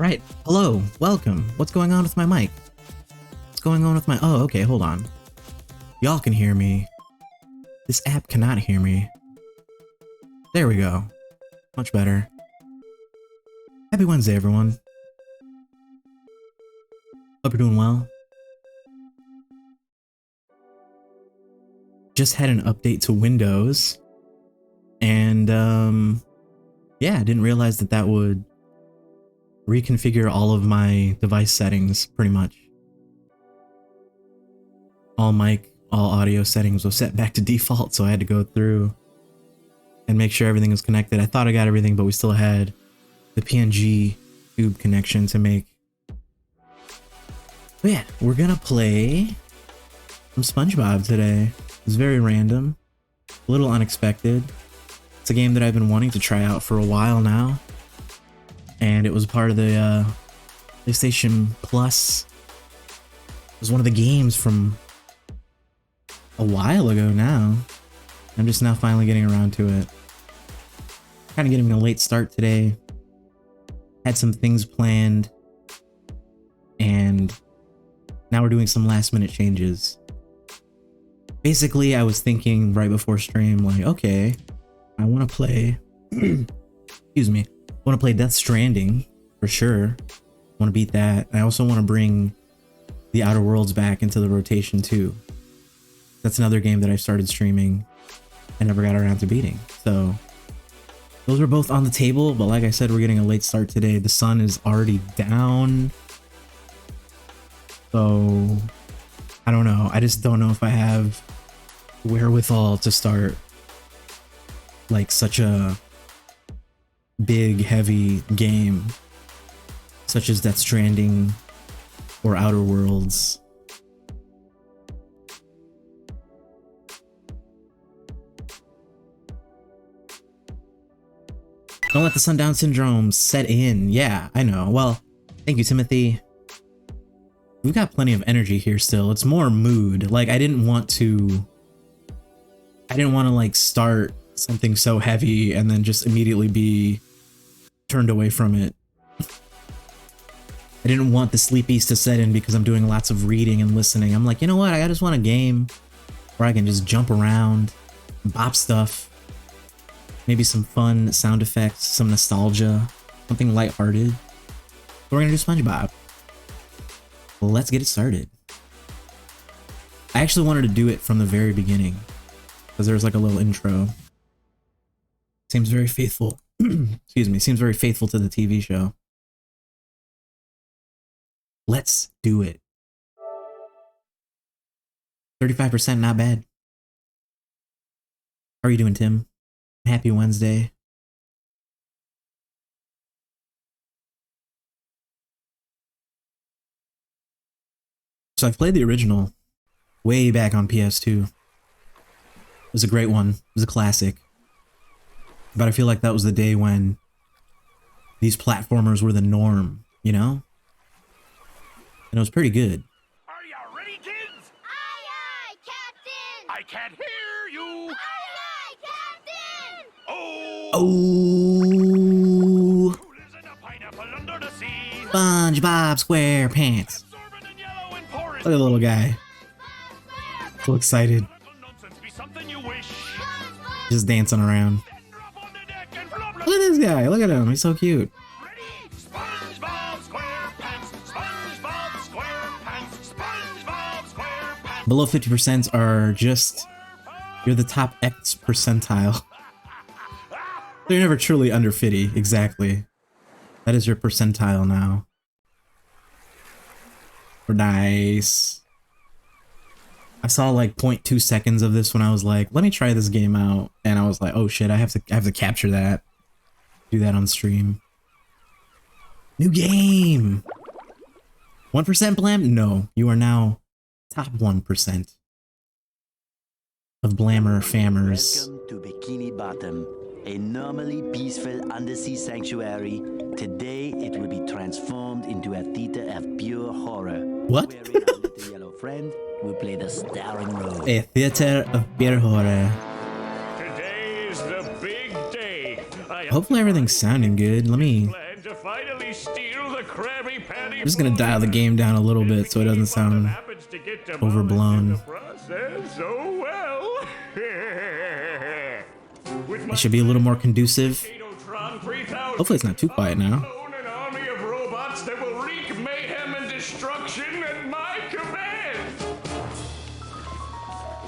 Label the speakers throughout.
Speaker 1: Right. Hello. Welcome. What's going on with my mic? What's going on with my... Oh, okay. Hold on. Y'all can hear me. This app cannot hear me. There we go. Much better. Happy Wednesday, everyone. Hope you're doing well. Just had an update to Windows. And, yeah, I didn't realize that that would reconfigure all of my device settings, pretty much. All mic, all audio settings was set back to default, so I had to go through and make sure everything was connected. I thought I got everything, but we still had the PNG tube connection to make. But yeah, we're gonna play some SpongeBob today. It's very random, a little unexpected. It's a game that I've been wanting to try out for a while now. And it was part of the PlayStation Plus. It was one of the games from a while ago now. I'm just now finally getting around to it. Kind of getting a late start today. Had some things planned. And now we're doing some last minute changes. Basically, I was thinking right before stream, like, okay, I want to play... excuse me. I want to play Death Stranding, for sure. I want to beat that. I also want to bring the Outer Worlds back into the rotation too. That's another game that I started streaming and never got around to beating. So those are both on the table, but like I said, we're getting a late start today. The sun is already down. So I don't know. I just don't know if I have wherewithal to start like such a big, heavy game, such as Death Stranding or Outer Worlds. Don't let the sundown syndrome set in. Yeah, I know. Well, thank you, Timothy. We've got plenty of energy here still. It's more mood. Like, I didn't want to like start something so heavy and then just immediately be turned away from it. I didn't want the sleepies to set in because I'm doing lots of reading and listening. I'm like, you know what? I just want a game where I can just jump around, bop stuff, maybe some fun sound effects, some nostalgia, something lighthearted. We're gonna do SpongeBob. Well, let's get it started. I actually wanted to do it from the very beginning because there's like a little intro. Seems very faithful. Excuse me. Seems very faithful to the TV show. Let's do it. 35%, not bad. How are you doing, Tim? Happy Wednesday. So I've played the original way back on PS2. It was a great one. It was a classic. But I feel like that was the day when these platformers were the norm, you know? And it was pretty good.
Speaker 2: Are you ready, kids?
Speaker 3: Aye, aye, Captain!
Speaker 2: I can't hear you!
Speaker 3: Aye, aye, Captain!
Speaker 2: Oh!
Speaker 1: Oh!
Speaker 2: Cool as in a pineapple under the sea.
Speaker 1: SpongeBob SquarePants.
Speaker 2: Absorbent and yellow and porous.
Speaker 1: Look at the little guy. So excited.
Speaker 2: Nonsense be something you wish.
Speaker 1: Just dancing around.
Speaker 2: Then drop on the deck and flop.
Speaker 1: Look at this guy. Look at him. He's so cute.
Speaker 2: Ready? SpongeBob SquarePants. SpongeBob SquarePants. SpongeBob SquarePants.
Speaker 1: Below 50% are just, you're the top X percentile. So you're never truly under 50. Exactly. That is your percentile now. Nice. I saw like 0.2 seconds of this when I was like, let me try this game out. And I was like, oh shit, I have to capture that. Do that on stream. New game. 1% Blam? No, you are now top 1% of Blammer Fammers.
Speaker 4: Welcome to Bikini Bottom, a normally peaceful undersea sanctuary. Today it will be transformed into a theater of pure horror.
Speaker 1: What?
Speaker 4: Wherein our little yellow friend will play the starring role.
Speaker 1: A theater of pure horror.
Speaker 2: Today is the big day.
Speaker 1: Hopefully everything's sounding good. Let me...
Speaker 2: Plan to finally steal the Krabby Patty.
Speaker 1: I'm just gonna dial the game down a little bit so it doesn't sound overblown.
Speaker 2: So well.
Speaker 1: It should be a little more conducive. Hopefully it's not too quiet now.
Speaker 2: An army of robots that will wreak mayhem and destruction at my command.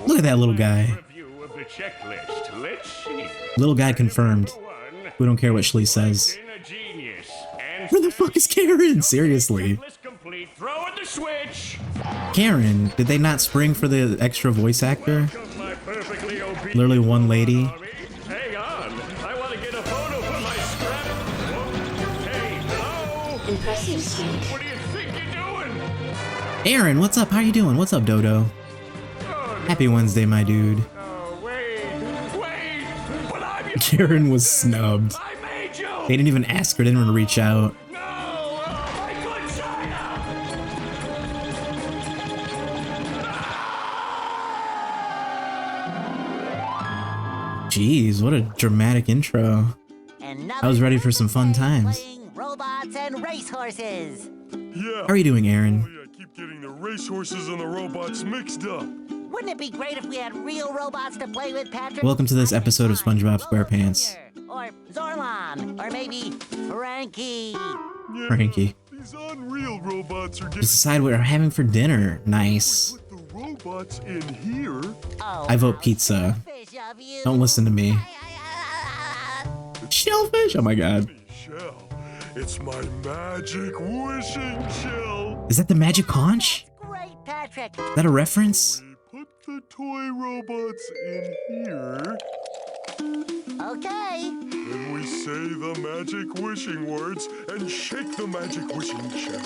Speaker 1: Look at that little guy.
Speaker 2: Review of the checklist. Let's see.
Speaker 1: Little guy confirmed.
Speaker 2: One,
Speaker 1: We don't care what Shlee says.
Speaker 2: in a genius. And
Speaker 1: Where the fuck is Karen? Seriously.
Speaker 2: checklist complete. Throw in the switch.
Speaker 1: Karen, did they not spring for the extra voice actor?
Speaker 2: My perfectly obedient
Speaker 1: Literally one lady.
Speaker 2: army. Hang on. I want to get a photo for my scrap. Whoa. Hey, hello.
Speaker 3: Impressive, Squeak.
Speaker 2: What do you think you're doing?
Speaker 1: Aaron, what's up? How you doing? What's up, Dodo?
Speaker 2: Oh,
Speaker 1: Happy Wednesday, my dude.
Speaker 2: no, wait. But I'm your
Speaker 1: Karen was snubbed.
Speaker 2: I made you.
Speaker 1: They didn't even ask her, they didn't even reach out.
Speaker 2: No, my good China.
Speaker 1: Jeez, what a dramatic intro. I was ready for some fun times.
Speaker 4: Playing robots and racehorses.
Speaker 5: Yeah.
Speaker 1: How are you doing, Aaron?
Speaker 5: Oh, yeah, I keep getting the racehorses and the robots mixed up.
Speaker 4: Wouldn't it be great if we had real robots to play with, Patrick?
Speaker 1: Welcome to this
Speaker 4: I
Speaker 1: episode of
Speaker 4: think
Speaker 1: SpongeBob
Speaker 4: Lola
Speaker 1: SquarePants.
Speaker 4: Jr., Or Zorlon. Or maybe Frankie.
Speaker 5: Yeah,
Speaker 1: Frankie.
Speaker 5: These unreal robots are getting
Speaker 1: Just decide what we're having for dinner. Nice.
Speaker 5: put the robots in here.
Speaker 4: Oh,
Speaker 1: I vote pizza.
Speaker 4: fish of you.
Speaker 1: Don't listen to me.
Speaker 4: Ah,
Speaker 1: Shellfish? Oh my god.
Speaker 5: Shell. It's my magic wishing shell.
Speaker 1: Is that the magic conch?
Speaker 4: Great, Patrick.
Speaker 1: Is that a reference?
Speaker 5: We put the toy robots in here.
Speaker 6: Okay.
Speaker 5: Then we say the magic wishing words and shake the magic wishing shell.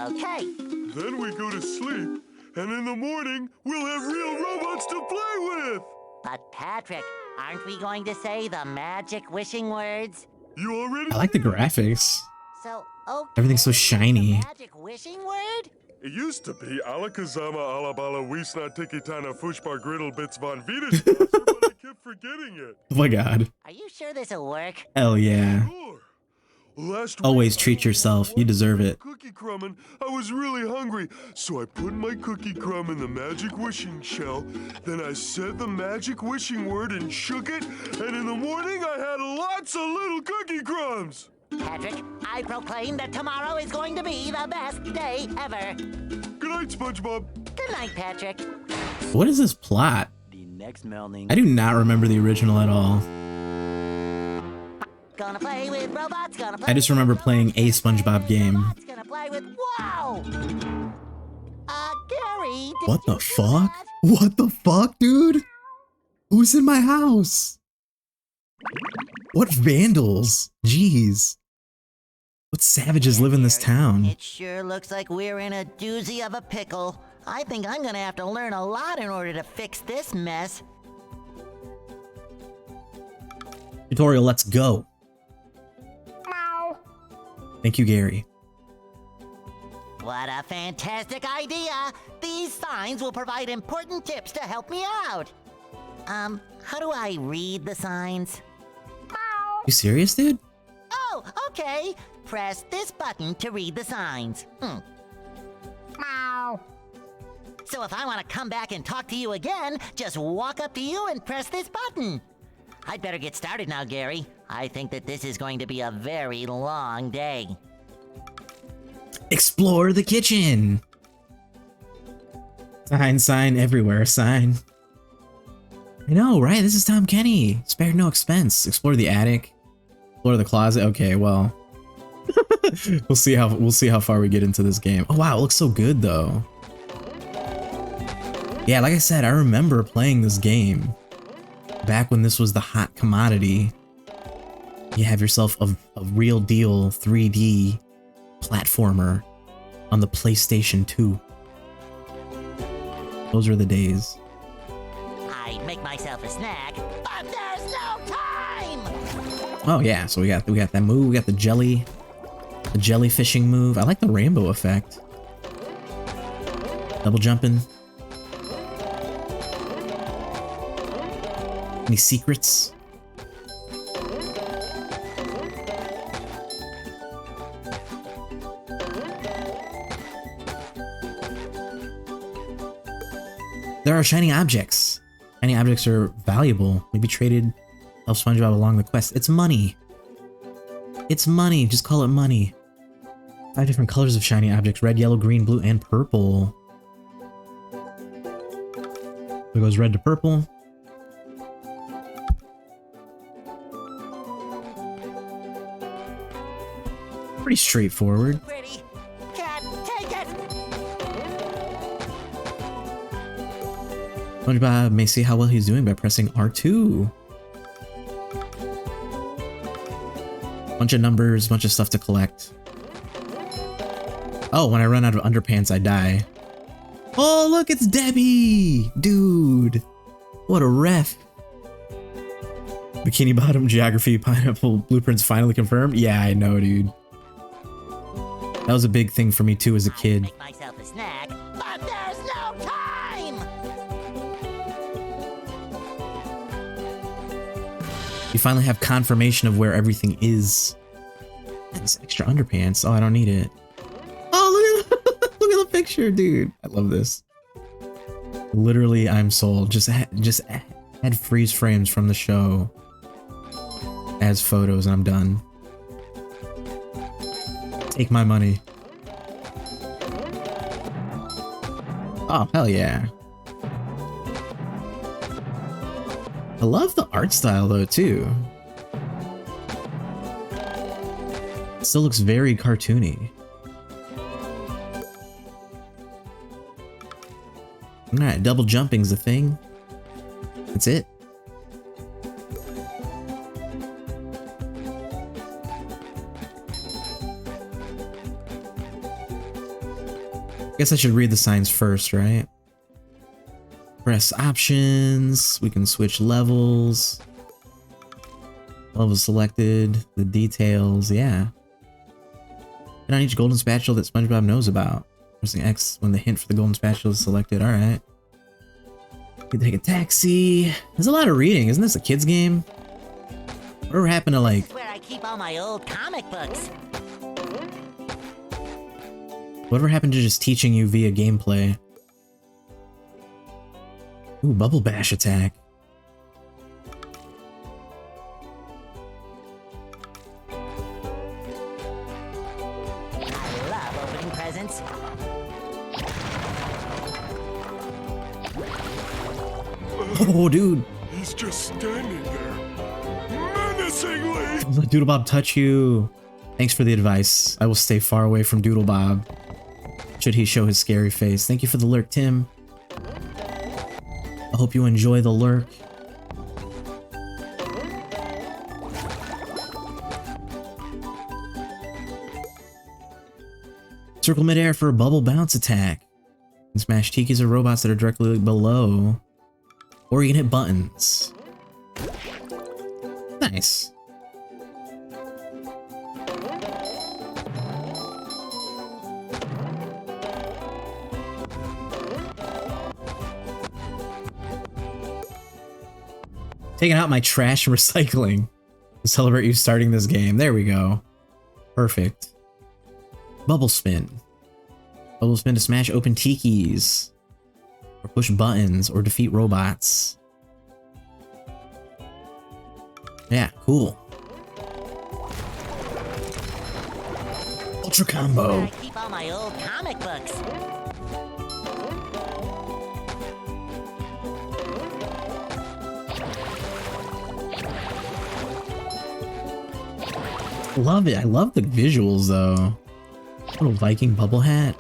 Speaker 6: Okay.
Speaker 5: Then we go to sleep, and in the morning, we'll have real robots to play with!
Speaker 6: But Patrick, aren't we going to say the magic wishing words?
Speaker 5: You already
Speaker 1: I like the
Speaker 5: did.
Speaker 1: graphics.
Speaker 6: So, okay.
Speaker 1: Everything's so
Speaker 6: what's
Speaker 1: shiny.
Speaker 6: The magic wishing word?
Speaker 5: It used to be Alakazama Alabala Wisna Tikitana Fushbar Griddle Bits Von Vetus, but I kept forgetting it.
Speaker 1: Oh my god.
Speaker 6: Are you sure this'll work?
Speaker 1: Hell yeah.
Speaker 5: Sure. Last
Speaker 1: Always
Speaker 5: week,
Speaker 1: treat
Speaker 5: I was
Speaker 1: yourself. You
Speaker 5: one
Speaker 1: deserve it.
Speaker 5: Cookie crumb and I was really hungry, so I put my cookie crumb in the magic wishing shell. Then I said the magic wishing word and shook it, and in the morning I had lots of little cookie crumbs.
Speaker 6: Patrick, I proclaim that tomorrow is going to be the best day ever.
Speaker 5: Good night, SpongeBob.
Speaker 6: Good night, Patrick.
Speaker 1: What is this plot?
Speaker 4: The next morning.
Speaker 1: I do not remember the original at all.
Speaker 6: Gonna play with robots, gonna play
Speaker 1: I just remember playing a SpongeBob game.
Speaker 6: robots, gonna play with wow! Gary, did
Speaker 1: What
Speaker 6: you
Speaker 1: the
Speaker 6: do
Speaker 1: fuck?
Speaker 6: that?
Speaker 1: What the fuck, dude? Who's in my house? What vandals? Jeez. What savages live in this
Speaker 6: Gary,
Speaker 1: town?
Speaker 6: It sure looks like we're in a doozy of a pickle. I think I'm gonna have to learn a lot in order to fix this mess.
Speaker 1: Tutorial, let's go. Thank you, Gary.
Speaker 6: What a fantastic idea! These signs will provide important tips to help me out. How do I read the signs?
Speaker 1: You serious, dude?
Speaker 6: Oh, okay. Press this button to read the signs. So if I want to come back and talk to you again, just walk up to you and press this button. I'd better get started now, Gary. I think that this is going to be a very long day.
Speaker 1: Explore the kitchen. Sign everywhere, sign. I know, right? This is Tom Kenny. Spared no expense. Explore the attic. Explore the closet. Okay, well. we'll see how far we get into this game. Oh wow, it looks so good though. Yeah, like I said, I remember playing this game back when this was the hot commodity. You have yourself a real deal 3D platformer on the PlayStation 2. Those are the days.
Speaker 6: I'd make myself a snack, but there's no time!
Speaker 1: Oh yeah, so we got that move, we got the jelly fishing move. I like the rainbow effect. Double jumping. Any secrets? There are shiny objects. Shiny objects are valuable. Maybe traded. Help SpongeBob along the quest. It's money. It's money. Just call it money. 5 different colors of shiny objects. Red, yellow, green, blue, and purple. It goes red to purple. Pretty straightforward.
Speaker 6: Pretty. Can't take it!
Speaker 1: SpongeBob may see how well he's doing by pressing R2. Bunch of numbers, bunch of stuff to collect. Oh, when I run out of underpants, I die. Oh, look, it's Debbie! Dude, what a ref. Bikini Bottom Geography Pineapple Blueprints finally confirmed? Yeah, I know, dude. That was a big thing for me too as a kid.
Speaker 6: Make myself a snack, but there's no time!
Speaker 1: You finally have confirmation of where everything is. This extra underpants. Oh, I don't need it. Oh, look at look at the picture, dude. I love this. Literally, I'm sold. Just add freeze frames from the show as photos, and I'm done. Take my money. Oh, hell yeah. I love the art style though, too. It still looks very cartoony. Alright, double jumping's a thing. That's it. Guess I should read the signs first, right? Press options. We can switch levels. Level selected. The details. Yeah. And on each golden spatula that SpongeBob knows about. Pressing X when the hint for the golden spatula is selected. Alright. We can take a taxi. There's a lot of reading. Isn't this a kid's game? Whatever happened to like...
Speaker 6: Where I keep all my old comic books.
Speaker 1: Whatever happened to just teaching you via gameplay? Ooh, Bubble Bash attack.
Speaker 6: I love opening presents.
Speaker 1: Oh, dude.
Speaker 5: He's just standing there, menacingly.
Speaker 1: Let Doodle Bob touch you. Thanks for the advice. I will stay far away from Doodle Bob. Should he show his scary face. Thank you for the lurk, Tim. I hope you enjoy the lurk. Circle midair for a bubble bounce attack. And smash tikis or robots that are directly below. Or you can hit buttons. Nice. Taking out my trash and recycling to celebrate you starting this game. There we go. Perfect. Bubble spin. Bubble spin to smash open tikis. Or push buttons or defeat robots. Yeah, cool. Ultra combo.
Speaker 6: Where I keep all my old comic books.
Speaker 1: Love it. I love the visuals though. Little Viking bubble hat.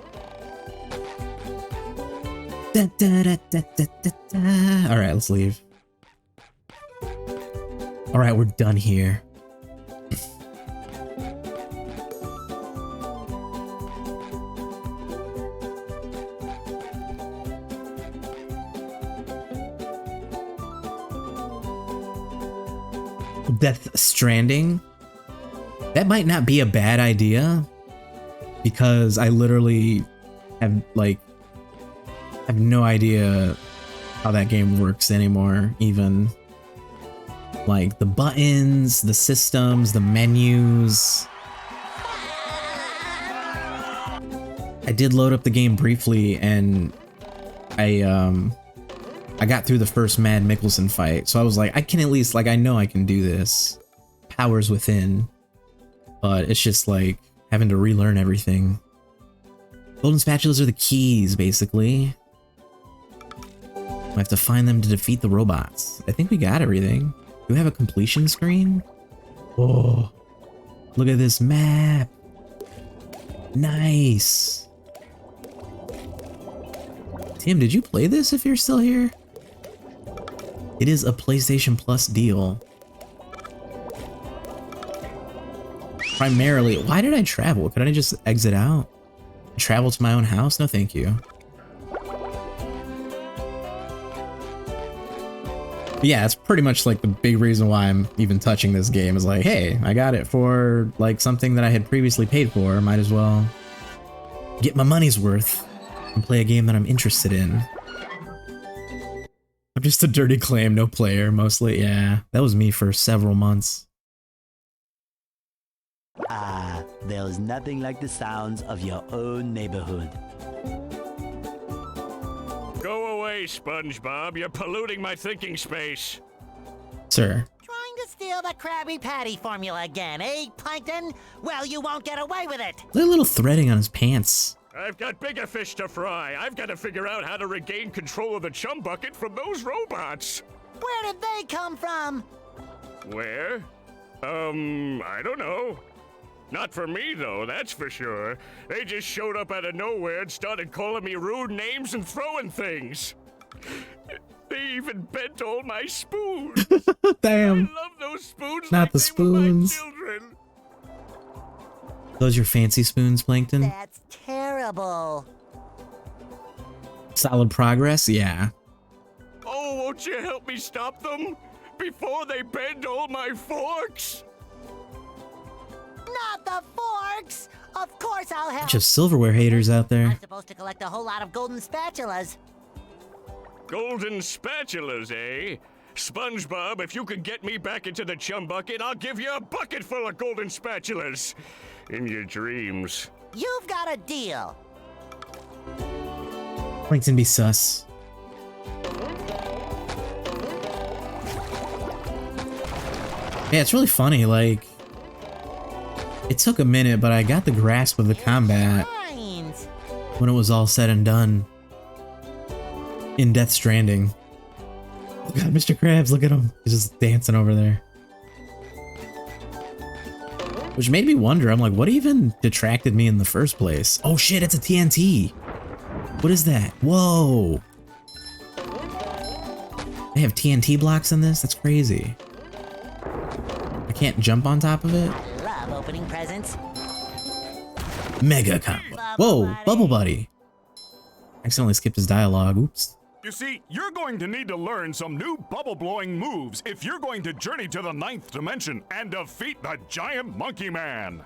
Speaker 1: Da, da, da, da, da, da, da. All right, let's leave. All right, we're done here. Death Stranding. That might not be a bad idea because I literally have no idea how that game works anymore. Even like the buttons, the systems, the menus. I did load up the game briefly and I got through the first Mad Mikkelsen fight, so I was like, I can at least, like, I know I can do this. Powers within. But it's just like having to relearn everything. Golden spatulas are the keys, basically. I have to find them to defeat the robots. I think we got everything. Do we have a completion screen? Oh, look at this map. Nice. Tim, did you play this if you're still here? It is a PlayStation Plus deal. Primarily, why did I travel? Could I just exit out? Travel to my own house? No, thank you. But yeah, it's pretty much like the big reason why I'm even touching this game is like, hey, I got it for like something that I had previously paid for. Might as well get my money's worth and play a game that I'm interested in. I'm just a dirty claim, no player, mostly. Yeah, that was me for several months.
Speaker 4: Ah, there's nothing like the sounds of your own neighborhood.
Speaker 2: Go away, SpongeBob. You're polluting my thinking space.
Speaker 1: Sir.
Speaker 6: Trying to steal the Krabby Patty formula again, eh, Plankton? Well, you won't get away with it.
Speaker 1: Look at a little threading on his pants.
Speaker 2: I've got bigger fish to fry. I've got to figure out how to regain control of the chum bucket from those robots.
Speaker 6: Where did they come from?
Speaker 2: Where? I don't know. Not for me, though, that's for sure. They just showed up out of nowhere and started calling me rude names and throwing things. They even bent all my spoons.
Speaker 1: Damn.
Speaker 2: I love those spoons.
Speaker 1: Not
Speaker 2: like
Speaker 1: the
Speaker 2: they were my
Speaker 1: spoons.
Speaker 2: children.
Speaker 1: Those your fancy spoons, Plankton?
Speaker 6: That's terrible.
Speaker 1: Solid progress, yeah.
Speaker 2: Oh, won't you help me stop them? Before they bend all my forks?
Speaker 6: Not the forks! Of course I'll help.
Speaker 1: Bunch of silverware haters out there.
Speaker 6: I'm supposed to collect a whole lot of golden spatulas.
Speaker 2: Golden spatulas, eh? SpongeBob, if you could get me back into the chum bucket, I'll give you a bucket full of golden spatulas. In your dreams.
Speaker 6: You've got a deal.
Speaker 1: Plankton be sus. Yeah, it's really funny, like, it took a minute, but I got the grasp of the combat
Speaker 6: Mines.
Speaker 1: when it was all said and done in Death Stranding. Oh god, Mr. Krabs, look at him. He's just dancing over there. Which made me wonder, I'm like, what even detracted me in the first place? Oh shit, it's a TNT. What is that? Whoa. They have TNT blocks in this? That's crazy. I can't jump on top of it?
Speaker 6: Love opening presents.
Speaker 1: Mega combo. Whoa, Bubble Buddy. Accidentally skipped his dialogue. Oops.
Speaker 7: You see, you're going to need to learn some new bubble-blowing moves if you're going to journey to the 9th dimension and defeat the giant monkey man.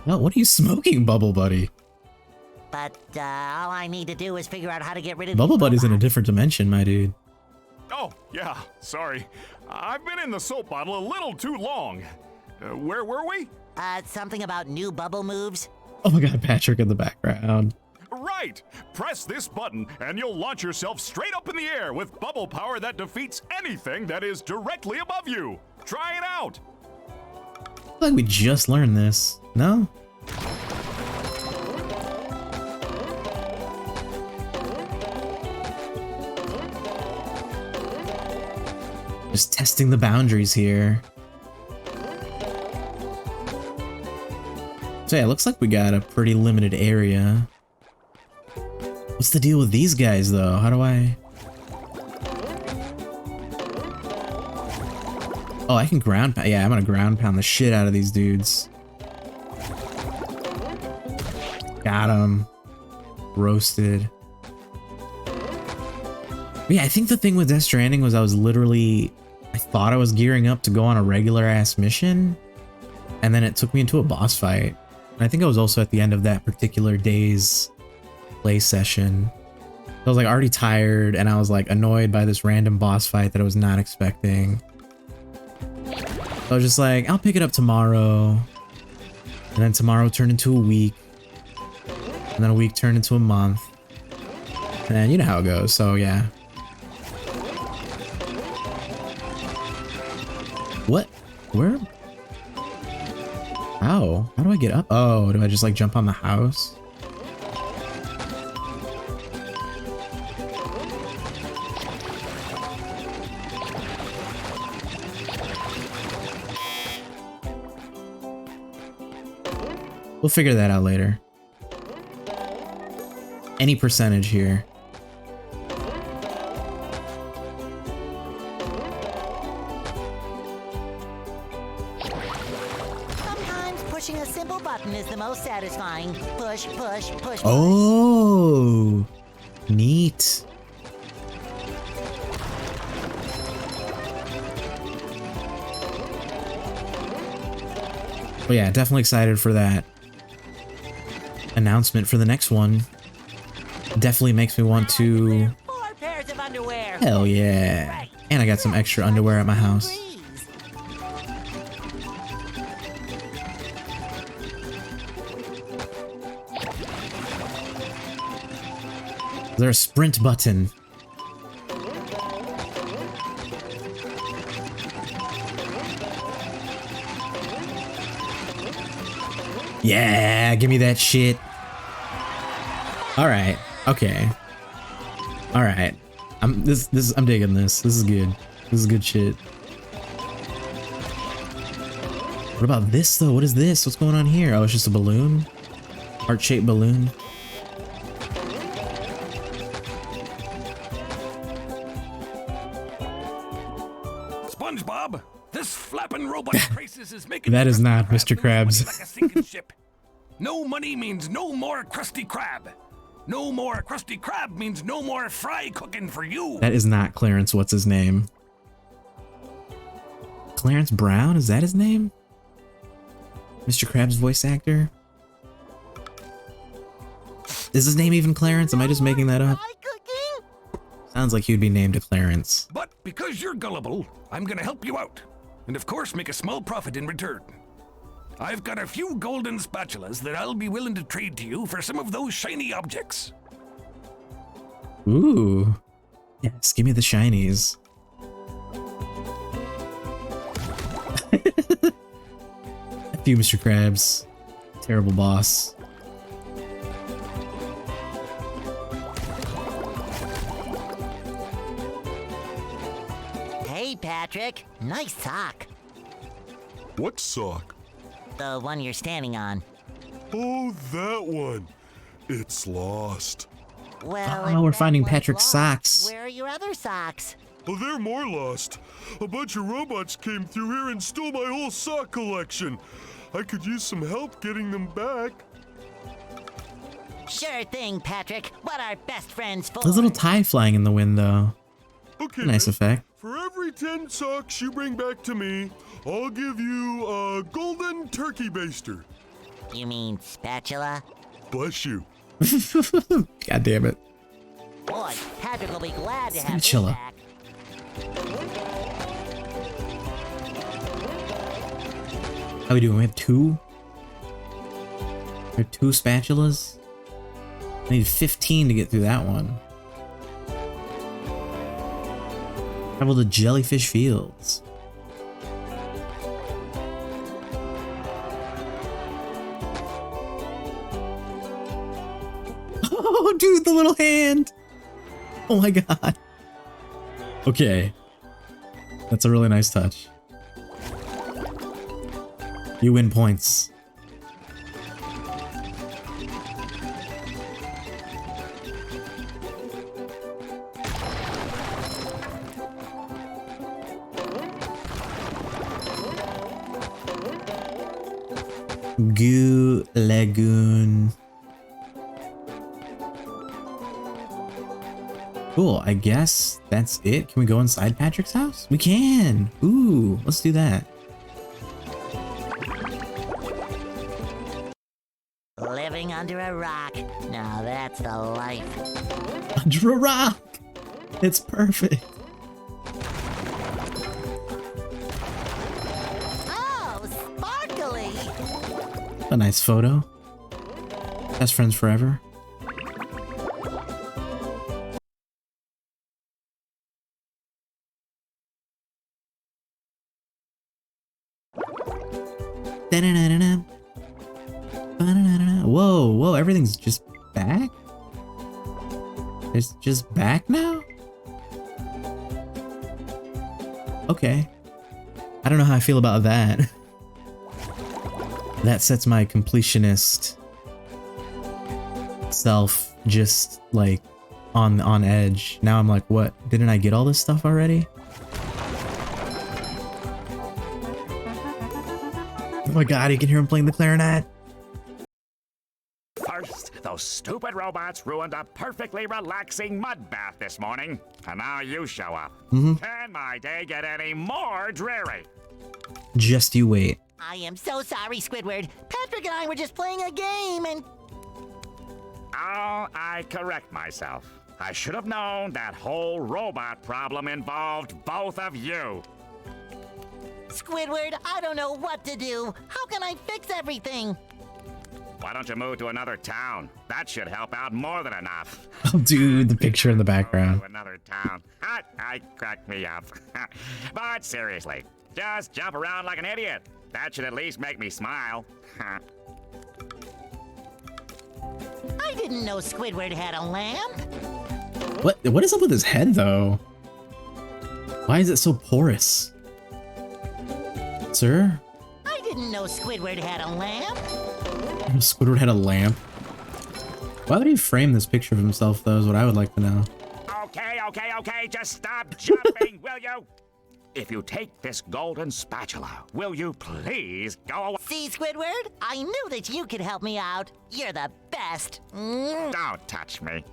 Speaker 1: Oh, what are you smoking, Bubble Buddy?
Speaker 6: But all I need to do is figure out how to get rid of
Speaker 1: Bubble
Speaker 6: these
Speaker 1: Buddy's in a
Speaker 6: robots.
Speaker 1: different dimension, my dude.
Speaker 7: Oh, yeah, sorry. I've been in the soap bottle a little too long. Where were we?
Speaker 6: Something about new bubble moves.
Speaker 1: Oh my god, Patrick in the background.
Speaker 7: Right! Press this button and you'll launch yourself straight up in the air with bubble power that defeats anything that is directly above you. Try it out!
Speaker 1: I feel like we just learned this. No? Just testing the boundaries here. So yeah, it looks like we got a pretty limited area. What's the deal with these guys though? How do I... Oh, I can ground pound. Yeah, I'm gonna ground pound the shit out of these dudes. Got him. Roasted. But yeah, I think the thing with Death Stranding was I thought I was gearing up to go on a regular ass mission, and then it took me into a boss fight. And I think I was also at the end of that particular day's play session. I was like already tired, and I was like annoyed by this random boss fight that I was not expecting. So I was just like, I'll pick it up tomorrow. And then tomorrow turned into a week. And then a week turned into a month. And you know how it goes, so yeah. What? Where? How? How do I get up? Oh, do I just like jump on the house? We'll figure that out later. Any percentage here.
Speaker 6: Sometimes pushing a simple button is the most satisfying. Push, push, push.
Speaker 1: Oh, neat. But yeah, definitely excited for that announcement for the next one. Definitely makes me want to...
Speaker 6: 4 pairs of underwear.
Speaker 1: Hell yeah. And I got some extra underwear at my house.
Speaker 6: Please.
Speaker 1: Is there a sprint button? Yeah, give me that shit. All right. Okay. All right. I'm digging this. This is good. This is good shit. What about this though? What is this? What's going on here? Oh, it's just a balloon. Heart-shaped balloon.
Speaker 7: SpongeBob, this flapping robot crisis is making
Speaker 1: That
Speaker 7: the
Speaker 1: is
Speaker 7: Krusty
Speaker 1: not
Speaker 7: Krab
Speaker 1: Mr.
Speaker 7: lose money
Speaker 1: Krabs.
Speaker 7: like a sinking ship. No money means no more Krusty Krab.
Speaker 8: No more Krusty Krab means no more fry cooking for you.
Speaker 1: That is not Clarence. What's his name? Clarence Brown? Is that his name? Mr. Krabs' voice actor? Is his name even Clarence? Am I just making that up?
Speaker 6: Fry cooking?
Speaker 1: Sounds like he'd be named Clarence.
Speaker 8: But because you're gullible, I'm gonna help you out. And of course, make a small profit in return. I've got a few golden spatulas that I'll be willing to trade to you for some of those shiny objects.
Speaker 1: Ooh. Yes, give me the shinies. F you, Mr. Krabs. Terrible boss.
Speaker 6: Hey, Patrick. Nice sock.
Speaker 5: What sock?
Speaker 6: The one you're standing on.
Speaker 5: Oh, that one. It's lost.
Speaker 6: Well,
Speaker 1: Oh, we're
Speaker 6: if that
Speaker 1: finding
Speaker 6: one's
Speaker 1: Patrick's
Speaker 6: lost,
Speaker 1: socks.
Speaker 6: Where are your other socks?
Speaker 5: Oh, they're more lost. A bunch of robots came through here and stole my whole sock collection. I could use some help getting them back.
Speaker 6: Sure thing, Patrick. What are best friends for?
Speaker 1: There's a little tie flying in the wind, though.
Speaker 5: Okay,
Speaker 1: Nice
Speaker 5: then.
Speaker 1: effect.
Speaker 5: For every 10 socks you bring back to me, I'll give you a golden turkey baster.
Speaker 6: You mean spatula?
Speaker 5: Bless you.
Speaker 1: God damn it.
Speaker 6: Boy, Patrick will be glad to have this
Speaker 1: Spatula.
Speaker 6: back.
Speaker 1: How we doing? We have two? We have two spatulas? I need 15 to get through that one. How about the jellyfish fields? Oh, dude, the little hand! Oh my god. Okay. That's a really nice touch. You win points. Goo Lagoon. Cool, I guess that's it. Can we go inside Patrick's house? We can! Ooh, let's do that.
Speaker 6: Living under a rock. Now that's the life.
Speaker 1: Under a rock! It's perfect.
Speaker 6: Oh, sparkly!
Speaker 1: A nice photo. Best friends forever. Da-da-da-da-da. Ba-da-da-da-da. Whoa, whoa, everything's just back? It's just back now? Okay. I don't know how I feel about that. That sets my completionist self just like on edge. Now I'm like, what? Didn't I get all this stuff already? Oh my god, you can hear him playing the clarinet.
Speaker 2: First, those stupid robots ruined a perfectly relaxing mud bath this morning. And now you show up. Can my day get any more dreary?
Speaker 1: Just you wait.
Speaker 6: I am so sorry, Squidward. Patrick and I were just playing a game and...
Speaker 2: Oh, I correct myself. I should have known that whole robot problem involved both of you.
Speaker 6: Squidward, I don't know what to do. How can I fix everything?
Speaker 2: Why don't you move to another town? That should help out more than enough.
Speaker 1: Oh, dude, the picture in the background.
Speaker 2: To another town. I cracked me up. But seriously, just jump around like an idiot. That should at least make me smile.
Speaker 6: I didn't know Squidward had a lamp.
Speaker 1: What is up with his head, though? Why is it so porous? Sir?
Speaker 6: I didn't know Squidward had a lamp.
Speaker 1: Squidward had a lamp. Why would he frame this picture of himself, though, is what I would like to know.
Speaker 2: Okay, just stop jumping, will you? If you take this golden spatula, will you please go away?
Speaker 6: See, Squidward? I knew that you could help me out. You're the best.
Speaker 2: Don't touch me.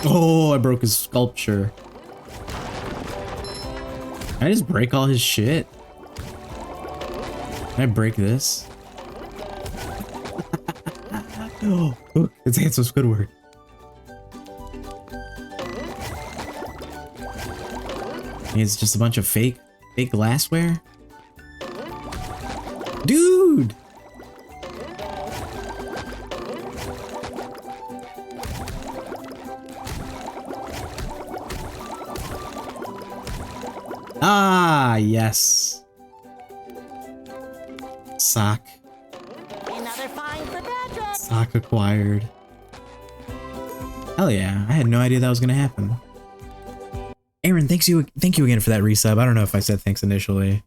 Speaker 1: Oh, I broke his sculpture. Can I just break all his shit? Can I break this? Oh, look, it's handsome Squidward. It's just a bunch of fake glassware. Dude! Ah, yes. Sock.
Speaker 6: Another find for Patrick.
Speaker 1: Sock acquired. Hell yeah, I had no idea that was gonna happen. Aaron, thank you again for that resub. I don't know if I said thanks initially.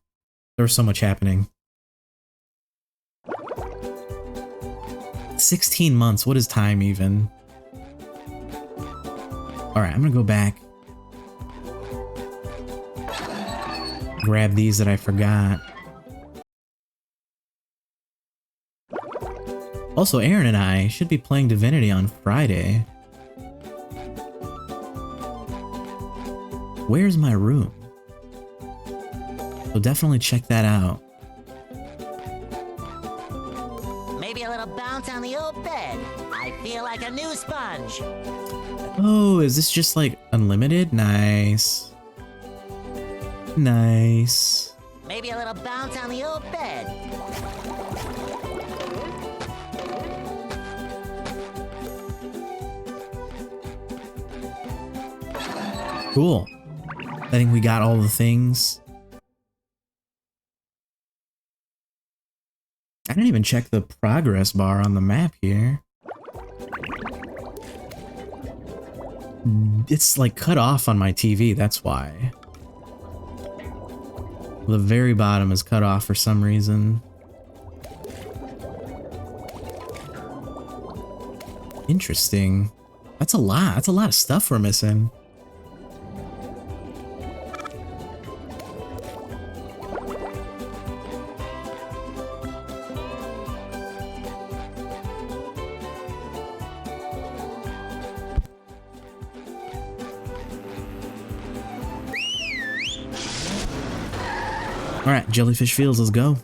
Speaker 1: There was so much happening. 16 months, what is time even? Alright, I'm gonna go back. Grab these that I forgot. Also, Aaron and I should be playing Divinity on Friday. Where's my room? So definitely check that out.
Speaker 6: Maybe a little bounce on the old bed. I feel like a new sponge.
Speaker 1: Oh, is this just like unlimited? Nice. Nice.
Speaker 6: Maybe a little bounce on the old bed.
Speaker 1: Cool. I think we got all the things. I didn't even check the progress bar on the map here. It's like cut off on my TV, that's why. The very bottom is cut off for some reason. Interesting. That's a lot. That's a lot of stuff we're missing. All right, Jellyfish Fields, let's go.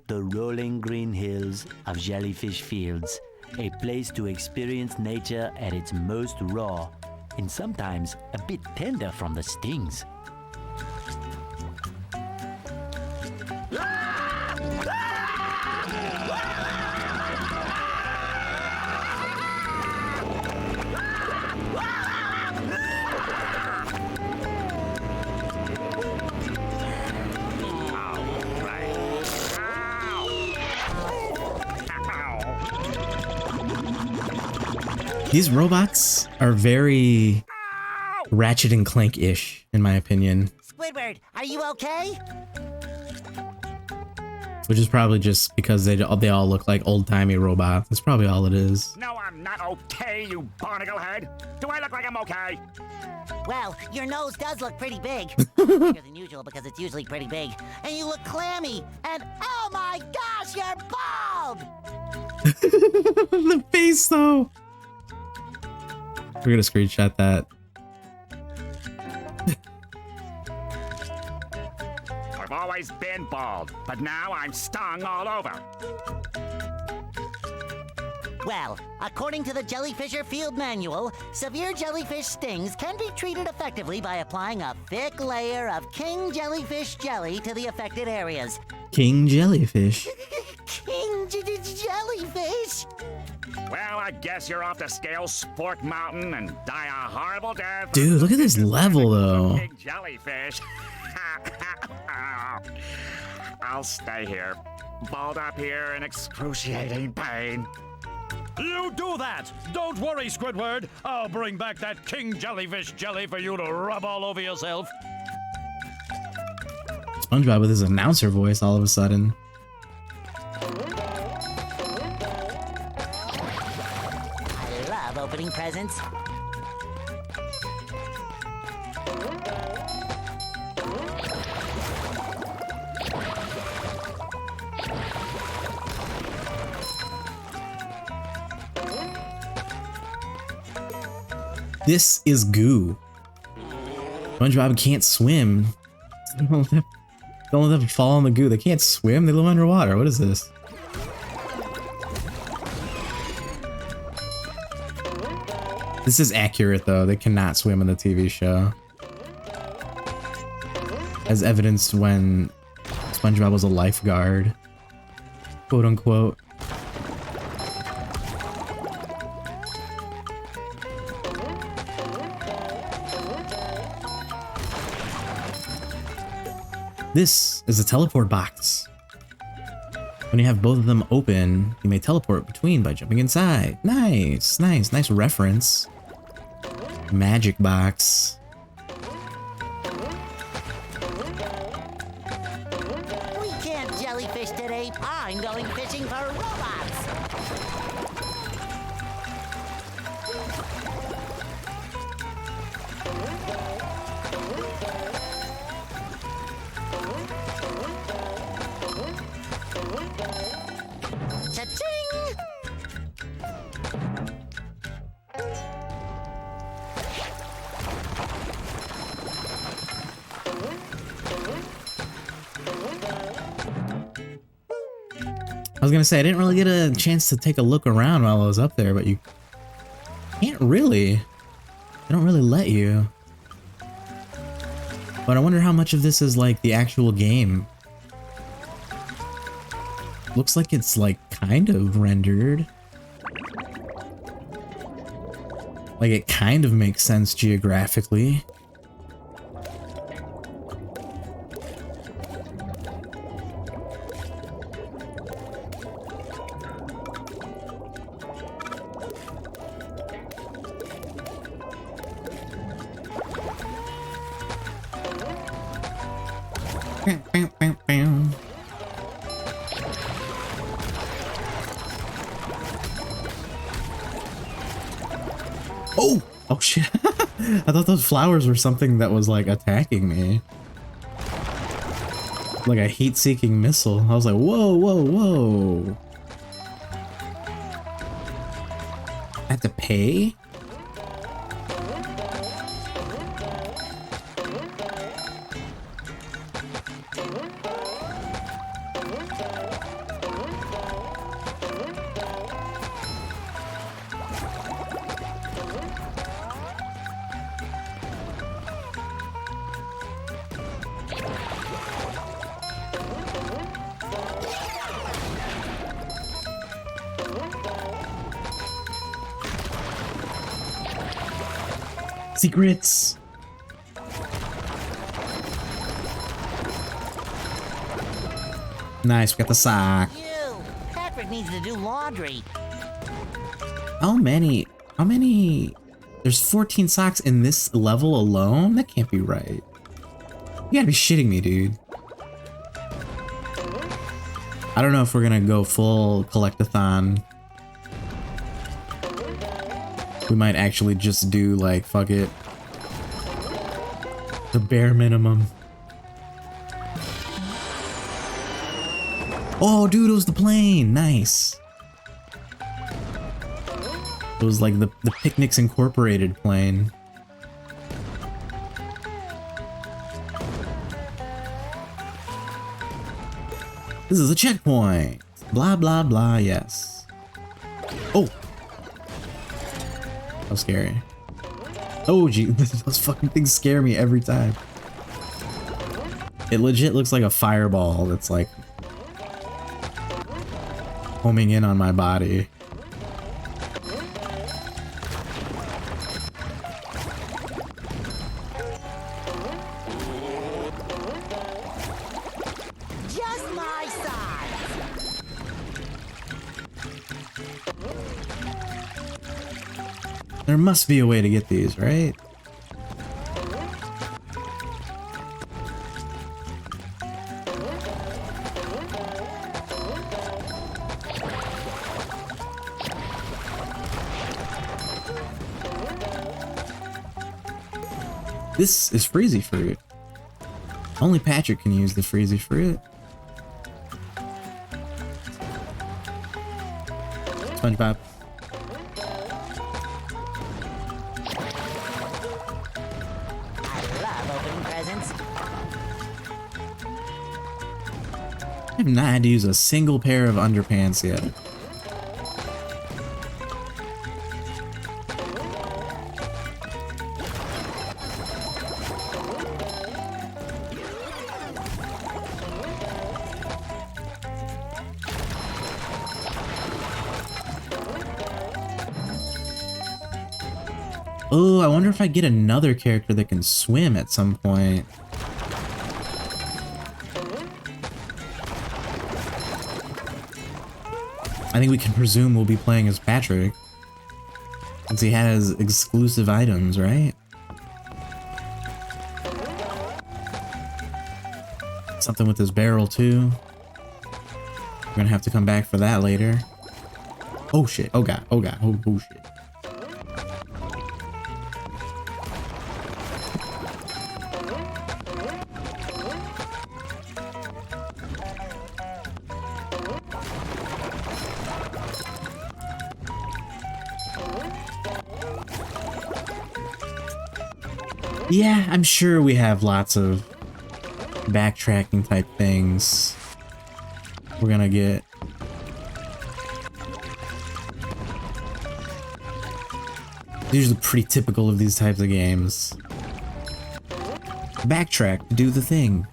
Speaker 4: The rolling green hills of Jellyfish Fields, a place to experience nature at its most raw and sometimes a bit tender from the stings.
Speaker 1: These robots are very Ratchet and Clank-ish, in my opinion.
Speaker 6: Squidward, are you okay?
Speaker 1: Which is probably just because they all look like old-timey robots. That's probably all it is.
Speaker 2: No, I'm not okay, you barnacle head. Do I look like I'm okay?
Speaker 6: Well, your nose does look pretty big. Bigger than usual because it's usually pretty big. And you look clammy. And oh my gosh, you're bald!
Speaker 1: The face, though. We're gonna screenshot that.
Speaker 2: I've always been bald, but now I'm stung all over.
Speaker 6: Well, according to the Jellyfisher Field Manual, severe jellyfish stings can be treated effectively by applying a thick layer of king jellyfish jelly to the affected areas.
Speaker 1: King Jellyfish.
Speaker 6: King jellyfish?
Speaker 2: Well, I guess you're off to scale Spork Mountain and die a horrible death.
Speaker 1: Dude, look at this level, though.
Speaker 2: Big jellyfish. I'll stay here, balled up here in excruciating pain.
Speaker 9: You do that! Don't worry, Squidward. I'll bring back that king jellyfish jelly for you to rub all over yourself.
Speaker 1: SpongeBob with his announcer voice all of a sudden.
Speaker 6: I love opening presents.
Speaker 1: This is goo. SpongeBob can't swim. Don't let them fall in the goo. They can't swim. They live underwater. What is this? This is accurate though. They cannot swim in the TV show, as evidenced when SpongeBob was a lifeguard, quote unquote. This is a teleport box. When you have both of them open, you may teleport between by jumping inside. Nice, nice, nice reference. Magic box.
Speaker 6: We can't jellyfish today. I'm going fishing for robots. Cha-ching!
Speaker 1: I was gonna say, I didn't really get a chance to take a look around while I was up there, but you can't really. They don't really let you. But I wonder how much of this is like the actual game. Looks like it's like kind of rendered. Like it kind of makes sense geographically. Oh! Oh shit. I thought those flowers were something that was like attacking me. Like a heat-seeking missile. I was like, whoa, whoa, whoa. I have to pay? Secrets! Nice, we got the sock.
Speaker 6: You! Patrick needs to do laundry.
Speaker 1: How many? There's 14 socks in this level alone? That can't be right. You gotta be shitting me, dude. I don't know if we're gonna go full collect-a-thon. We might actually just do like, fuck it. The bare minimum. Oh, dude, it was the plane. Nice. It was like the Picnics Incorporated plane. This is a checkpoint. Blah, blah, blah, yes. Oh. That was scary. Oh, gee, those fucking things scare me every time. It legit looks like a fireball that's like homing in on my body.
Speaker 6: Just my size.
Speaker 1: There must be a way to get these, right? This is freezy fruit. Only Patrick can use the freezy fruit. SpongeBob.
Speaker 6: I love opening presents.
Speaker 1: I have not had to use a single pair of underpants yet. Oh, I wonder if I get another character that can swim at some point. I think we can presume we'll be playing as Patrick, since he has exclusive items, right? Something with his barrel too. We're gonna have to come back for that later. Oh shit, oh god, oh god, oh shit. Yeah, I'm sure we have lots of backtracking type things we're gonna get. Usually pretty typical of these types of games. Backtrack, do the thing.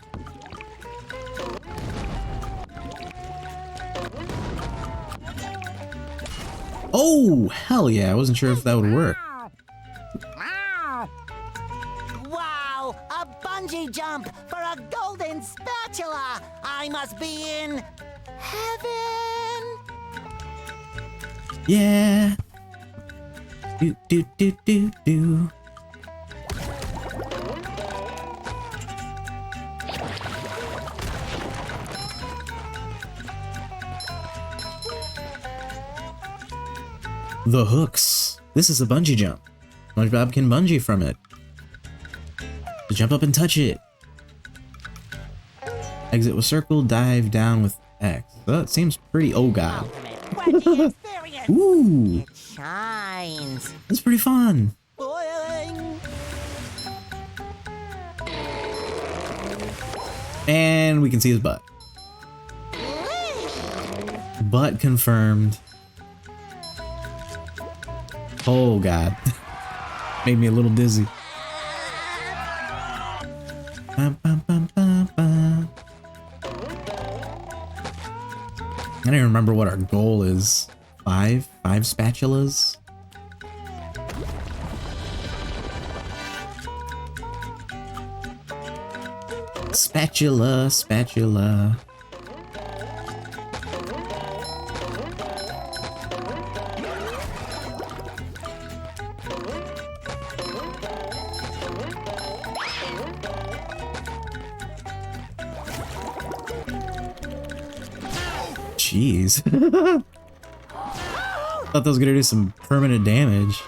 Speaker 1: Oh, hell yeah, I wasn't sure if that would work.
Speaker 6: Wow, a bungee jump for a golden spatula! I must be in heaven!
Speaker 1: Yeah. Do do do do do. The hooks. This is a bungee jump. SpongeBob can bungee from it. To jump up and touch it. Exit with circle, dive down with X. That seems pretty. Oh god.
Speaker 6: Ultimate experience!
Speaker 1: Ooh,
Speaker 6: It shines!
Speaker 1: that's pretty fun.
Speaker 6: Boing!
Speaker 1: And we can see his butt. Butt confirmed. Oh god. Made me a little dizzy. Bum, bum, bum, bum, bum. I don't even remember what our goal is. Five spatulas? Spatula, spatula. Jeez. Thought that was gonna do some permanent damage.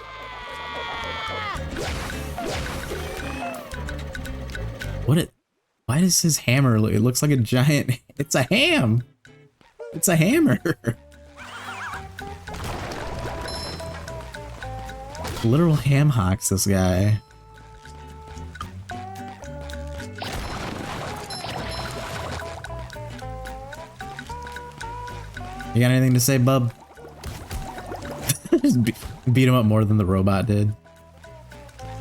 Speaker 1: Why does his hammer look? It looks like a giant. It's a ham. It's a hammer. Literal ham hocks this guy. You got anything to say, bub? Just beat him up more than the robot did.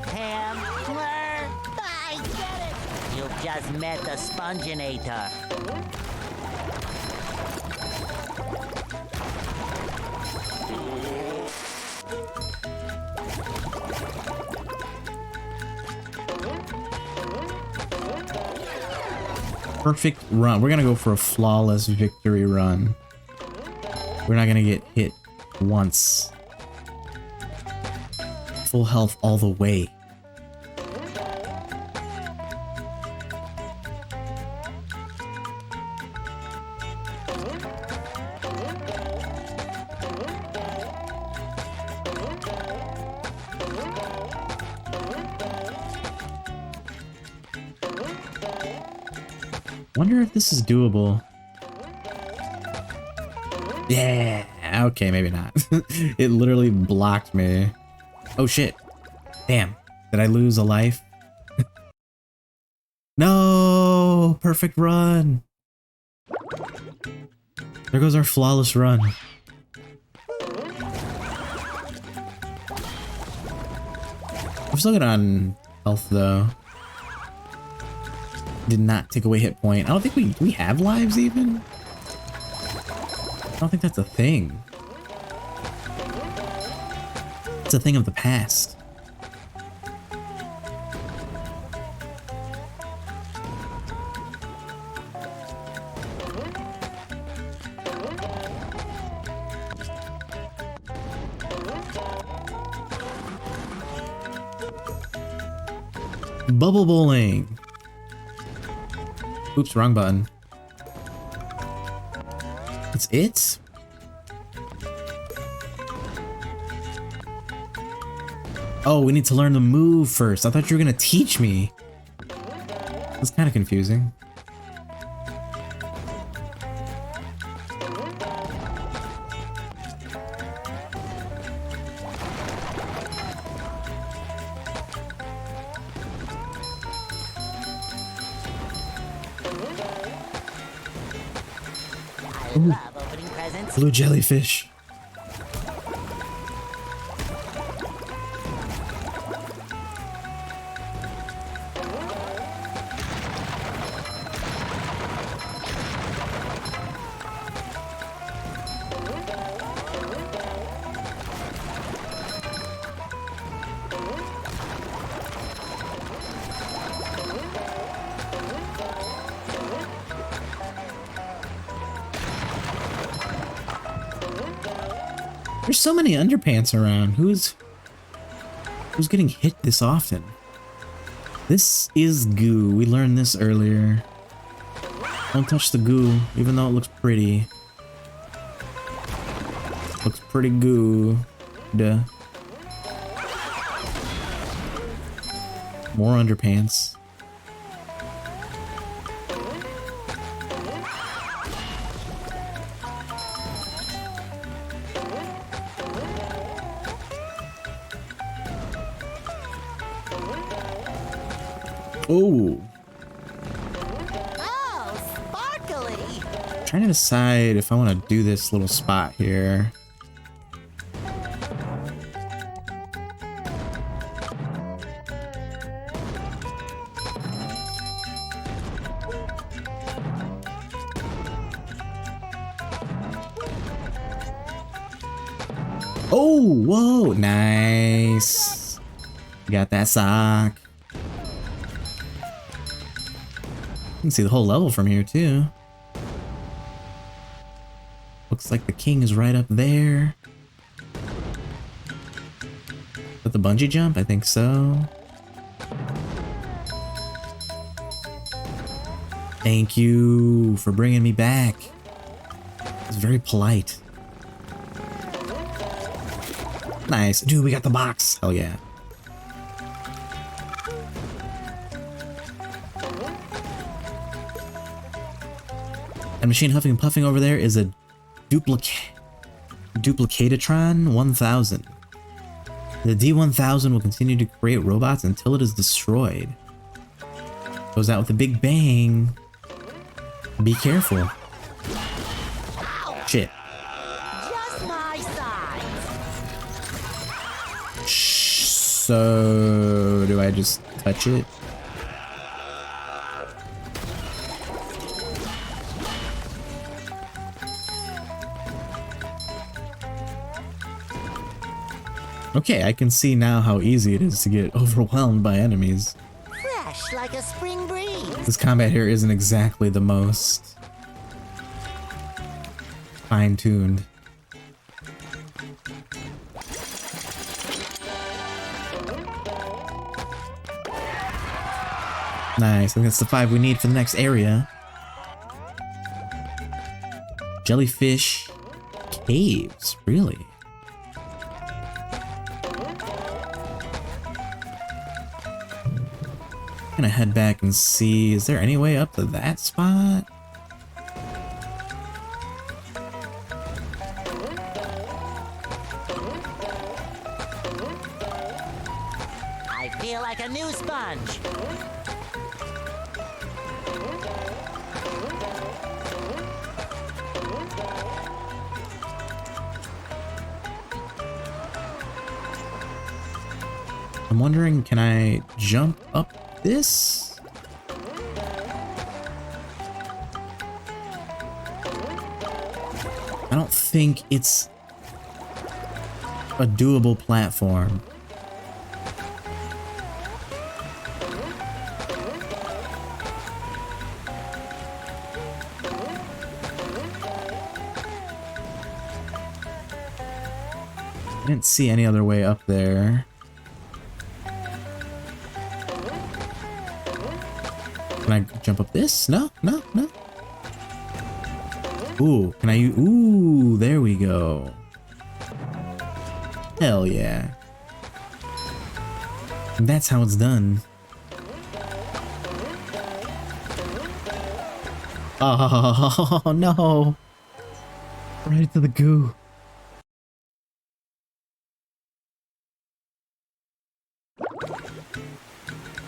Speaker 6: Hammer! I get it! You've just met the Sponginator.
Speaker 1: Perfect run. We're gonna go for a flawless victory run. We're not gonna get hit once. full health all the way. Wonder if this is doable. Yeah, okay, maybe not. It literally blocked me. Oh shit. Damn. Did I lose a life? No! Perfect run! There goes our flawless run. I'm still good on health though. Did not take away hit point. I don't think we have lives even. I don't think that's a thing. It's a thing of the past. Bubble bowling. Oops, wrong button. That's it? Oh, we need to learn the move first. I thought you were gonna teach me. That's kind of confusing.
Speaker 6: I love opening presents.
Speaker 1: Blue jellyfish. There's so many underpants around. Who's getting hit this often? This is goo. We learned this earlier. Don't touch the goo, even though it looks pretty. Looks pretty goo. Duh. More underpants. Oh.
Speaker 6: Oh, sparkly!
Speaker 1: Trying to decide if I want to do this little spot here. Oh, whoa, nice. Got that sock. You can see the whole level from here too. Looks like the king is right up there. With the bungee jump? I think so. Thank you for bringing me back. It's very polite. Nice. Dude, we got the box. Hell yeah. And machine huffing and puffing over there is a Duplicatatron 1000. The D1000 will continue to create robots until it is destroyed. Goes out with a big bang. Be careful. Shit.
Speaker 6: Just my size.
Speaker 1: So, do I just touch it? Okay, I can see now how easy it is to get overwhelmed by enemies.
Speaker 6: Fresh like a spring breeze.
Speaker 1: This combat here isn't exactly the most fine-tuned. Nice. I think that's the 5 we need for the next area. Jellyfish caves, really? I'm gonna head back and see, is there any way up to that spot?
Speaker 6: I feel like a new sponge.
Speaker 1: I'm wondering, can I jump up this? I don't think it's a doable platform. I didn't see any other way up there. Can I jump up this? No, no, no. Ooh, can I? Ooh, there we go. Hell yeah. And that's how it's done. Oh, no. Right into the goo.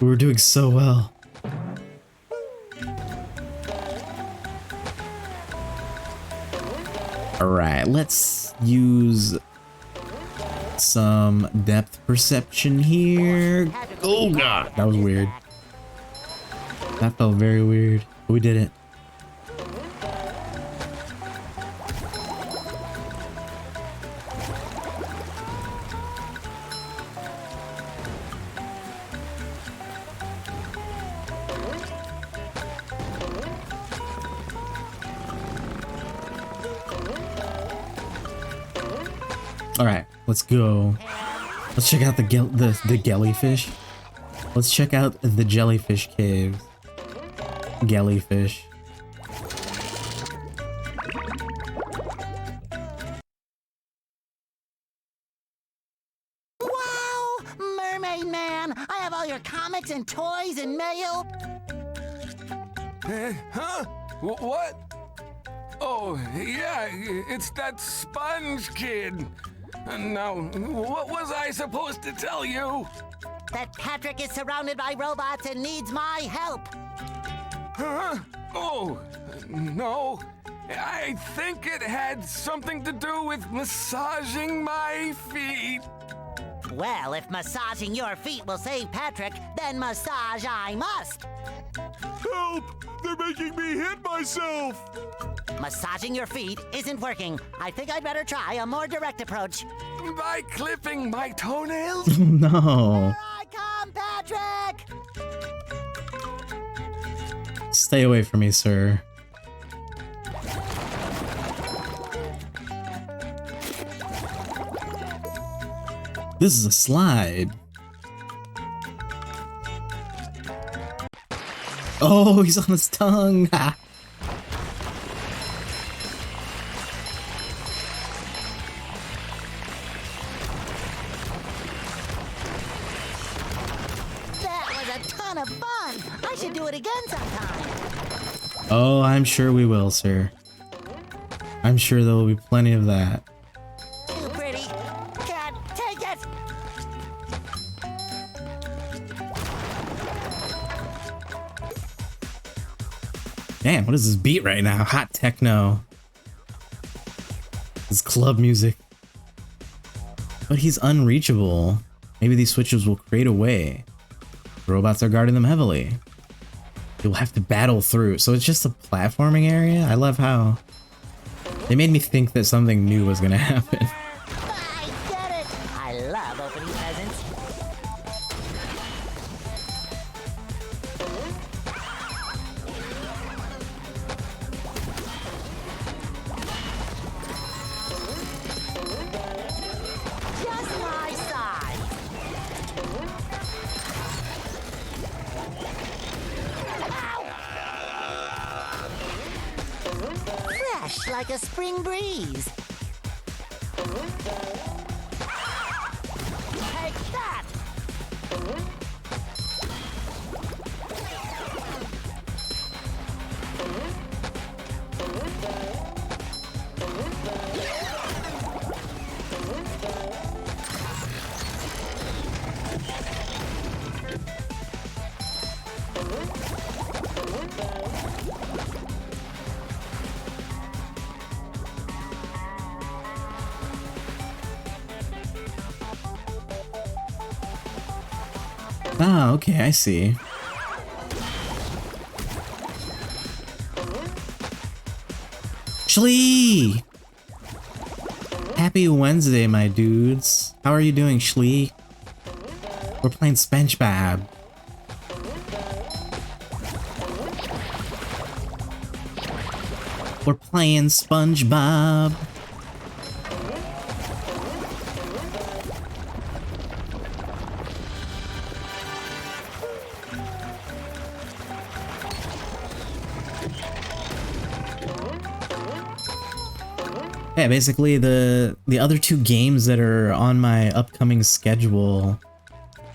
Speaker 1: We were doing so well. Alright, let's use some depth perception here. Oh god, that was weird. That felt very weird. But we did it. All right, let's go. Let's check out the jellyfish. Let's check out the jellyfish caves. Jellyfish.
Speaker 6: Wow! Mermaid Man! I have all your comics and toys and mail.
Speaker 8: Huh? What? Oh, yeah, it's that sponge kid. Now, what was I supposed to tell you?
Speaker 6: That Patrick is surrounded by robots and needs my help.
Speaker 8: Huh? Oh, no. I think it had something to do with massaging my feet.
Speaker 6: Well, if massaging your feet will save Patrick, then massage I must.
Speaker 5: Help! They're making me hit myself!
Speaker 6: Massaging your feet isn't working. I think I'd better try a more direct approach.
Speaker 8: By clipping my toenails?
Speaker 1: No.
Speaker 6: Here I come, Patrick!
Speaker 1: Stay away from me, sir. This is a slide. Oh, he's on his tongue. Ha.
Speaker 6: That was a ton of fun. I should do it again sometime.
Speaker 1: Oh, I'm sure we will, sir. I'm sure there will be plenty of that.
Speaker 6: Too pretty. Can't take it.
Speaker 1: Damn, what is this beat right now? Hot techno. This club music. But he's unreachable. Maybe these switches will create a way. The robots are guarding them heavily. You'll have to battle through. So it's just a platforming area? I love how they made me think that something new was gonna happen.
Speaker 6: I get it. I love opening presents. Just my size. like a spring breeze. Take that!
Speaker 1: Ah, okay, I see. Shlee! Happy Wednesday, my dudes. How are you doing, Shlee? We're playing SpongeBLAM. We're playing SpongeBob. Yeah, basically the other two games that are on my upcoming schedule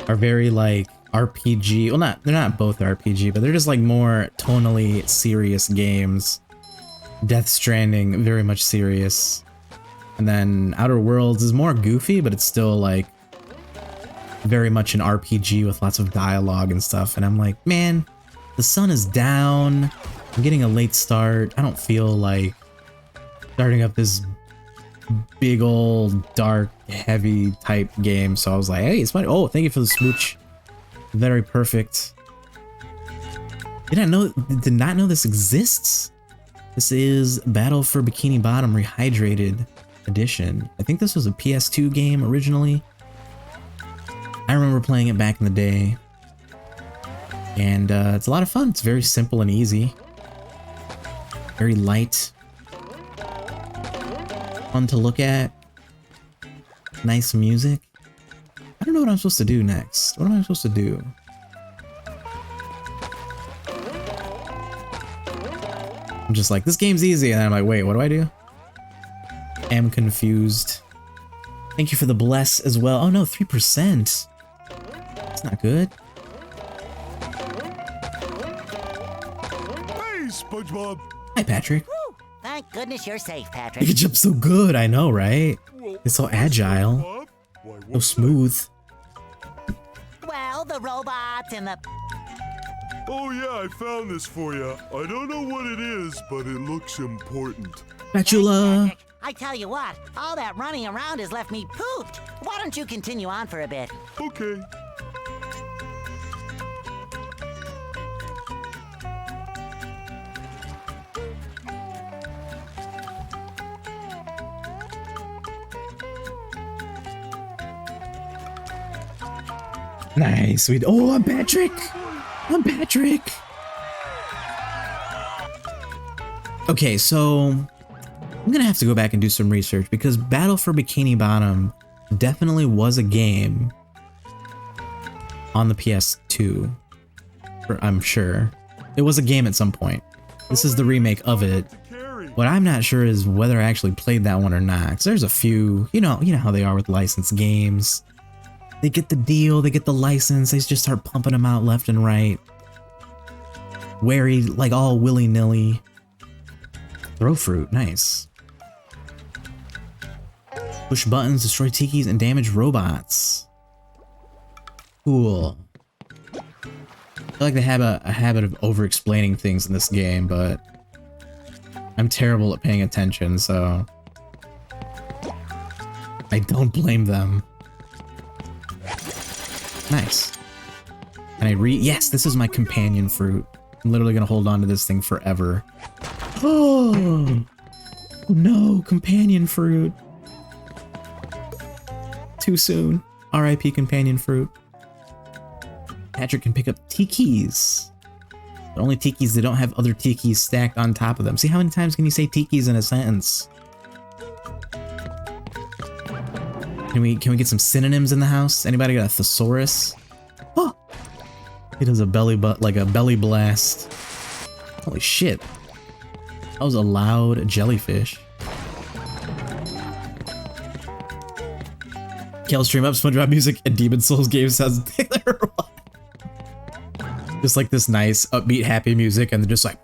Speaker 1: are very like RPG. Well, they're not both RPG, but they're just like more tonally serious games. Death Stranding, very much serious. And then Outer Worlds is more goofy, but it's still like very much an RPG with lots of dialogue and stuff. And I'm like, man, the sun is down. I'm getting a late start. I don't feel like starting up this big old dark heavy type game, so I was like, hey, it's fine. Oh, thank you for the smooch. Very perfect. Did not know this exists. This is Battle for Bikini Bottom Rehydrated edition. I think this was a PS2 game originally. I remember playing it back in the day, and it's a lot of fun. It's very simple and easy, very light. Fun to look at. Nice music. I don't know what I'm supposed to do next. What am I supposed to do? I'm just like, this game's easy, and then I'm like, wait, what do I do? Am confused. Thank you for the bless as well. Oh no, 3%. That's not good.
Speaker 5: Hey, SpongeBob.
Speaker 1: Hi, Patrick.
Speaker 6: Thank goodness you're safe,
Speaker 1: You
Speaker 6: Patrick.
Speaker 1: can jump so good, I know, right?
Speaker 5: Well,
Speaker 1: It's so agile,
Speaker 5: Bob? Why,
Speaker 1: so
Speaker 5: what-
Speaker 1: smooth.
Speaker 6: Well, the robots and the...
Speaker 5: Oh yeah, I found this for you. I don't know what it is, but it looks important.
Speaker 1: Spatula.
Speaker 6: Patrick, I tell you what, all that running around has left me pooped. Why don't you continue on for a bit?
Speaker 5: Okay.
Speaker 1: Nice. Oh, I'm Patrick. I'm Patrick. Okay, so I'm gonna have to go back and do some research because Battle for Bikini Bottom definitely was a game on the PS2. I'm sure it was a game at some point. This is the remake of it. What I'm not sure is whether I actually played that one or not. 'Cause there's a few, you know how they are with licensed games. They get the deal, they get the license, they just start pumping them out left and right. Wary, like all willy-nilly. Throw fruit, nice. Push buttons, destroy tikis, and damage robots. Cool. I feel like they have a habit of over-explaining things in this game, but I'm terrible at paying attention, so I don't blame them. Nice. And yes, this is my companion fruit. I'm literally gonna hold on to this thing forever. Oh no, companion fruit. Too soon. RIP companion fruit. Patrick can pick up tikis. But only tikis that don't have other tikis stacked on top of them. See, how many times can you say tikis in a sentence? Can we get some synonyms in the house? Anybody got a thesaurus? Oh! He does a belly blast. Holy shit. That was a loud jellyfish. Kel stream up SpongeBob music and Demon Souls game sounds Taylor. Just like this nice upbeat happy music and then just like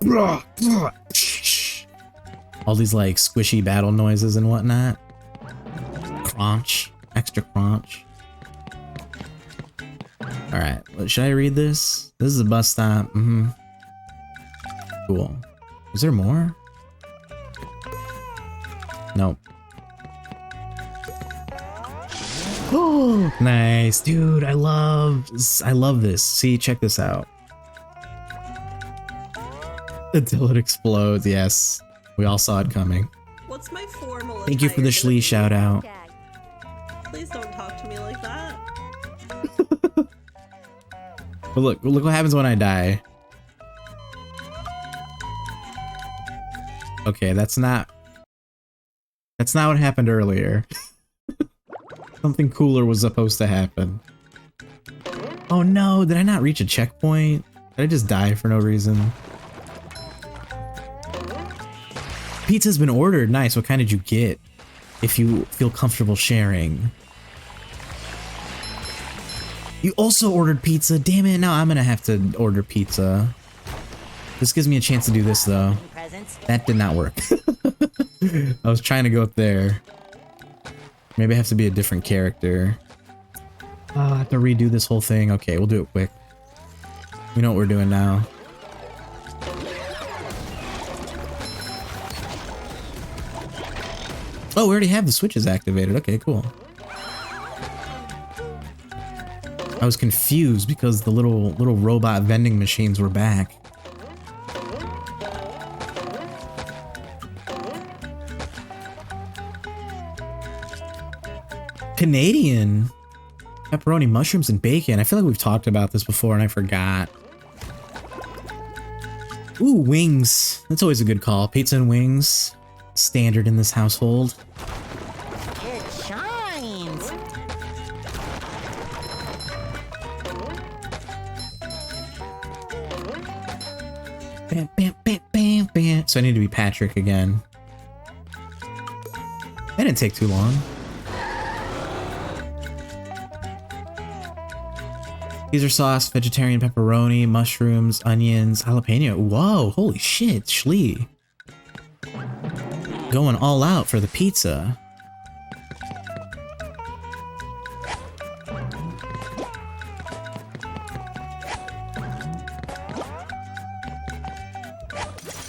Speaker 1: all these like squishy battle noises and whatnot. Crunch, extra crunch. All right, should I read this? This is a bus stop. Cool. Is there more? Nope. Oh, nice, dude. I love this. See, check this out. Until it explodes. Yes, we all saw it coming.
Speaker 10: What's my formal?
Speaker 1: Thank you for the Schlee shout out.
Speaker 10: Please don't talk to me like that.
Speaker 1: But look what happens when I die. Okay, that's not what happened earlier. Something cooler was supposed to happen. Oh no, did I not reach a checkpoint? Did I just die for no reason? Pizza's been ordered. Nice. What kind did you get? If you feel comfortable sharing. You also ordered pizza. Damn it, now I'm gonna have to order pizza. This gives me a chance to do this though. That did not work. I was trying to go up there. Maybe I have to be a different character. I have to redo this whole thing. Okay, we'll do it quick. We know what we're doing now. Oh, we already have the switches activated. Okay, cool. I was confused because the little robot vending machines were back. Canadian pepperoni, mushrooms, and bacon. I feel like we've talked about this before and I forgot. Ooh, wings. That's always a good call. Pizza and wings. Standard in this household.
Speaker 6: It shines.
Speaker 1: Bam, bam, bam, bam, bam. So I need to be Patrick again. That didn't take too long. Caesar sauce, vegetarian pepperoni, mushrooms, onions, jalapeno. Whoa, holy shit, Schlee. Going all out for the pizza.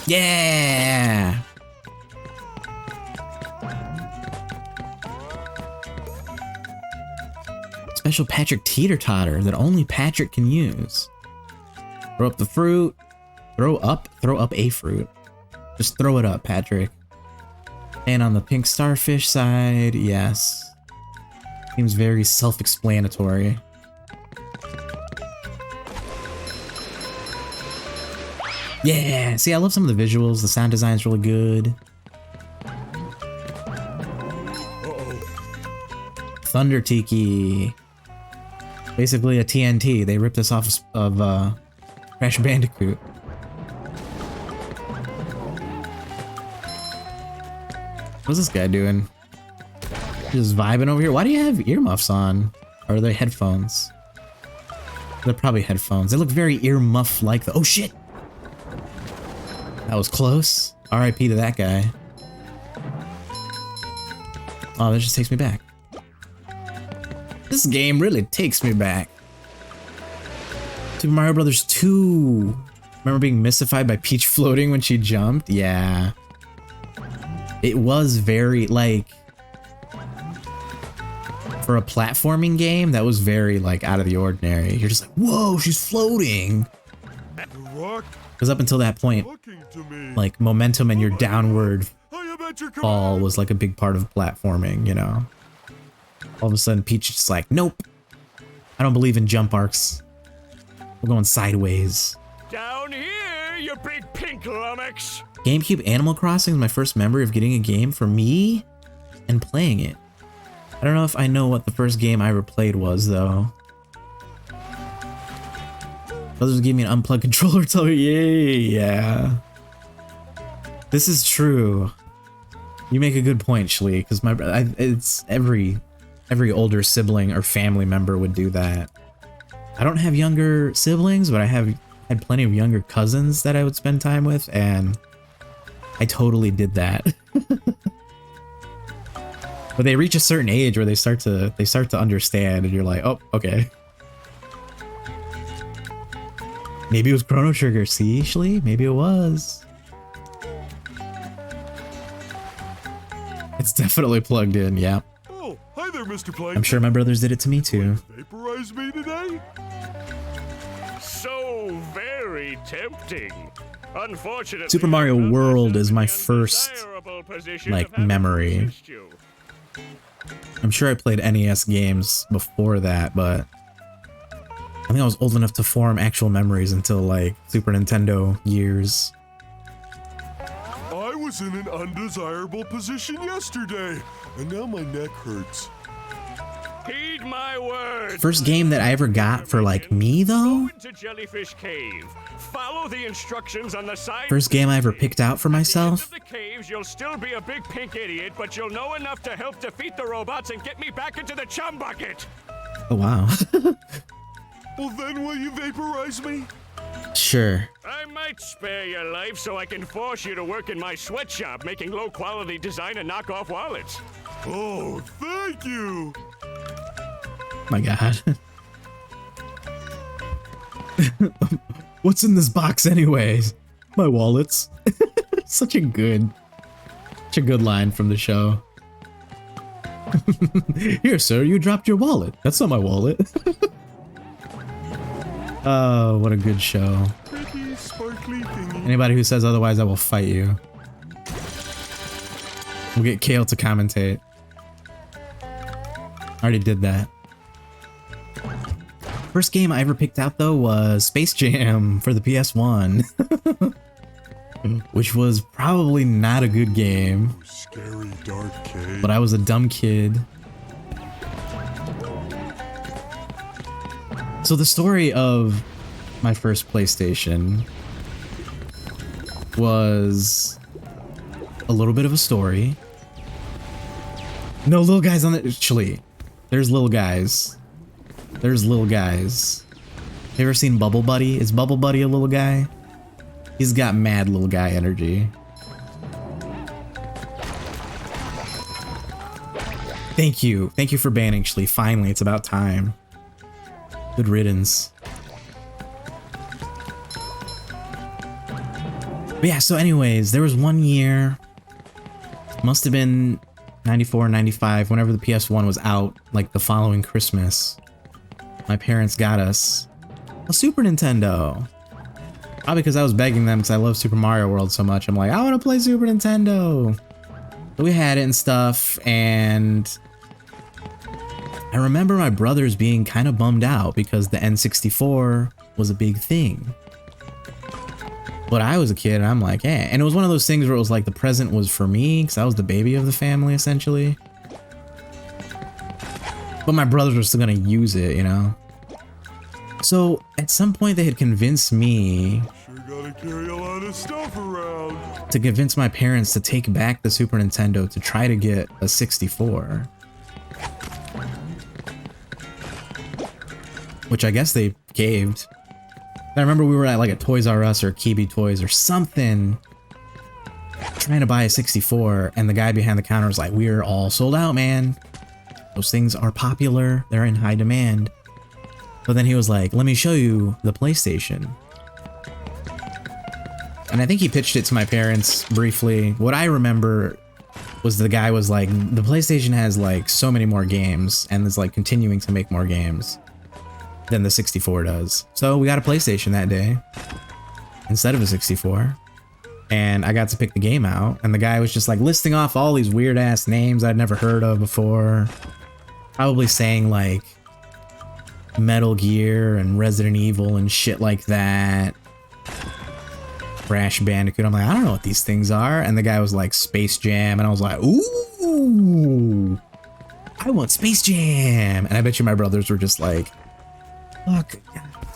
Speaker 1: Yeah! Special Patrick teeter-totter that only Patrick can use. Throw up the fruit. Throw up a fruit. Just throw it up, Patrick. And on the pink starfish side, yes. Seems very self-explanatory. Yeah! See, I love some of the visuals. The sound design's really good. Thunder Tiki. Basically a TNT. They ripped us off of Crash Bandicoot. What's this guy doing? Just vibing over here. Why do you have earmuffs on? Or are they headphones? They're probably headphones. They look very earmuff-like. Oh shit! That was close. RIP to that guy. Oh, that just takes me back. This game really takes me back. Super Mario Brothers 2. Remember being mystified by Peach floating when she jumped? Yeah. It was very, like... For a platforming game, that was very, like, out of the ordinary. You're just like, whoa, she's floating! Because up until that point, like, momentum and your downward fall was, like, a big part of platforming, you know? All of a sudden, Peach is just like, nope. I don't believe in jump arcs. We're going sideways.
Speaker 2: Down here, you big pink lummox.
Speaker 1: GameCube Animal Crossing is my first memory of getting a game for me and playing it. I don't know if I know what the first game I ever played was, though. Others gave me an unplugged controller. Tell me, yeah. This is true. You make a good point, Shlee, because it's every older sibling or family member would do that. I don't have younger siblings, but I had plenty of younger cousins that I would spend time with, and I totally did that. But they reach a certain age where they start to understand, and you're like, oh, okay. Maybe it was Chrono Trigger. See, Shlee? Maybe it was. It's definitely plugged in, yeah.
Speaker 5: Oh, hi there, Mr. Plankton.
Speaker 1: I'm sure my brothers did it to me too.
Speaker 5: Vaporize me today?
Speaker 2: So very tempting. Unfortunately,
Speaker 1: Super Mario
Speaker 2: I found
Speaker 1: World
Speaker 2: myself
Speaker 1: is
Speaker 2: in
Speaker 1: my
Speaker 2: the
Speaker 1: first,
Speaker 2: undesirable position
Speaker 1: like,
Speaker 2: of having to
Speaker 1: memory.
Speaker 2: assist you.
Speaker 1: I'm sure I played NES games before that, but I think I was old enough to form actual memories until like Super Nintendo years.
Speaker 5: I was in an undesirable position yesterday, and now my neck hurts.
Speaker 2: Heed my words.
Speaker 1: First game that I ever got for like me though?
Speaker 2: Go into Jellyfish Cave. Follow the instructions on the side.
Speaker 1: First game I ever picked out for myself?
Speaker 2: At the end of the caves, you'll still be a big pink idiot, but you'll know enough to help defeat the robots and get me back into the chum bucket.
Speaker 1: Oh wow.
Speaker 5: Well, then will you vaporize me?
Speaker 1: Sure.
Speaker 2: I might spare your life so I can force you to work in my sweatshop making low-quality design and knockoff wallets.
Speaker 5: Oh, thank you.
Speaker 1: My god. What's in this box anyways? My wallets. Such a good line from the show. Here, sir, you dropped your wallet. That's not my wallet. Oh, what a good show.
Speaker 5: Pretty sparkly thingy.
Speaker 1: Anybody who says otherwise, I will fight you. We'll get Kale to commentate. Already did that. First game I ever picked out though was Space Jam for the PS1. Which was probably not a good game.
Speaker 5: Scary dark cave.
Speaker 1: But I was a dumb kid. So the story of my first PlayStation was a little bit of a story. No little guys on the... Actually, there's little guys. There's little guys. You ever seen Bubble Buddy? Is Bubble Buddy a little guy? He's got mad little guy energy. Thank you. Thank you for banning, Shlee. Finally, it's about time. Good riddance. But yeah, so anyways, there was one year, must have been 94, 95, whenever the PS1 was out, like the following Christmas. My parents got us a Super Nintendo. Probably because I was begging them because I love Super Mario World so much. I'm like, I want to play Super Nintendo. So we had it and stuff, and I remember my brothers being kind of bummed out because the N64 was a big thing. But I was a kid and I'm like, eh. And it was one of those things where it was like the present was for me because I was the baby of the family essentially. But my brothers were still gonna use it, you know? So at some point they had convinced me
Speaker 5: Sure gotta carry a lot of stuff around.
Speaker 1: to convince my parents to take back the Super Nintendo to try to get a 64. Which I guess they caved. I remember we were at like a Toys R Us or Kibi Toys or something trying to buy a 64 and the guy behind the counter was like, we're all sold out, man. Those things are popular. They're in high demand. But then he was like, let me show you the PlayStation. And I think he pitched it to my parents briefly. What I remember was the guy was like, the PlayStation has like so many more games and is like continuing to make more games than the 64 does. So we got a PlayStation that day instead of a 64. And I got to pick the game out. And the guy was just like listing off all these weird ass names I'd never heard of before. Probably saying like Metal Gear and Resident Evil and shit like that. Crash Bandicoot. I'm like, I don't know what these things are. And the guy was like Space Jam. And I was like, ooh, I want Space Jam. And I bet you my brothers were just like, fuck,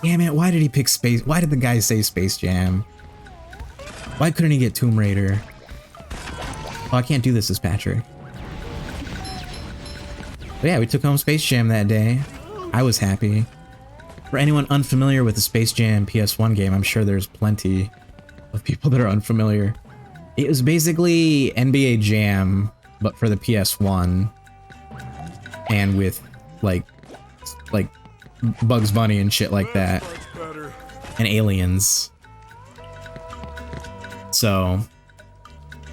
Speaker 1: damn it, why did he pick Space? Why did the guy say Space Jam? Why couldn't he get Tomb Raider? Oh, I can't do this as Patrick. But yeah, we took home Space Jam that day. I was happy. For anyone unfamiliar with the Space Jam PS1 game, I'm sure there's plenty of people that are unfamiliar. It was basically NBA Jam, but for the PS1. And with, like Bugs Bunny and shit like that. And aliens. So,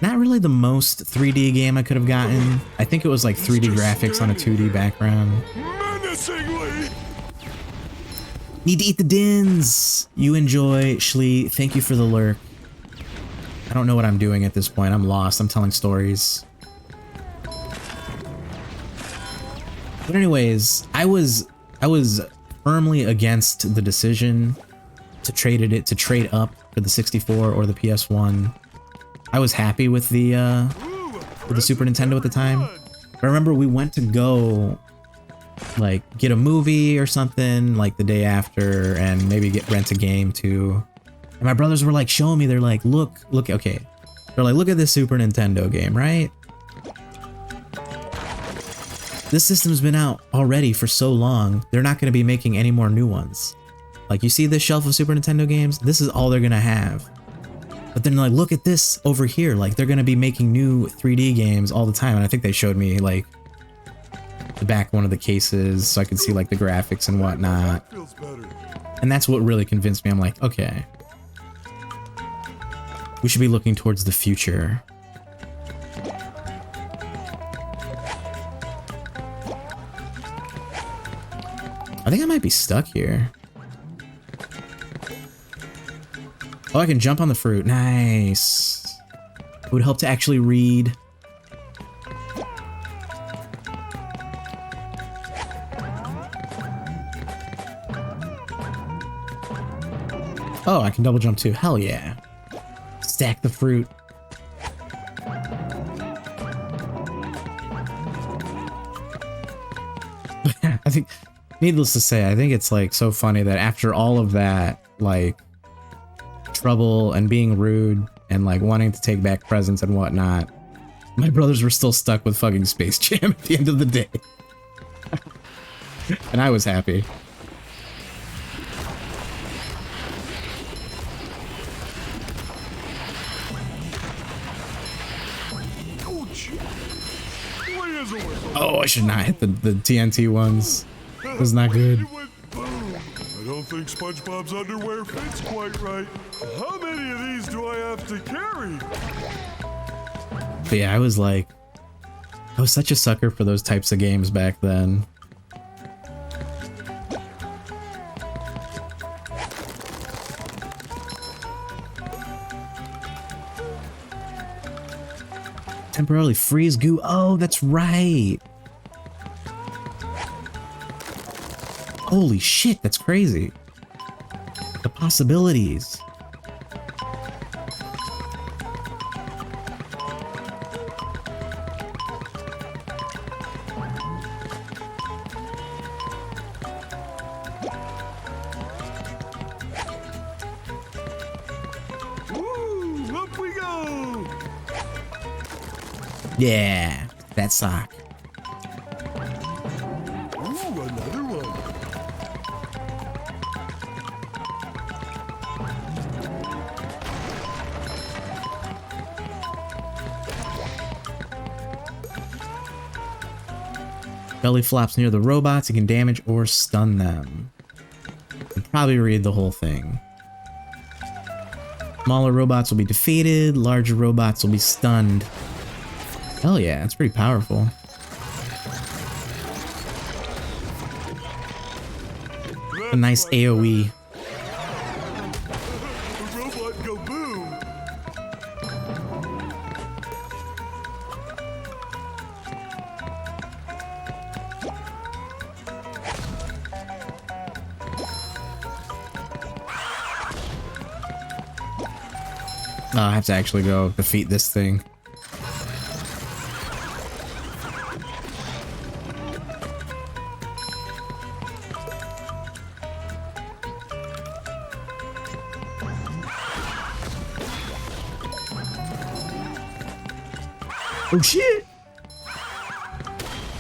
Speaker 1: not really the most 3D game I could have gotten. I think it was like 3D graphics on a 2D background.
Speaker 5: Menacingly.
Speaker 1: Need to eat the dins. You enjoy, Shlee. Thank you for the lurk. I don't know what I'm doing at this point. I'm lost. I'm telling stories. But anyways, I was firmly against the decision to trade up for the 64 or the PS1. I was happy with the Super Nintendo at the time. But I remember we went to go like get a movie or something like the day after and maybe rent a game too. And my brothers were like showing me, they're like, look, okay. They're like, look at this Super Nintendo game, right? This system's been out already for so long, they're not going to be making any more new ones. Like, you see this shelf of Super Nintendo games? This is all they're going to have. But then, like, look at this over here. Like, they're going to be making new 3D games all the time. And I think they showed me, like, the back one of the cases so I could see, like, the graphics and whatnot. And that's what really convinced me. I'm like, okay. We should be looking towards the future. I think I might be stuck here. Oh, I can jump on the fruit. Nice. It would help to actually read. Oh, I can double jump too. Hell yeah. Stack the fruit. I think, needless to say, I think it's like so funny that after all of that, like, trouble and being rude and like wanting to take back presents and whatnot, my brothers were still stuck with fucking Space Jam at the end of the day. And I was happy. Oh, I should not hit the TNT ones. It was not good.
Speaker 5: I don't think SpongeBob's underwear fits quite right. How many of these do I have to carry?
Speaker 1: But yeah, I was such a sucker for those types of games back then. Temporarily freeze goo. Oh, that's right. Holy shit, that's crazy. The possibilities.
Speaker 5: Woo, up we go.
Speaker 1: Yeah, that sock.
Speaker 5: Ooh, another one.
Speaker 1: Belly flops near the robots, it can damage or stun them. I'll probably read the whole thing. Smaller robots will be defeated, larger robots will be stunned. Hell yeah, that's pretty powerful. A nice AoE.
Speaker 5: The robot go boom.
Speaker 1: Oh, I have to actually go defeat this thing. Oh shit!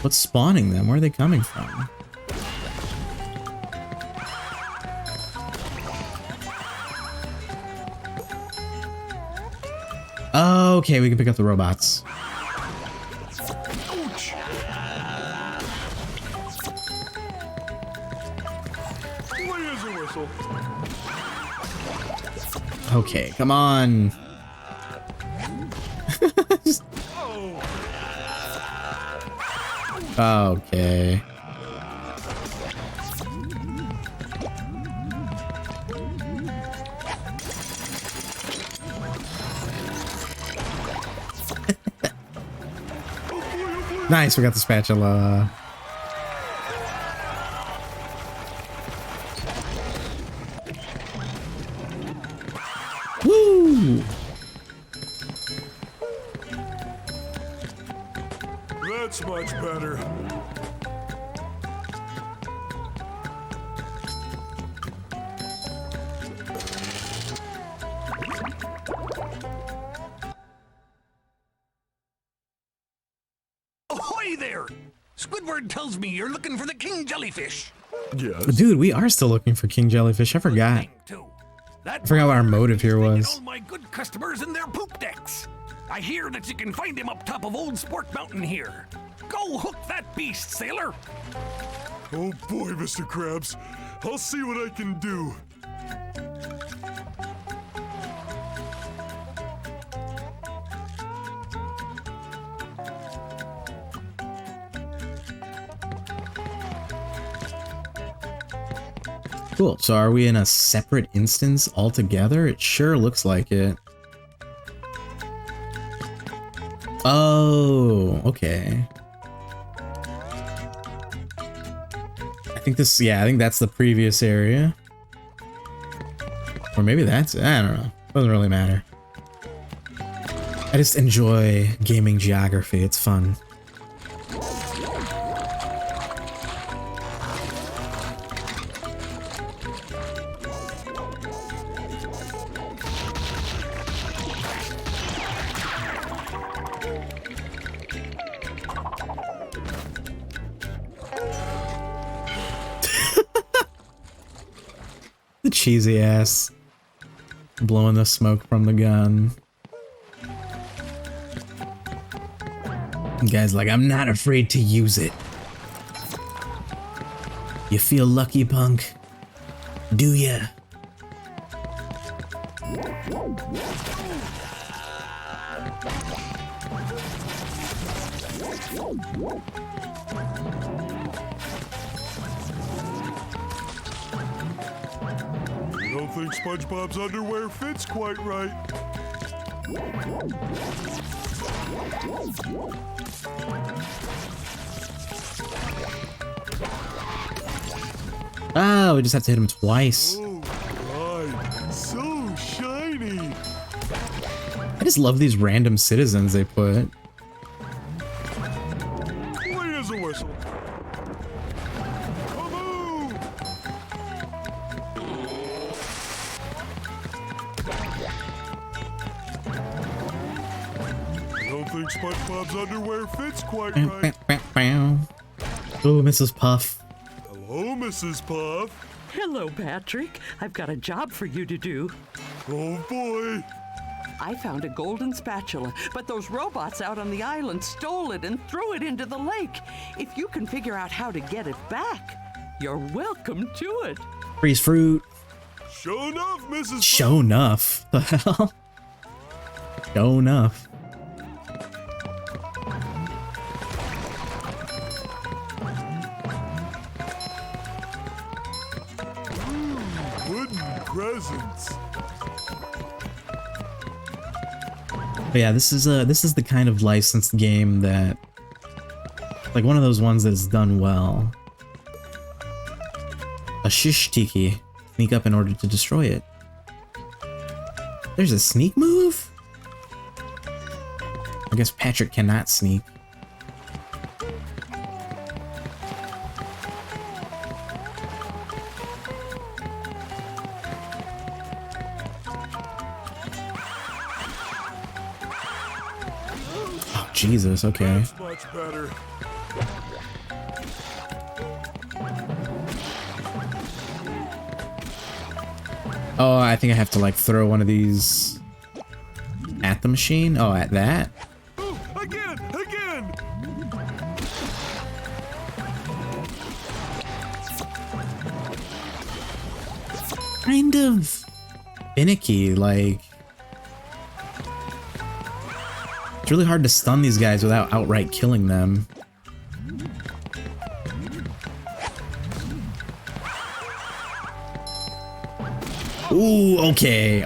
Speaker 1: What's spawning them? Where are they coming from? Oh, okay, we can pick up the robots.
Speaker 5: Ouch! Why is a whistle?
Speaker 1: Okay, come on. Okay. Nice, we got the spatula. Woo!
Speaker 5: That's much better.
Speaker 8: Ahoy there! Squidward tells me you're looking for the king jellyfish.
Speaker 5: Yes.
Speaker 1: Dude, we are still looking for King Jellyfish. I forgot.
Speaker 8: Thing, too. That
Speaker 1: I forgot what our motive here
Speaker 8: taking
Speaker 1: was.
Speaker 8: all my good customers in their poop decks. I hear that you can find him up top of Old Sport Mountain here. Go hook that beast, sailor.
Speaker 5: Oh boy, Mr. Krabs. I'll see what I can do.
Speaker 1: Cool. So are we in a separate instance altogether? It sure looks like it. Oh, okay. I think this, yeah, I think that's the previous area. Or maybe that's, I don't know. Doesn't really matter. I just enjoy gaming geography. It's fun. The cheesy ass blowing the smoke from the gun. The guy's like, I'm not afraid to use it. You feel lucky, punk? Do ya?
Speaker 5: I don't think SpongeBob's underwear fits quite right.
Speaker 1: Oh, we just have to hit him twice.
Speaker 5: Oh my, so shiny.
Speaker 1: I just love these random citizens they put.
Speaker 5: Wait as a whistle. Kaboom! I don't think SpongeBob's underwear fits quite right.
Speaker 1: Oh, Mrs. Puff.
Speaker 5: Hello, Mrs. Puff.
Speaker 11: Hello, Patrick. I've got a job for you to do.
Speaker 5: Oh boy.
Speaker 11: I found a golden spatula, but those robots out on the island stole it and threw it into the lake. If you can figure out how to get it back, you're welcome to it.
Speaker 1: Freeze fruit.
Speaker 5: Show enough, Mrs.
Speaker 1: Show enough. The hell? Show enough.
Speaker 5: Wooden presents.
Speaker 1: But yeah, this is the kind of licensed game that, like, one of those ones that's done well. A shish tiki. Sneak up in order to destroy it. There's a sneak move? I guess Patrick cannot sneak. Jesus, okay.
Speaker 5: That's much better.
Speaker 1: Oh, I think I have to like throw one of these at the machine. Oh, at that?
Speaker 5: Oh, again!
Speaker 1: Kind of finicky, like... It's really hard to stun these guys without outright killing them. Ooh, okay.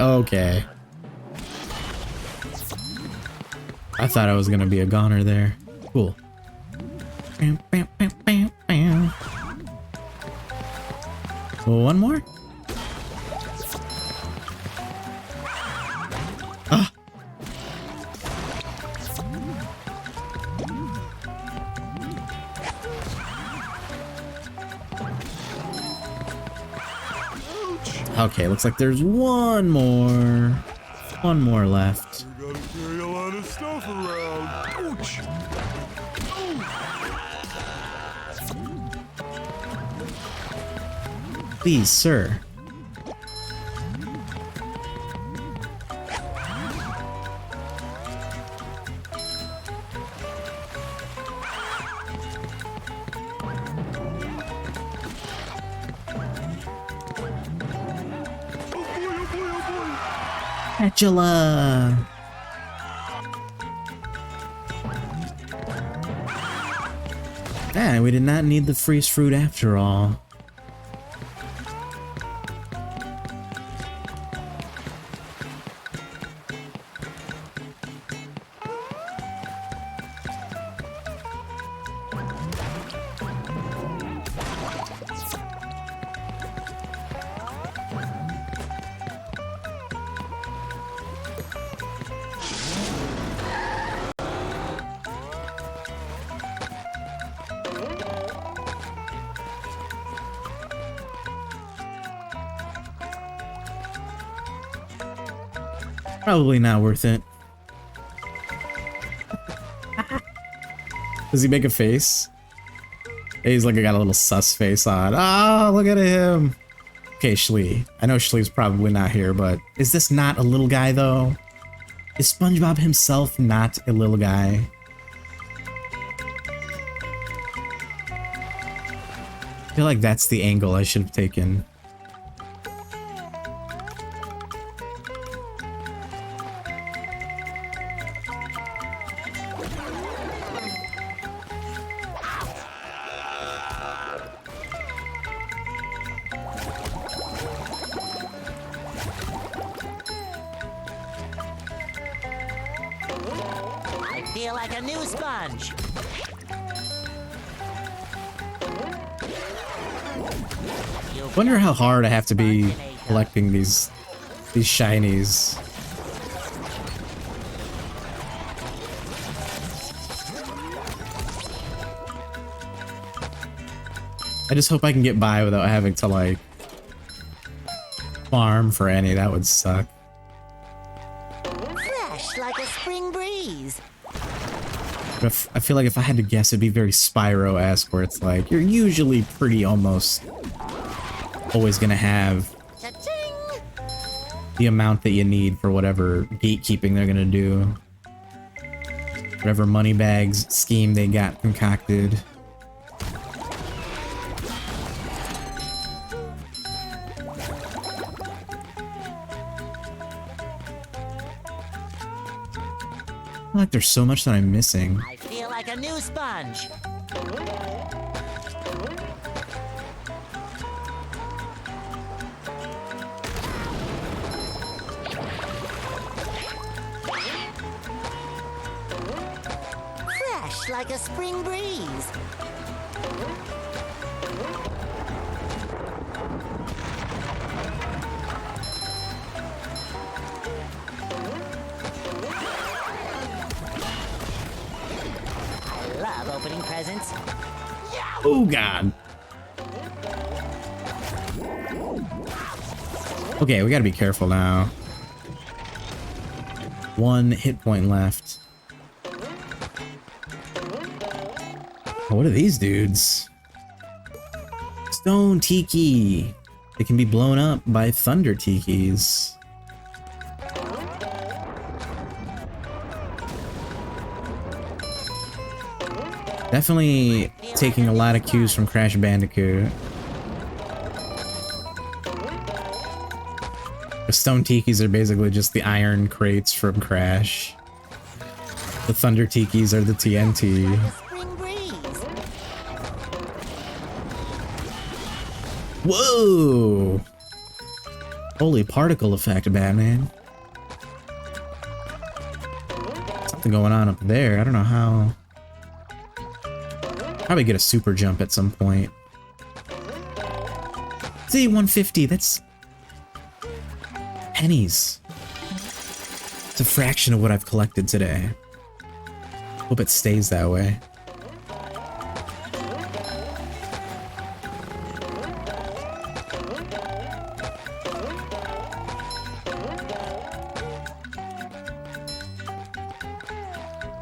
Speaker 1: I thought I was gonna be a goner there. Cool. Well, one more? Ah! Okay, looks like there's one more left.
Speaker 5: You gotta carry a lot of stuff around. Ouch!
Speaker 1: Please, sir. Angela. Man, we did not need the freeze fruit after all. Probably not worth it. Does he make a face? He's like, I got a little sus face on. Oh, look at him. Okay, Shlee. I know Shlee's probably not here, but is this not a little guy though? Is SpongeBob himself not a little guy? I feel like that's the angle I should have taken.
Speaker 6: I feel like a new sponge.
Speaker 1: Wonder how hard I have to be collecting these shinies. I just hope I can get by without having to like farm for any. That would suck.
Speaker 6: Fresh like a spring breeze.
Speaker 1: But I feel like if I had to guess, it'd be very Spyro-esque, where it's like you're usually pretty almost always gonna have
Speaker 6: Cha-ching!
Speaker 1: the amount that you need for whatever gatekeeping they're gonna do, whatever money bags scheme they got concocted. I feel like there's so much that I'm missing.
Speaker 6: I feel like a new sponge. Fresh like a spring breeze. I love opening presents.
Speaker 1: Oh god. Okay, we gotta be careful now. One hit point left. Oh, what are these dudes? Stone Tiki. They can be blown up by Thunder Tikis. Definitely taking a lot of cues from Crash Bandicoot. The Stone Tikis are basically just the iron crates from Crash. The Thunder Tikis are the TNT.
Speaker 6: Spring breeze.
Speaker 1: Whoa! Holy particle effect, Batman. Something going on up there. I don't know how. Probably get a super jump at some point. See, 150. That's pennies. It's a fraction of what I've collected today. Hope it stays that way.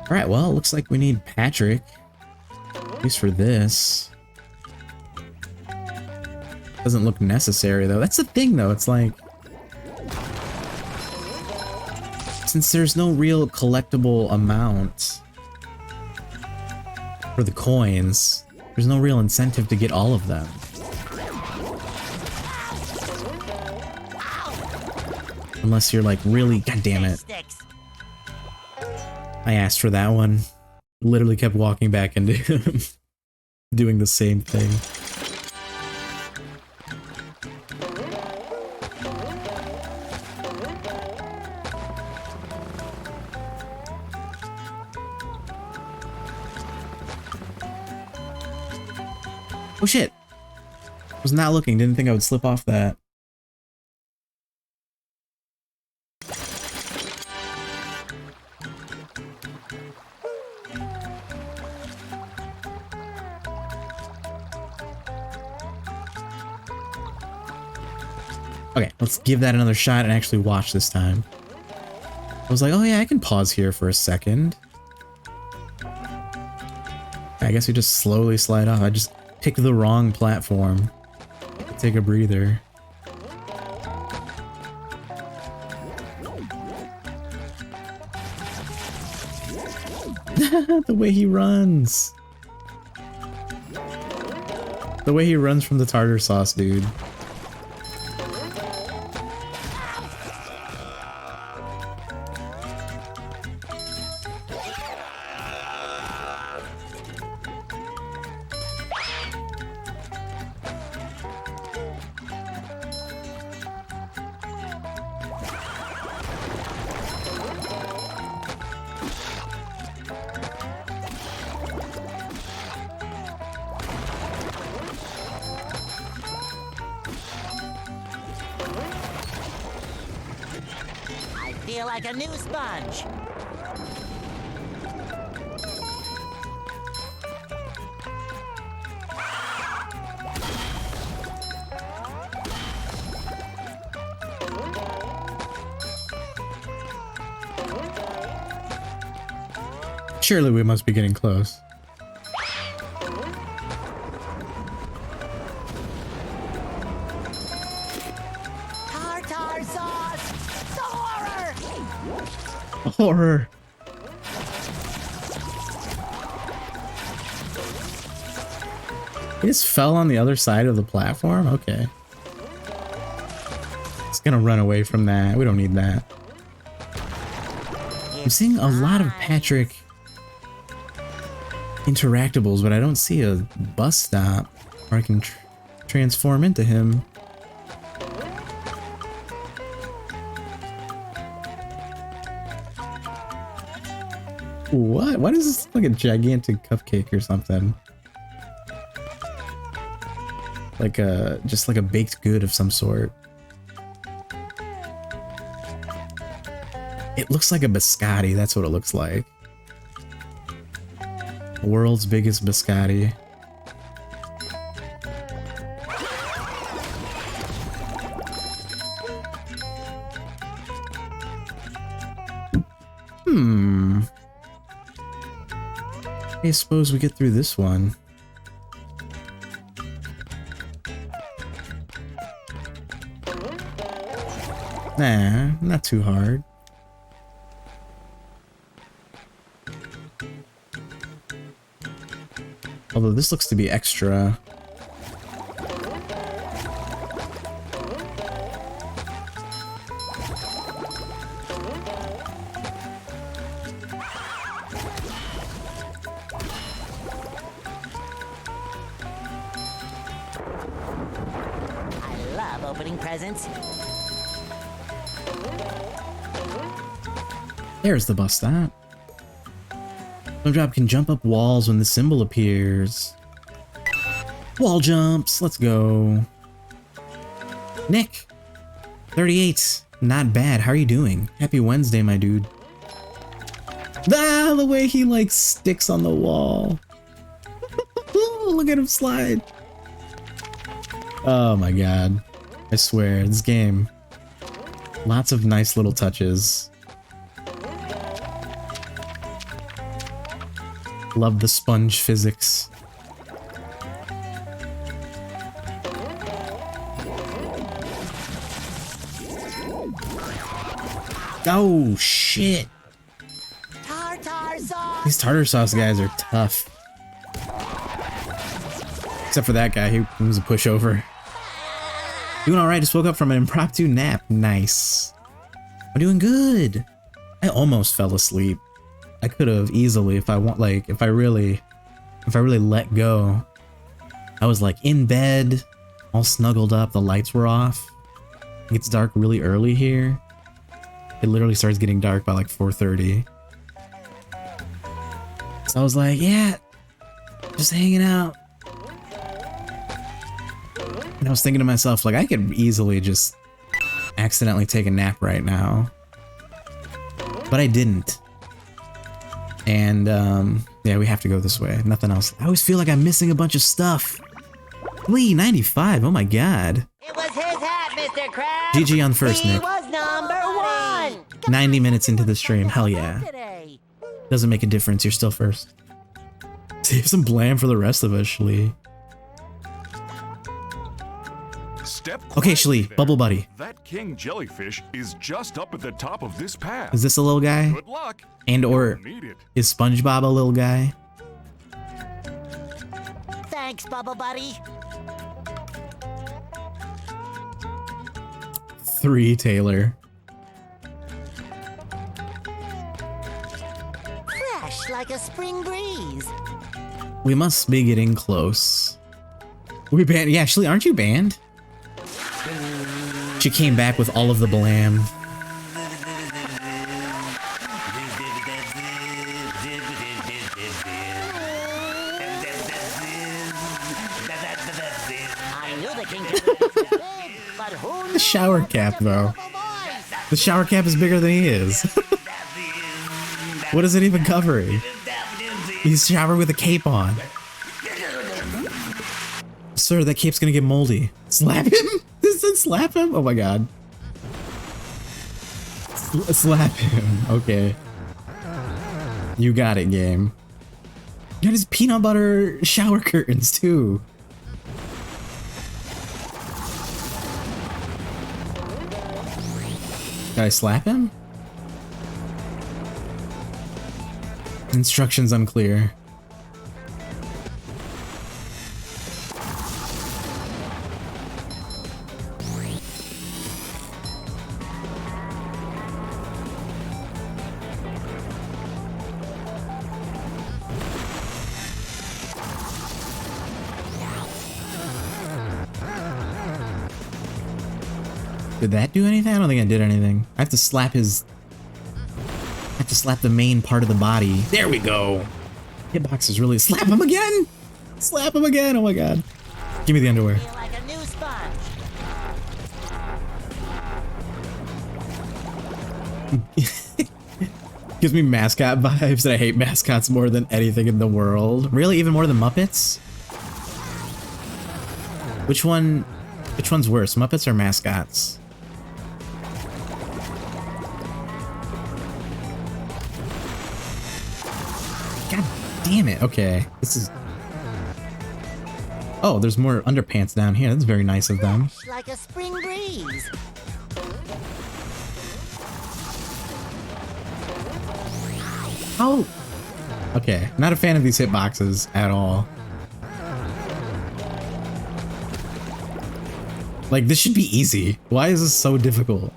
Speaker 1: Alright, well, it looks like we need Patrick. At least for this. Doesn't look necessary, though. That's the thing, though. It's like... since there's no real collectible amount for the coins, there's no real incentive to get all of them. Unless you're like really... God damn it. I asked for that one. Literally kept walking back into him. Doing the same thing. Oh shit! Was not looking, didn't think I would slip off that. Okay, let's give that another shot and actually watch this time. I was like, oh yeah, I can pause here for a second. I guess we just slowly slide off. I just picked the wrong platform. Take a breather. The way he runs. The way he runs from the tartar sauce, dude.
Speaker 6: Feel like a new sponge.
Speaker 1: Surely we must be getting close.
Speaker 6: Tartar sauce! The horror!
Speaker 1: Horror. He just fell on the other side of the platform? Okay. It's gonna run away from that. We don't need that. I'm seeing a lot of Patrick interactables, but I don't see a bus stop where I can transform into him. What? Why does this look like a gigantic cupcake or something? Like a, just like a baked good of some sort. It looks like a biscotti, that's what it looks like. World's biggest biscotti. I suppose we get through this one. Nah, not too hard. Although this looks to be extra.
Speaker 6: I love opening presents.
Speaker 1: There's the bus stop. SpongeBob can jump up walls when the symbol appears. Wall jumps, let's go. Nick, 38, not bad, how are you doing? Happy Wednesday, my dude. Ah, the way he like sticks on the wall. Look at him slide. Oh my god, I swear, this game. Lots of nice little touches. Love the sponge physics. Oh shit!
Speaker 6: Tartar sauce.
Speaker 1: These tartar sauce guys are tough. Except for that guy, he was a pushover. Doing alright, just woke up from an impromptu nap. Nice. I'm doing good. I almost fell asleep. I could have easily if I want, like, if I really let go. I was like in bed, all snuggled up, the lights were off. It gets dark really early here. It literally starts getting dark by like 4:30. So I was like, yeah, just hanging out. And I was thinking to myself, like, I could easily just accidentally take a nap right now. But I didn't. And, yeah, we have to go this way. Nothing else. I always feel like I'm missing a bunch of stuff. Lee, 95. Oh my god.
Speaker 6: It was his hat, Mr. Krabs.
Speaker 1: GG on first,
Speaker 6: He
Speaker 1: Nick.
Speaker 6: was number 1.
Speaker 1: 90 minutes into the stream. Hell yeah.
Speaker 6: Today.
Speaker 1: Doesn't make a difference. You're still first. Save some blam for the rest of us, Shlee.
Speaker 7: Step
Speaker 1: Okay,
Speaker 7: quietly
Speaker 1: Shlee,
Speaker 7: there.
Speaker 1: Bubble Buddy.
Speaker 7: That king jellyfish is just up at the top of this path.
Speaker 1: Is this a little guy?
Speaker 7: Good luck.
Speaker 1: And or
Speaker 7: Need it.
Speaker 1: is SpongeBob a little guy?
Speaker 6: Thanks, Bubble Buddy.
Speaker 1: 3, Taylor.
Speaker 6: Fresh like a spring breeze.
Speaker 1: We must be getting close. We banned? Yeah, Shlee, aren't you banned? She came back with all of the blam.
Speaker 6: I knew the king was big, but who
Speaker 1: The shower cap, though. The shower cap is bigger than he is. What is it even covering? He's showering with a cape on. Sir, that cape's gonna get moldy. Slap him? Does it slap him? Oh my god. Slap him. Okay. You got it, game. Got his peanut butter shower curtains, too. Did I slap him? Instructions unclear. Did that do anything? I don't think I did anything. I have to slap his... I have to slap the main part of the body. There we go! Hitbox is really... Slap him again! Slap him again! Oh my god. Give me the underwear.
Speaker 6: feel like a new sponge?
Speaker 1: Gives me mascot vibes, and I hate mascots more than anything in the world. Really? Even more than Muppets? Which one's worse? Muppets or mascots? God Damn it. Okay. This is... Oh, there's more underpants down here. That's very nice of them.
Speaker 6: Like a spring breeze.
Speaker 1: Oh! Okay, not a fan of these hitboxes at all. Like, this should be easy. Why is this so difficult?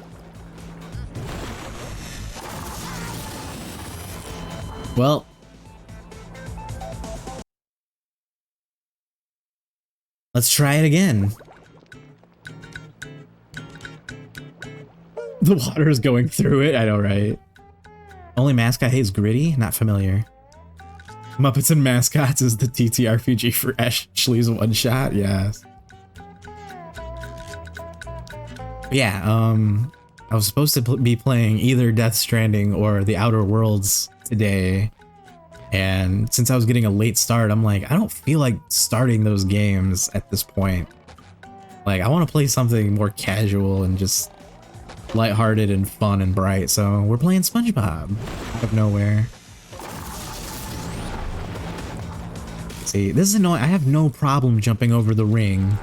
Speaker 1: Well... Let's try it again. The water is going through it, I know, right? Only mascot hates gritty? Not familiar. Muppets and Mascots is the TTRPG for Ashley's one shot? Yes. Yeah, I was supposed to be playing either Death Stranding or The Outer Worlds today. And since I was getting a late start, I'm like, I don't feel like starting those games at this point. Like, I want to play something more casual and just lighthearted and fun and bright. So we're playing SpongeBob out of nowhere. See, this is annoying. I have no problem jumping over the ring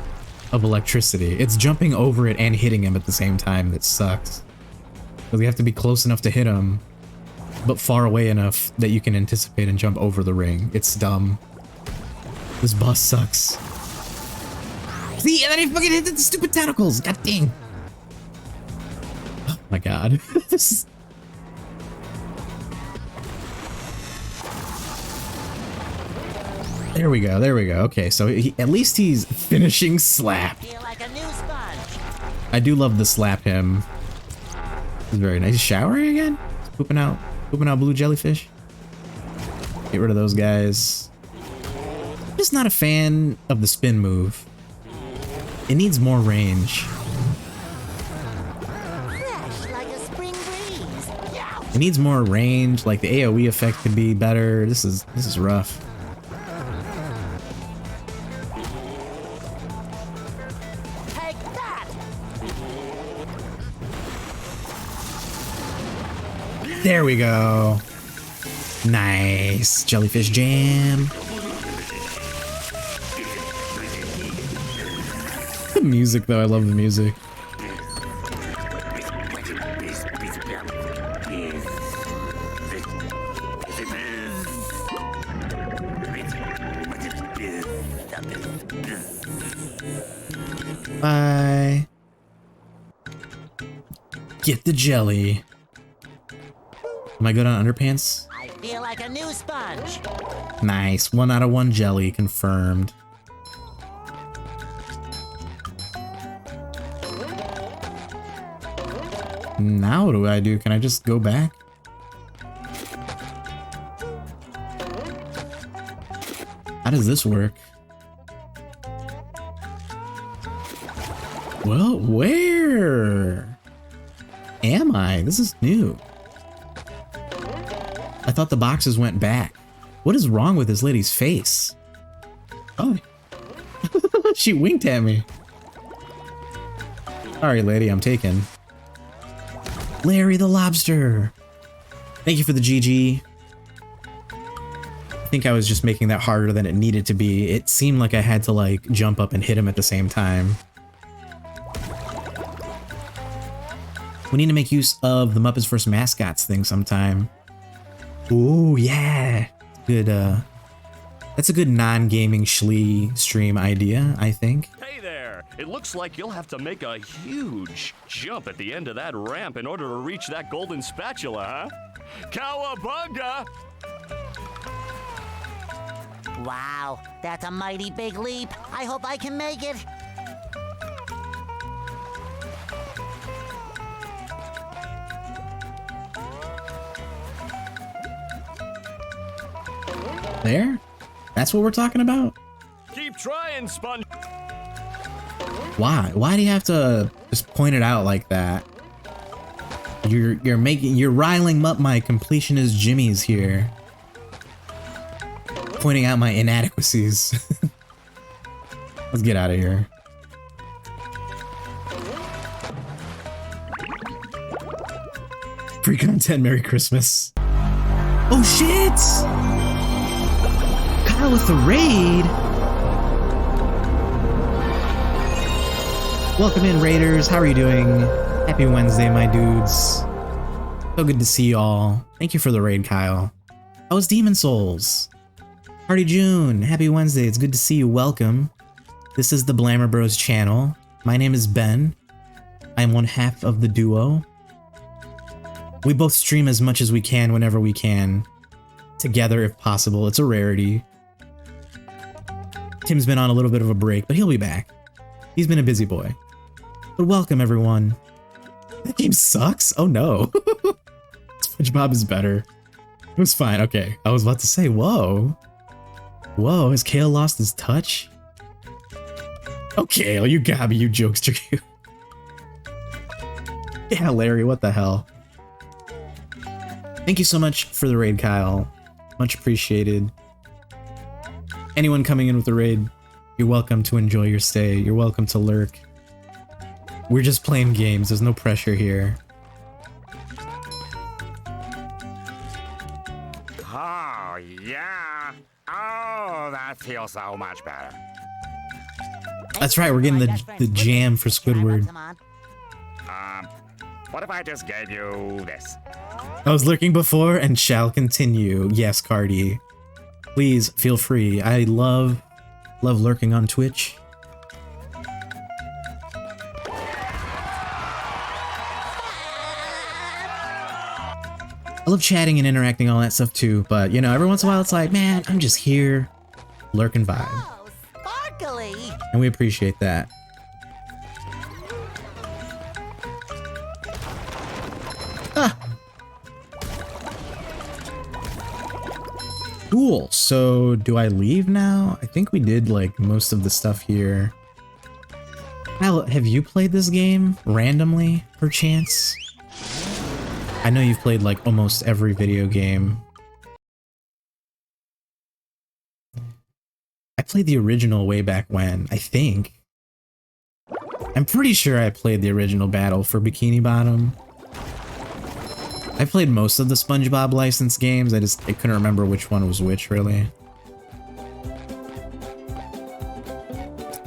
Speaker 1: of electricity. It's jumping over it and hitting him at the same time that sucks. Because you have to be close enough to hit him, but far away enough that you can anticipate and jump over the ring. It's dumb. This boss sucks. See, and then he fucking hit the stupid tentacles. God dang. Oh my god. This is... There we go, there we go. Okay, so at least he's finishing slap.
Speaker 6: Feel like a new sponge.
Speaker 1: I do love the slap him. It's very nice. He's showering again? He's pooping out blue jellyfish. Get rid of those guys. I'm just not a fan of the spin move. It needs more range.
Speaker 6: Fresh like a spring breeze.
Speaker 1: It needs more range. Like the AoE effect could be better. This is rough.
Speaker 6: Take that.
Speaker 1: There we go. Nice. Jellyfish jam. The music though, I love the music. Bye. Get the jelly. Am I good on underpants?
Speaker 6: I feel like a new sponge.
Speaker 1: Nice. 1 out of 1 jelly confirmed. Now what do I do? Can I just go back? How does this work? Well, where am I? This is new. I thought the boxes went back. What is wrong with this lady's face? Oh, she winked at me. Sorry, lady, I'm taken. Larry the Lobster. Thank you for the GG. I think I was just making that harder than it needed to be. It seemed like I had to like jump up and hit him at the same time. We need to make use of the Muppets vs. Mascots thing sometime. Ooh, yeah. Good, that's a good non-gaming Schlee stream idea, I think.
Speaker 2: Hey there! It looks like you'll have to make a huge jump at the end of that ramp in order to reach that golden spatula, huh? Cowabunga!
Speaker 6: Wow, that's a mighty big leap. I hope I can make it.
Speaker 1: There? That's what we're talking about?
Speaker 2: Keep trying, Sponge.
Speaker 1: Why? Why do you have to just point it out like that? You're riling up my completionist jimmies here. Pointing out my inadequacies. Let's get out of here. Free content, Merry Christmas. Oh shit! Kyle with the raid. Welcome in, Raiders. How are you doing? Happy Wednesday, my dudes. So good to see you all. Thank you for the raid, Kyle. How was Demon Souls? Party June. Happy Wednesday. It's good to see you. Welcome. This is the Blammer Bros channel. My name is Ben. I'm one half of the duo. We both stream as much as we can whenever we can. Together if possible. It's a rarity. Tim's been on a little bit of a break, but he'll be back. He's been a busy boy. But welcome, everyone. That game sucks? Oh no. SpongeBob is better. It was fine. Okay. I was about to say, whoa. Whoa, has Kale lost his touch? Oh, Kale, you got me, you jokester. Yeah, Larry, what the hell? Thank you so much for the raid, Kyle. Much appreciated. Anyone coming in with the raid, you're welcome to enjoy your stay. You're welcome to lurk. We're just playing games. There's no pressure here.
Speaker 12: Oh, yeah. Oh, that feels so much better.
Speaker 1: That's right, we're getting the jam for Squidward.
Speaker 12: What if I just gave you this?
Speaker 1: I was lurking before and shall continue. Yes, Cardi. Please feel free. I love lurking on Twitch. I love chatting and interacting, all that stuff too, but you know, every once in a while it's like, man, I'm just here, lurk and vibe.
Speaker 6: Oh, sparkly!
Speaker 1: And we appreciate that. Ah! Cool, so do I leave now? I think we did like most of the stuff here. Al, have you played this game randomly, perchance? I know you've played like almost every video game. I played the original way back when, I think. I'm pretty sure I played the original battle for Bikini Bottom. I played most of the SpongeBob licensed games, I couldn't remember which one was which, really.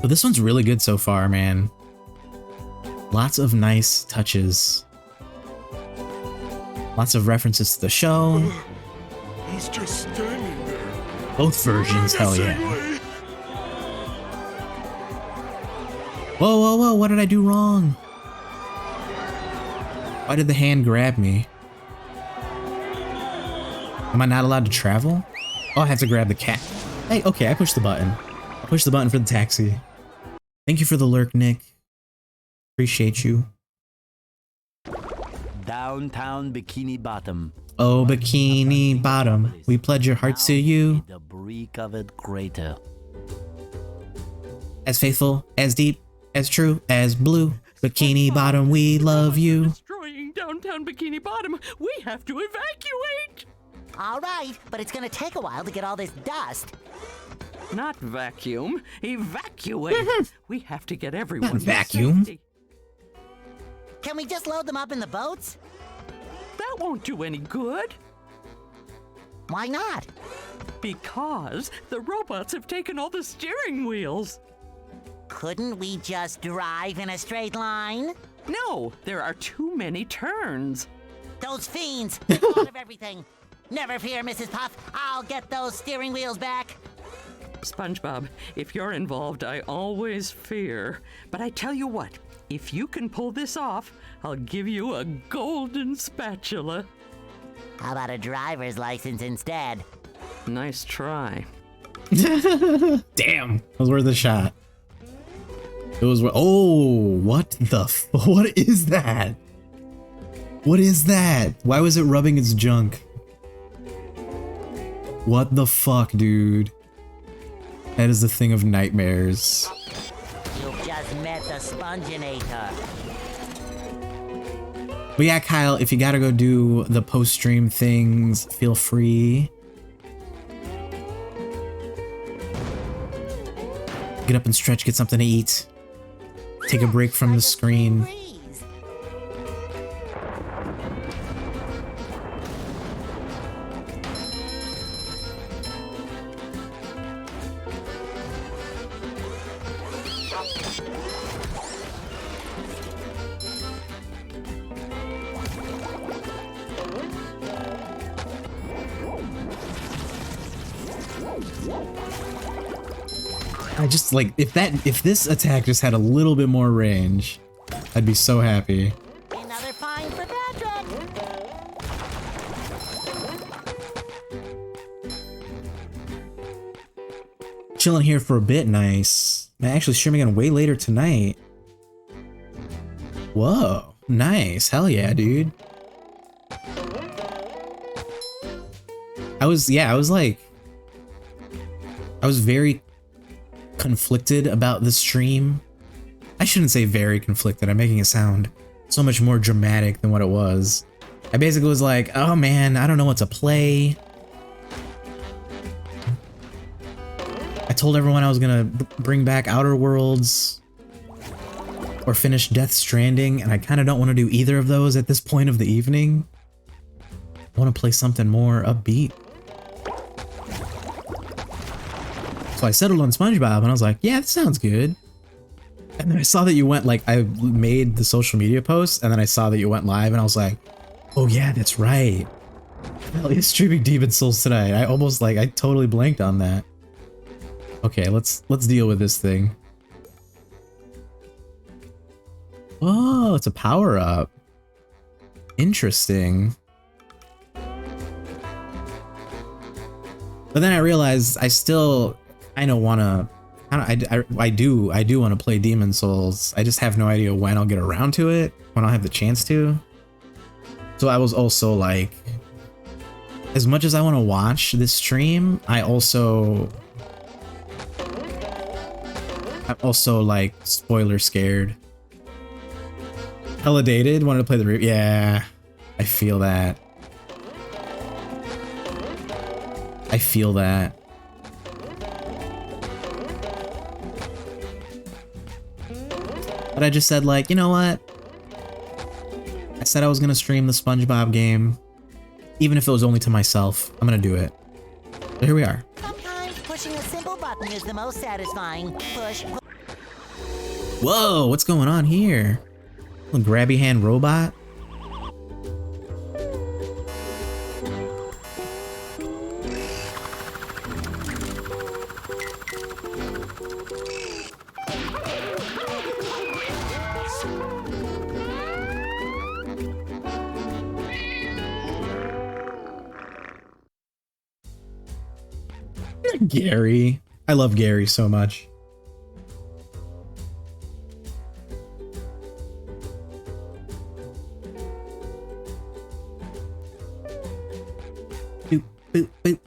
Speaker 1: But this one's really good so far, man. Lots of nice touches. Lots of references to the show.
Speaker 5: He's just standing there.
Speaker 1: Both versions, hell yeah. Whoa, whoa, whoa, what did I do wrong? Why did the hand grab me? Am I not allowed to travel? Oh, I have to grab the cat. Hey, okay, I pushed the button. I pushed the button for the taxi. Thank you for the lurk, Nick. Appreciate you.
Speaker 4: Downtown Bikini Bottom.
Speaker 1: Oh, Bikini Bottom, we pledge your hearts to you.
Speaker 4: Debris-covered crater.
Speaker 1: As faithful, as deep, as true, as blue. Bikini Bottom, we love you.
Speaker 11: Destroying downtown Bikini Bottom. We have to evacuate.
Speaker 6: All right, but it's gonna take a while to get all this dust.
Speaker 11: Not vacuum, evacuate. We have to get everyone.
Speaker 1: Not vacuum.
Speaker 11: To safety.
Speaker 6: Can we just load them up in the boats?
Speaker 11: That won't do any good.
Speaker 6: Why not?
Speaker 11: Because the robots have taken all the steering wheels.
Speaker 6: Couldn't we just drive in a straight line?
Speaker 11: No, there are too many turns.
Speaker 6: Those fiends! Thought of everything. Never fear, Mrs. Puff. I'll get those steering wheels back.
Speaker 11: SpongeBob, if you're involved, I always fear. But I tell you what, if you can pull this off, I'll give you a golden spatula.
Speaker 6: How about a driver's license instead?
Speaker 11: Nice try.
Speaker 1: Damn, that was worth a shot. It was. Oh, what the? What is that? What is that? Why was it rubbing its junk? What the fuck, dude? That is the thing of nightmares.
Speaker 6: You've just met the Sponginator.
Speaker 1: But yeah, Kyle, if you gotta go do the post-stream things, feel free. Get up and stretch, get something to eat. Take a break from the screen. I just like if this attack just had a little bit more range, I'd be so happy.
Speaker 6: Another find for Patrick.
Speaker 1: Chilling here for a bit, nice. Man, actually streaming again way later tonight. Whoa, nice, hell yeah, dude. I was very conflicted about the stream. I shouldn't say very conflicted, I'm making it sound so much more dramatic than what it was. I basically was like, oh man, I don't know what to play. I told everyone I was gonna bring back Outer Worlds or finish Death Stranding, and I kind of don't want to do either of those at this point of the evening. I want to play something more upbeat. So I settled on SpongeBob, and I was like, yeah, that sounds good. And then I saw that you went, like, I made the social media post, and then I saw that you went live, and I was like, oh yeah, that's right. Hell yeah, streaming Demon Souls tonight. I almost, like, I totally blanked on that. Okay, let's deal with this thing. Oh, it's a power-up. Interesting. But then I realized I still kind of want to, I do want to play Demon Souls. I just have no idea when I'll get around to it, when I'll have the chance to. So I was also like, as much as I want to watch this stream, I'm also like spoiler scared. Hella dated, wanted to play the yeah, I feel that. I feel that. But I just said, like, you know what? I said I was gonna stream the SpongeBob game. Even if it was only to myself, I'm gonna do it. So here we are.
Speaker 6: Sometimes pushing a simple button is the most satisfying. Push.
Speaker 1: Whoa, what's going on here? Little grabby hand robot? Gary. I love Gary so much. Boop, boop, boop.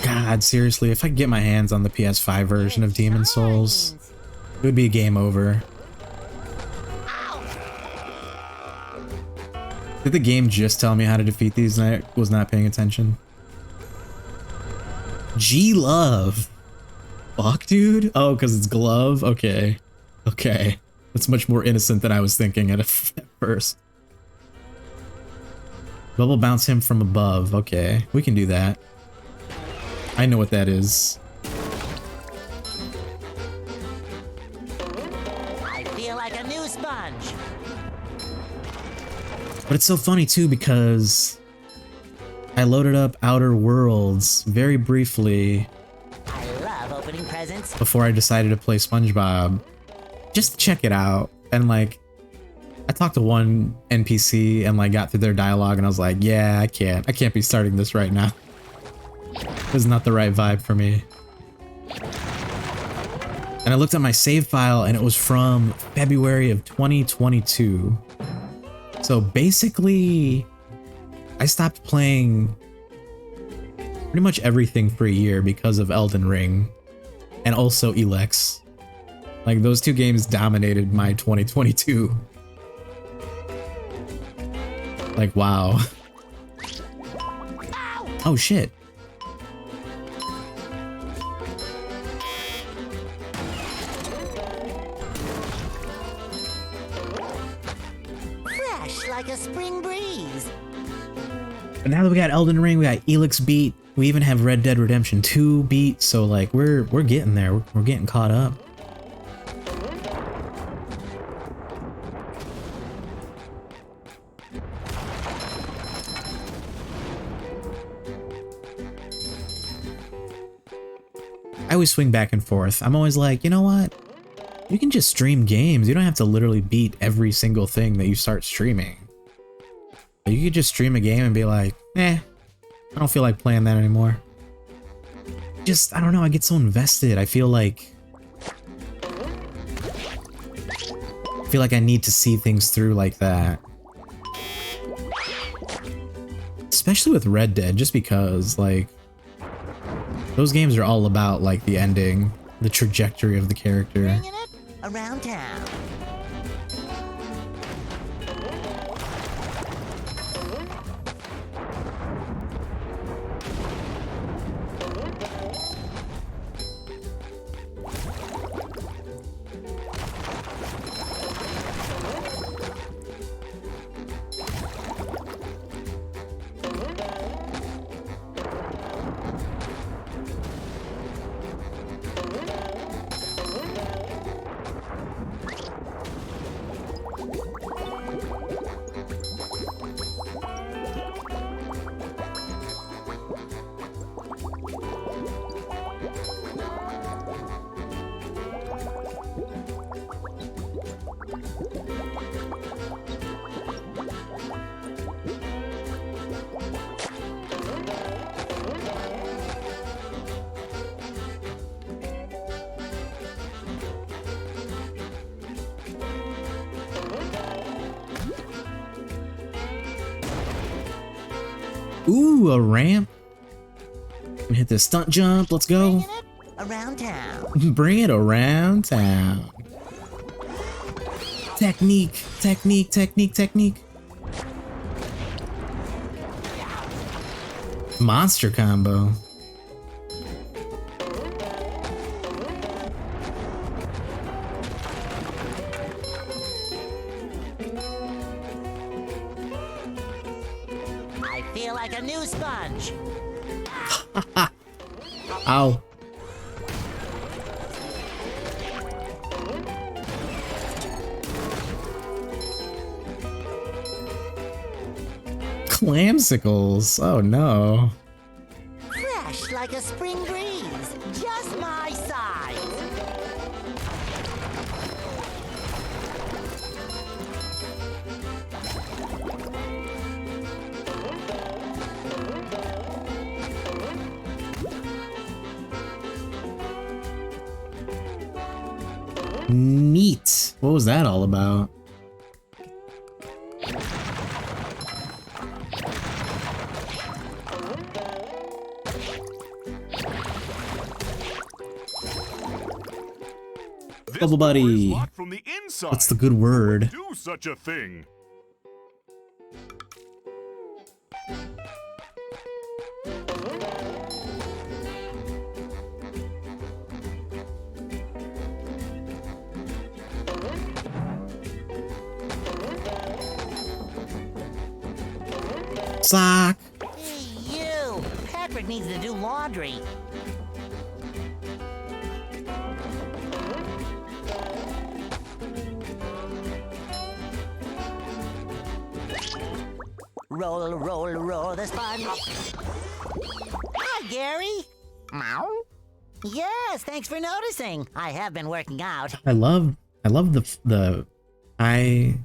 Speaker 1: God, seriously, if I could get my hands on the PS5 version of Demon Souls, it would be a game over. Did the game just tell me how to defeat these and I was not paying attention? G-Love. Fuck, dude? Oh, because it's glove? Okay. Okay. That's much more innocent than I was thinking at first. Bubble bounce him from above. Okay, we can do that. I know what that is.
Speaker 6: I feel like a new sponge.
Speaker 1: But it's so funny too because I loaded up Outer Worlds very briefly.
Speaker 6: I love opening presents.
Speaker 1: Before I decided to play SpongeBob, just to check it out. And like, I talked to one NPC and like got through their dialogue and I was like, yeah, I can't be starting this right now. This is not the right vibe for me. And I looked at my save file and it was from February of 2022. So basically, I stopped playing pretty much everything for a year because of Elden Ring and also Elex. Like, those two games dominated my 2022. Like, wow. Oh, shit.
Speaker 6: Fresh like a spring breeze.
Speaker 1: But now that we got Elden Ring, we got Elex beat, We even have Red Dead Redemption 2 beat, so like we're getting there. We're getting caught up. I always swing back and forth. I'm always like, you know what? You can just stream games. You don't have to literally beat every single thing that you start streaming. You could just stream a game and be like, I don't feel like playing that anymore. Just, I don't know, I get so invested. I feel like I need to see things through like that. Especially with Red Dead, just because, like, those games are all about, like, the ending, the trajectory of the character.
Speaker 6: Bringing it around town.
Speaker 1: Ooh, a ramp. Hit this stunt jump. Let's go.
Speaker 6: Around town.
Speaker 1: Bring it around town. Technique, technique, technique, technique. Monster combo.
Speaker 6: I feel like a new sponge.
Speaker 1: Ow. Clamsicles. Oh no.
Speaker 6: Fresh like a spring breeze. Just my size.
Speaker 1: Neat. What was that all about? Bubble buddy.
Speaker 7: From the inside.
Speaker 1: What's the good word?
Speaker 7: Do such a thing.
Speaker 1: Sock.
Speaker 6: Hey, you! Patrick needs to do laundry. Roll, roll, roll the sponge. Hi, Gary. Meow. Yes, thanks for noticing. I have been working out.
Speaker 1: I love the eye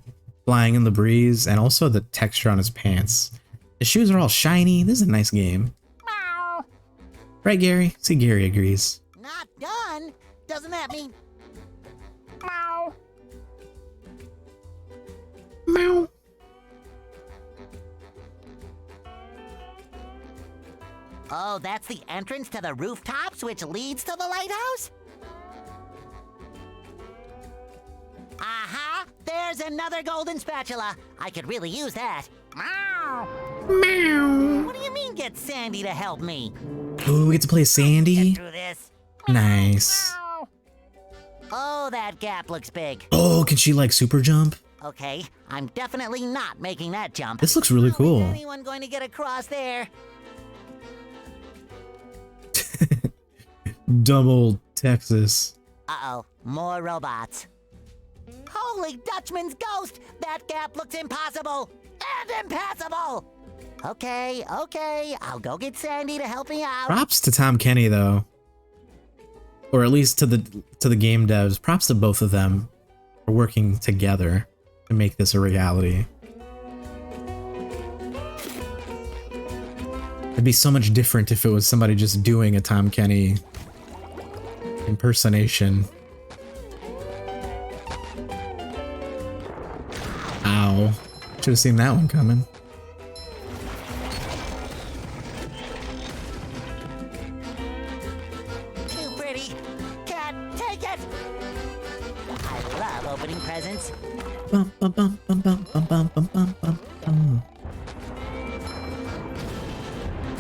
Speaker 1: flying in the breeze and also the texture on his pants. The shoes are all shiny. This is a nice game.
Speaker 6: Meow.
Speaker 1: Right, Gary? See, Gary agrees.
Speaker 6: Not done? Doesn't that mean... Meow.
Speaker 1: Meow.
Speaker 6: Oh, that's the entrance to the rooftops, which leads to the lighthouse? Aha! There's another golden spatula. I could really use that. Meow.
Speaker 1: Meow.
Speaker 6: What do you mean, get Sandy to help me?
Speaker 1: Ooh, we get to play Sandy.
Speaker 6: Get through this.
Speaker 1: Nice.
Speaker 6: Meow. Oh, that gap looks big.
Speaker 1: Oh, can she like super jump?
Speaker 6: Okay, I'm definitely not making that jump.
Speaker 1: This looks really
Speaker 6: How is
Speaker 1: cool.
Speaker 6: anyone going to get across there?
Speaker 1: Double Texas.
Speaker 6: Uh-oh, more robots. Holy Dutchman's ghost! That gap looks impossible! And impassable! Okay, I'll go get Sandy to help me out.
Speaker 1: Props to Tom Kenny though. Or at least to the game devs. Props to both of them for working together to make this a reality. It'd be so much different if it was somebody just doing a Tom Kenny impersonation. Ow. Should have seen that one coming.
Speaker 6: Too pretty. Can't take it. I love opening presents.
Speaker 1: Bum, bum, bum, bum, bum, bum, bum, bum, bum, bum, bum.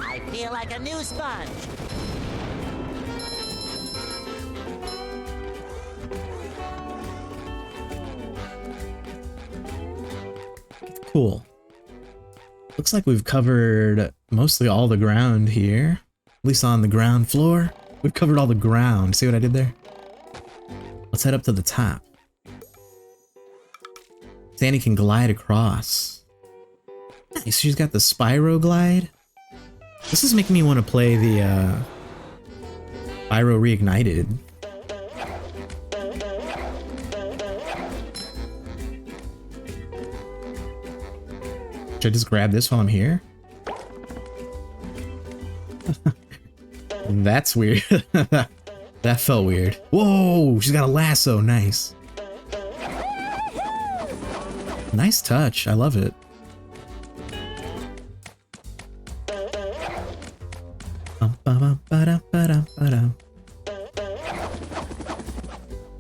Speaker 6: I feel like a new sponge.
Speaker 1: Cool. Looks like we've covered mostly all the ground here. At least on the ground floor. We've covered all the ground. See what I did there? Let's head up to the top. Sandy can glide across. Nice, she's got the Spyro glide. This is making me want to play the Spyro Reignited. Should I just grab this while I'm here? That's weird. That felt weird. Whoa, she's got a lasso. Nice. Nice touch. I love it.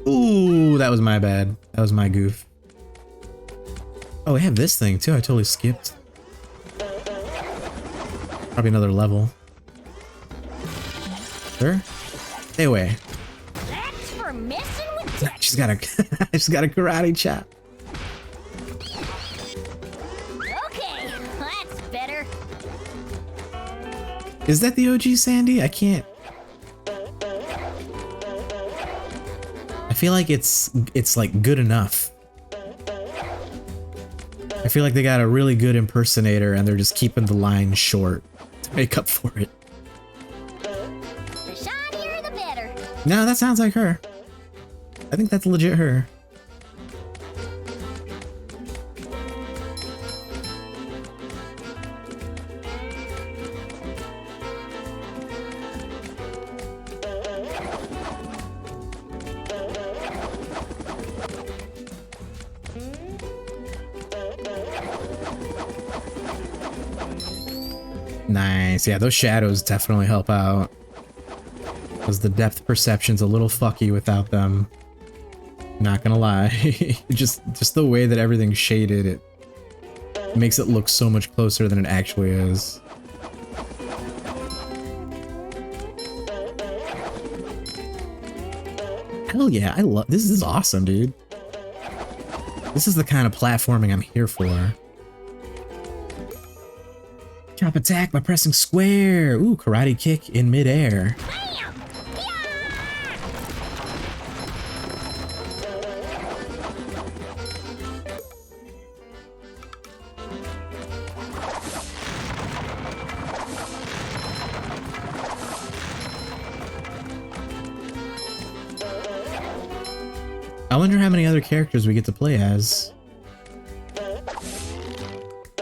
Speaker 1: Ooh, that was my bad. That was my goof. Oh, we have this thing too. I totally skipped. Probably another level. Sure. Stay away.
Speaker 3: That's for messing with
Speaker 1: She's got a she's got a karate chop.
Speaker 3: Okay, that's better.
Speaker 1: Is that the OG Sandy? I can't. I feel like it's like good enough. I feel like they got a really good impersonator and they're just keeping the line short to make up for it.
Speaker 3: The shinier the better.
Speaker 1: No, that sounds like her. I think that's legit her. Nice. Yeah, those shadows definitely help out. Because the depth perception's a little fucky without them. Not gonna lie. just the way that everything's shaded, it makes it look so much closer than it actually is. Hell yeah, I love this. Is awesome, dude. This is the kind of platforming I'm here for. Chop attack by pressing square. Ooh, karate kick in midair. I wonder how many other characters we get to play as.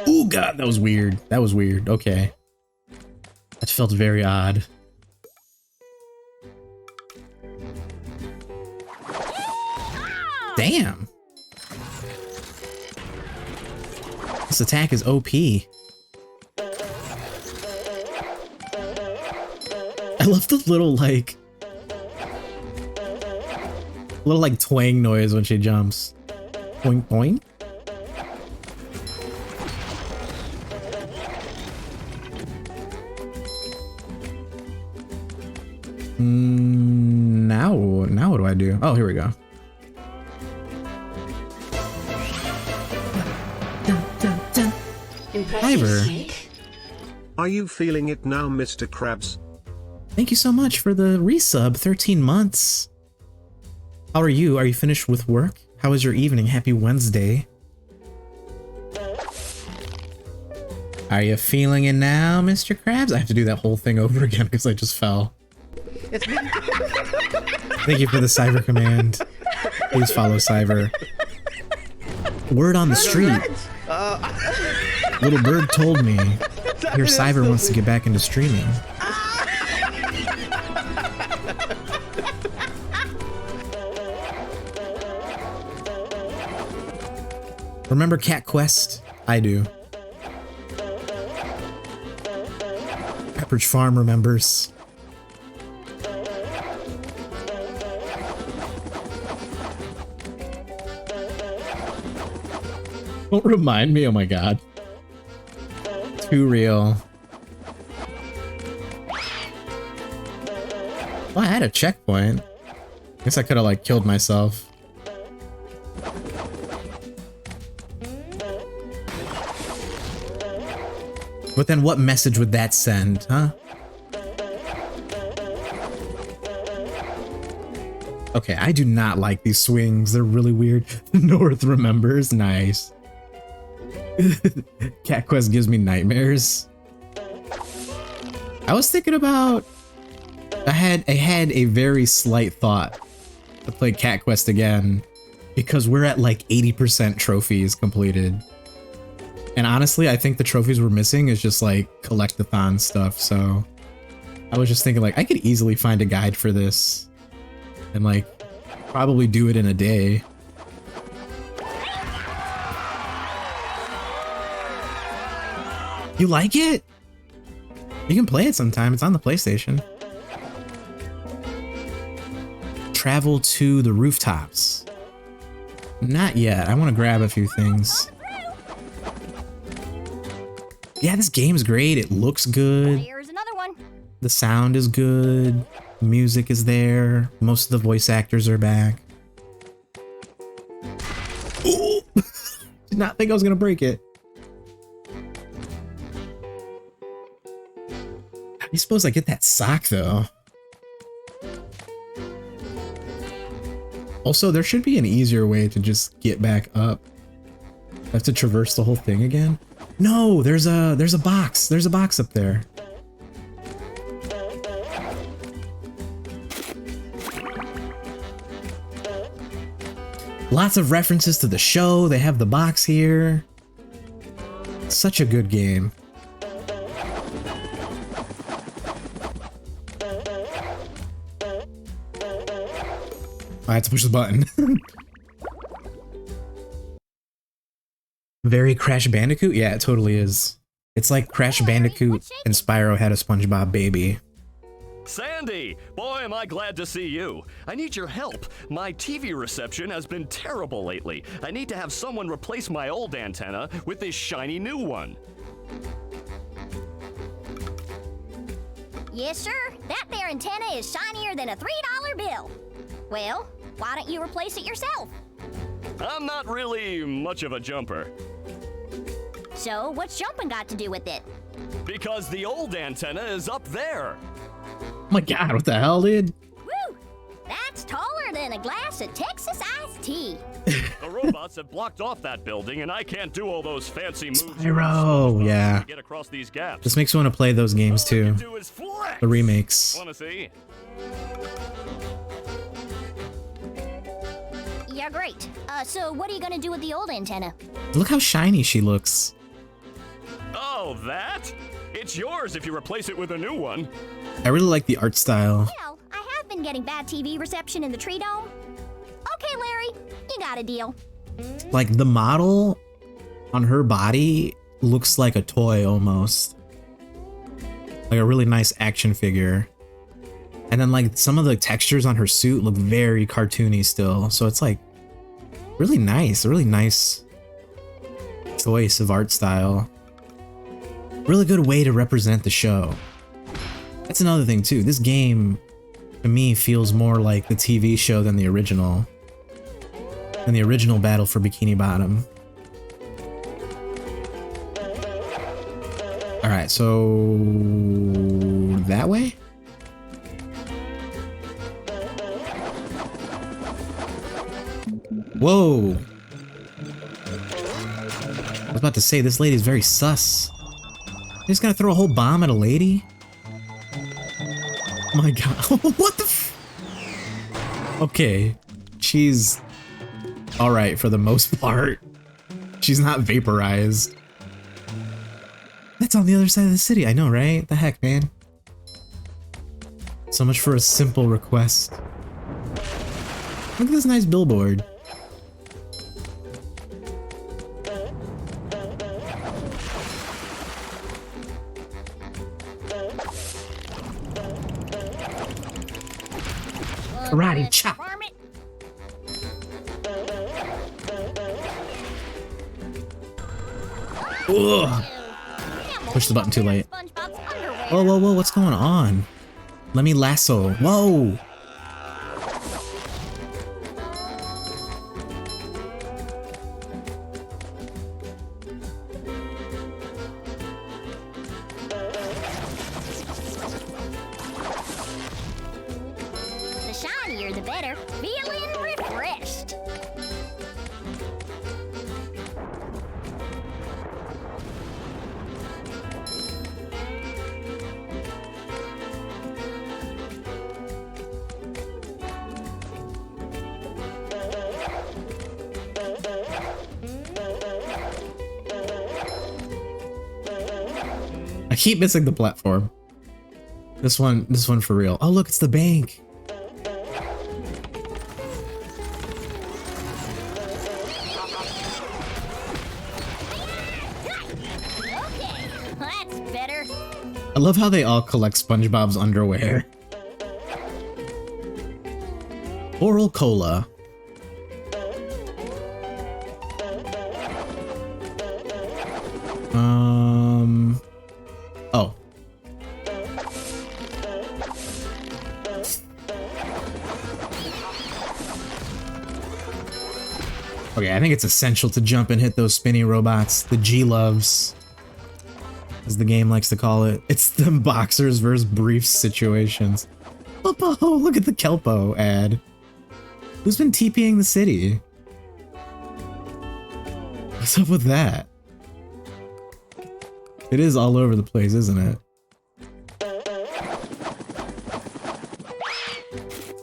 Speaker 1: Oh god, that was weird. That was weird. Okay. That felt very odd. Damn. This attack is OP. I love the little like twang noise when she jumps. Boing boing. Now what do I do? Oh, here we go.
Speaker 13: Impressive, Snake. Are you feeling it now, Mr. Krabs?
Speaker 1: Thank you so much for the resub, 13 months. How are you? Are you finished with work? How was your evening? Happy Wednesday. Are you feeling it now, Mr. Krabs? I have to do that whole thing over again because I just fell.
Speaker 13: It's me.
Speaker 1: Thank you for the cyber command. Please follow cyber. Word on the street. Little bird told me your cyber wants to get back into streaming. Remember Cat Quest? I do. Pepperidge Farm remembers. Don't remind me, oh my god. Too real. Well, I had a checkpoint. Guess I could have like killed myself. But then what message would that send, huh? Okay, I do not like these swings. They're really weird. North remembers. Nice. Cat Quest gives me nightmares. I was thinking about... I had a very slight thought to play Cat Quest again because we're at like 80% trophies completed. And honestly, I think the trophies we're missing is just like collectathon stuff, so I was just thinking like I could easily find a guide for this and like probably do it in a day. You like it? You can play it sometime. It's on the PlayStation. Travel to the rooftops. Not yet. I want to grab a few things. Yeah, this game's great. It looks good.
Speaker 3: Here's another one.
Speaker 1: The sound is good. Music is there. Most of the voice actors are back. Ooh! Did not think I was gonna break it. How do you suppose I get that sock though? Also, there should be an easier way to just get back up. I have to traverse the whole thing again. No, there's a box. There's a box up there. Lots of references to the show. They have the box here. Such a good game. I had to push the button. Very Crash Bandicoot? Yeah, it totally is. It's like Crash Bandicoot and Spyro had a SpongeBob baby.
Speaker 2: Sandy! Boy, am I glad to see you. I need your help. My TV reception has been terrible lately. I need to have someone replace my old antenna with this shiny new one.
Speaker 3: Yes, sir. That there antenna is shinier than a $3 bill. Well, why don't you replace it yourself?
Speaker 2: I'm not really much of a jumper.
Speaker 3: So, what's jumping got to do with it?
Speaker 2: Because the old antenna is up there.
Speaker 1: Oh my god, what the hell, dude?
Speaker 3: Woo! That's taller than a glass of Texas iced tea.
Speaker 2: The robots have blocked off that building, and I can't do all those fancy moves.
Speaker 1: Spyro, yeah.
Speaker 2: To get across these gaps.
Speaker 1: This makes me want to play those games too. The remakes.
Speaker 2: Wanna see?
Speaker 3: Yeah, great. So what are you gonna do with the old antenna?
Speaker 1: Look how shiny she looks.
Speaker 2: Oh, that? It's yours if you replace it with a new one.
Speaker 1: I really like the art style.
Speaker 3: Well, I have been getting bad TV reception in the tree dome. Okay, Larry, you got a deal.
Speaker 1: Like the model on her body looks like a toy almost. Like a really nice action figure. And then like some of the textures on her suit look very cartoony still. So it's like really nice, a really nice choice of art style. Really good way to represent the show. That's another thing too. This game to me feels more like the TV show than the original. Than the original Battle for Bikini Bottom. Alright, so that way? Whoa. I was about to say, this lady's very sus. You just gonna throw a whole bomb at a lady? Oh my god. What the f— Okay. She's alright for the most part. She's not vaporized. That's on the other side of the city. I know, right? The heck, man. So much for a simple request. Look at this nice billboard. Karate chop. Ugh. Push the button too late. Whoa, whoa, whoa, what's going on? Let me lasso. Whoa!
Speaker 3: The shinier, the better. Feeling refreshed.
Speaker 1: I keep missing the platform. This one for real. Oh look, it's the bank.
Speaker 3: Okay, that's better.
Speaker 1: I love how they all collect SpongeBob's underwear. Oral cola. Oh. Okay, I think it's essential to jump and hit those spinny robots. The G-Loves, as the game likes to call it. It's the boxers versus briefs situations. Oh, look at the Kelpo ad. Who's been TPing the city? What's up with that? It is all over the place, isn't it?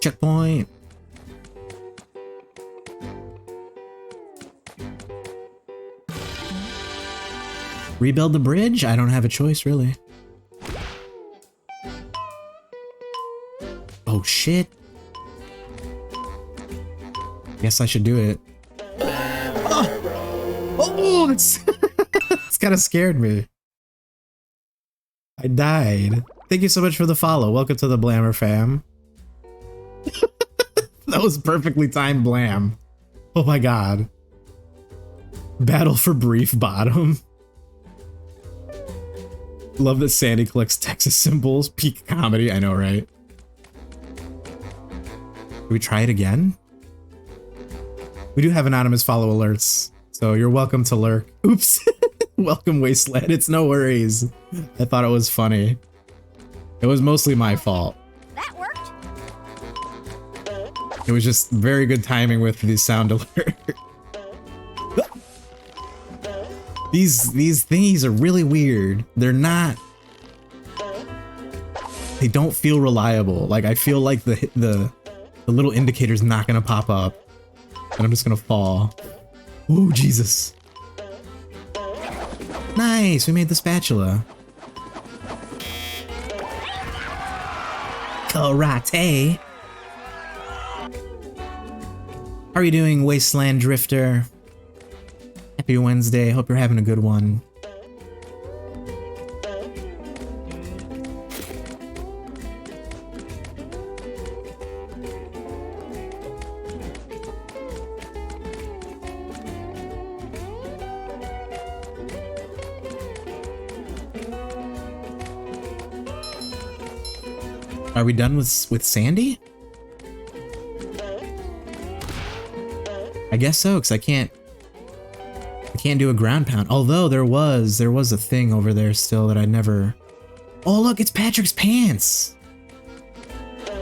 Speaker 1: Checkpoint. Rebuild the bridge? I don't have a choice, really. Oh, shit. Guess I should do it. Oh, that's it's kind of scared me. I died. Thank you so much for the follow. Welcome to the Blammer fam. That was perfectly timed blam. Oh my god. Battle for Brief Bottom. Love that Sandy collects Texas symbols. Peak comedy, I know, right? Can we try it again? We do have anonymous follow alerts, so you're welcome to lurk. Oops. Welcome, Wasteland. It's no worries. I thought it was funny. It was mostly my fault.
Speaker 3: That worked.
Speaker 1: It was just very good timing with the sound alert. These thingies are really weird. They're not... They don't feel reliable. Like, I feel like the little indicator's not gonna pop up. And I'm just gonna fall. Ooh, Jesus. Nice, we made the spatula. Karate. How are you doing, Wasteland Drifter? Happy Wednesday, hope you're having a good one. Are we done with Sandy? I guess so, because I can't do a ground pound. Although there was a thing over there still that I never... Oh look, it's Patrick's pants!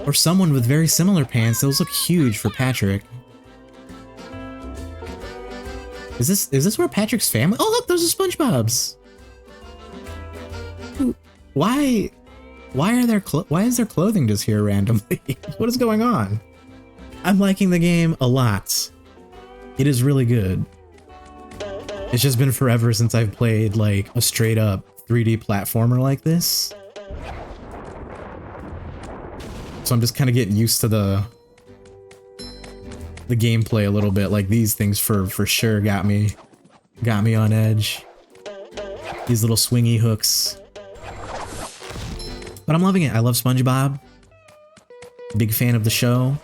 Speaker 1: Or someone with very similar pants. Those look huge for Patrick. Is this where Patrick's family? Oh look, those are SpongeBob's. Why is their clothing just here randomly? What is going on? I'm liking the game a lot. It is really good. It's just been forever since I've played like a straight up 3D platformer like this. So I'm just kind of getting used to the gameplay a little bit. Like these things for sure got me on edge. These little swingy hooks. But I'm loving it. I love SpongeBob. Big fan of the show.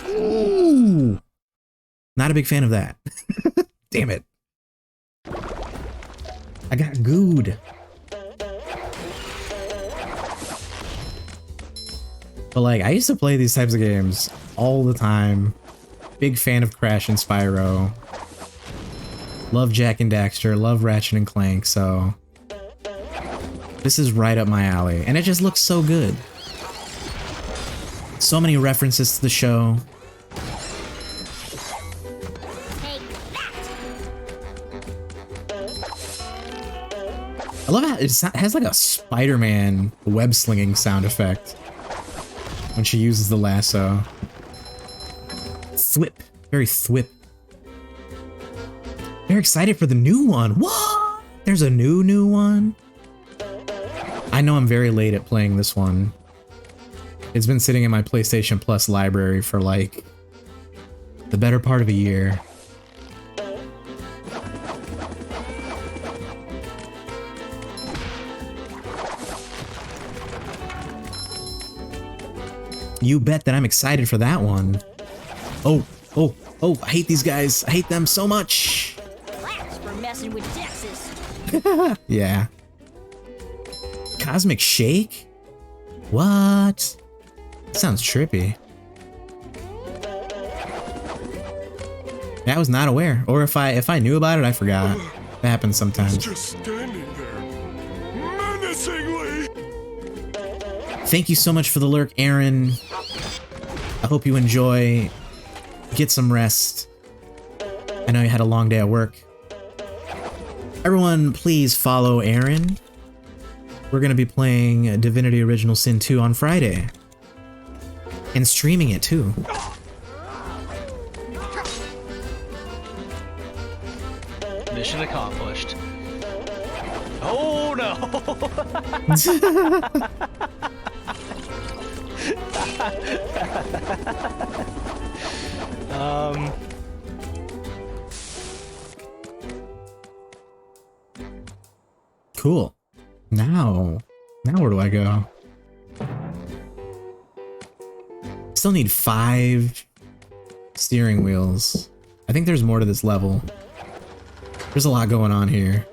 Speaker 1: Ooh. Not a big fan of that. Damn it. I got gooed. But like, I used to play these types of games all the time. Big fan of Crash and Spyro. Love Jak and Daxter, love Ratchet and Clank, so this is right up my alley. And it just looks so good. So many references to the show. I love how it has like a Spider-Man web-slinging sound effect when she uses the lasso. Thwip. Very thwip. Very excited for the new one. What? There's a new one? I know I'm very late at playing this one. It's been sitting in my PlayStation Plus library for like the better part of a year. You bet that I'm excited for that one. Oh, I hate these guys. I hate them so much.
Speaker 3: Claps for messing with Dexes.
Speaker 1: Yeah. Cosmic Shake? What? Sounds trippy. I was not aware. Or if I knew about it, I forgot. That happens sometimes.
Speaker 5: Just standing there, menacingly.
Speaker 1: Thank you so much for the lurk, Aaron. I hope you enjoy. Get some rest. I know you had a long day at work. Everyone, please follow Aaron. We're going to be playing Divinity Original Sin 2 on Friday. And streaming it too.
Speaker 13: Mission accomplished. Oh no!
Speaker 1: Cool. Now where do I go? Still need 5 steering wheels. I think there's more to this level. There's a lot going on here.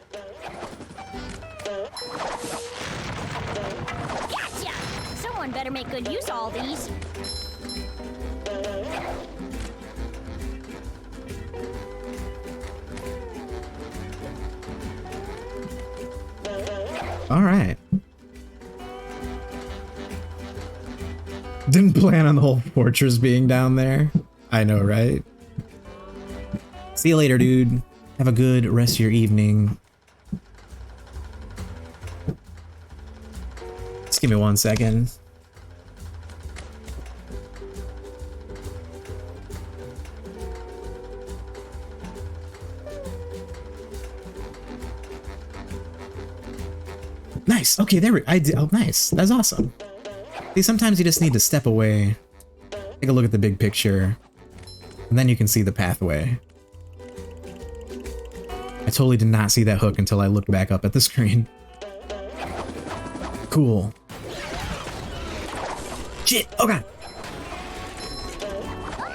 Speaker 3: Gotcha! Someone better make good use of all these.
Speaker 1: All right. Didn't plan on the whole fortress being down there. I know, right? See you later, dude. Have a good rest of your evening. Just give me 1 second. Nice. Okay, there we. I did. Oh, nice. That's awesome. See, sometimes you just need to step away, take a look at the big picture, and then you can see the pathway. I totally did not see that hook until I looked back up at the screen. Cool. Shit! Oh god!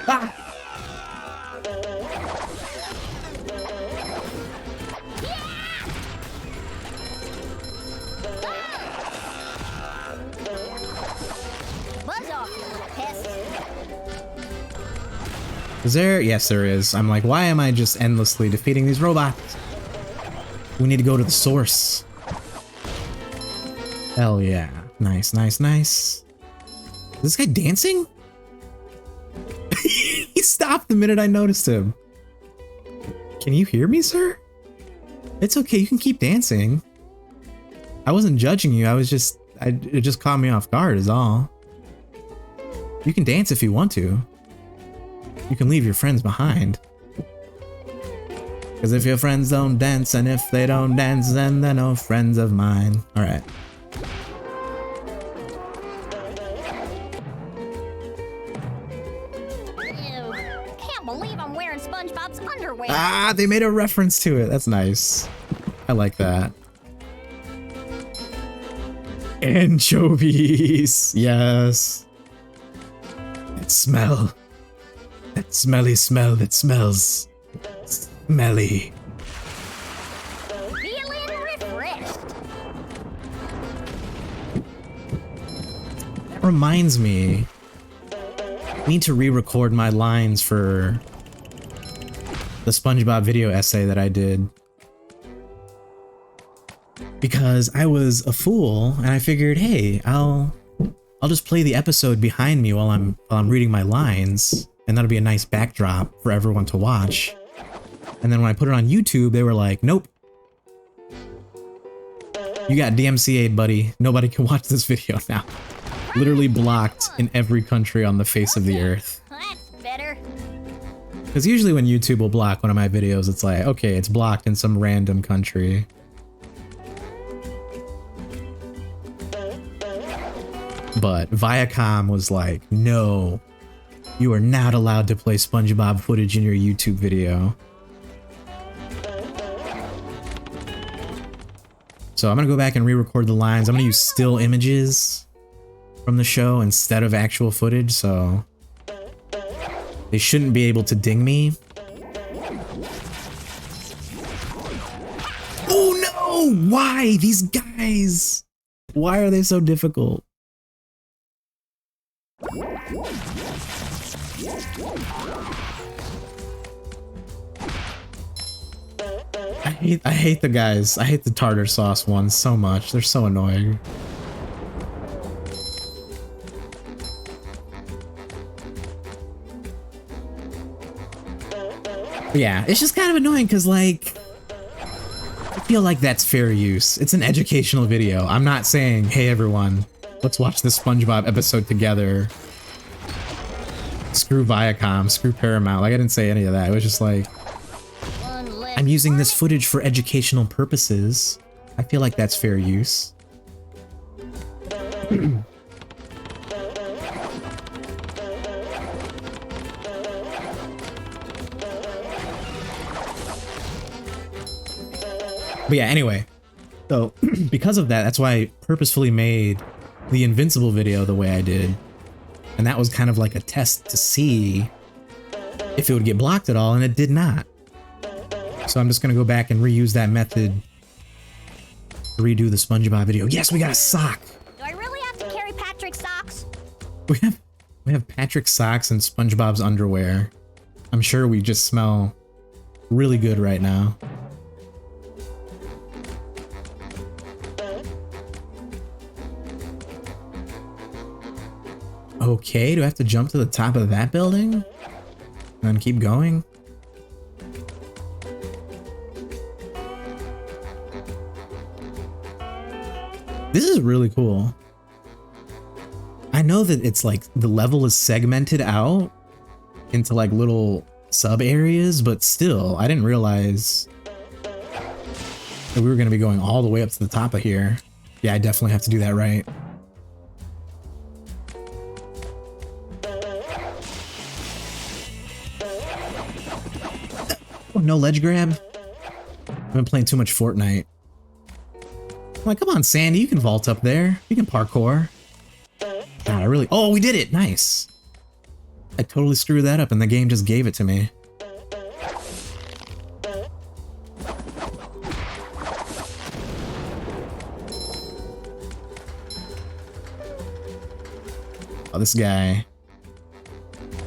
Speaker 1: Ah!
Speaker 3: Buzz off, you little pest.
Speaker 1: Is there? Yes, there is. I'm like, why am I just endlessly defeating these robots? We need to go to the source. Hell yeah. Nice, nice, nice. Is this guy dancing? He stopped the minute I noticed him. Can you hear me, sir? It's okay, you can keep dancing. I wasn't judging you, it just caught me off guard is all. You can dance if you want to. You can leave your friends behind. Because if your friends don't dance, and if they don't dance, then they're no friends of mine. Alright.
Speaker 3: Ew. Can't believe I'm wearing SpongeBob's underwear.
Speaker 1: Ah, they made a reference to it. That's nice. I like that. Anchovies. Yes. That smell. That smelly smell that smells smelly.
Speaker 3: Feeling refreshed.
Speaker 1: That reminds me. I need to re-record my lines for the SpongeBob video essay that I did. Because I was a fool and I figured, hey, I'll just play the episode behind me while I'm reading my lines, and that'll be a nice backdrop for everyone to watch. And then when I put it on YouTube, they were like, nope. You got DMCA'd, buddy. Nobody can watch this video now. Literally blocked in every country on the face of the earth.
Speaker 3: That's better.
Speaker 1: Because usually when YouTube will block one of my videos, it's like, okay, it's blocked in some random country. But Viacom was like, no, you are not allowed to play SpongeBob footage in your YouTube video. So I'm gonna go back and re-record the lines. I'm gonna use still images from the show instead of actual footage, so they shouldn't be able to ding me. Oh no! Why? These guys! Why are they so difficult? I hate the guys. I hate the tartar sauce ones so much. They're so annoying. But yeah, it's just kind of annoying because, like, I feel like that's fair use. It's an educational video. I'm not saying, hey everyone, let's watch this SpongeBob episode together. Screw Viacom, screw Paramount. Like, I didn't say any of that. It was just like, I'm using this footage for educational purposes. I feel like that's fair use. But yeah, anyway. So, because of that, that's why I purposefully made the Invincible video the way I did. And that was kind of like a test to see if it would get blocked at all, and it did not. So I'm just gonna go back and reuse that method to redo the SpongeBob video. Yes, we got a sock!
Speaker 3: Do I really have to carry Patrick's socks?
Speaker 1: We have Patrick's socks and SpongeBob's underwear. I'm sure we just smell really good right now. Okay, do I have to jump to the top of that building? And then keep going? This is really cool. I know that it's like the level is segmented out into like little sub areas, but still, I didn't realize that we were going to be going all the way up to the top of here. Yeah, I definitely have to do that right. Oh, no ledge grab? I've been playing too much Fortnite. I'm like, come on, Sandy, you can vault up there. You can parkour. God, I really... Oh, we did it! Nice! I totally screwed that up and the game just gave it to me. Oh, this guy.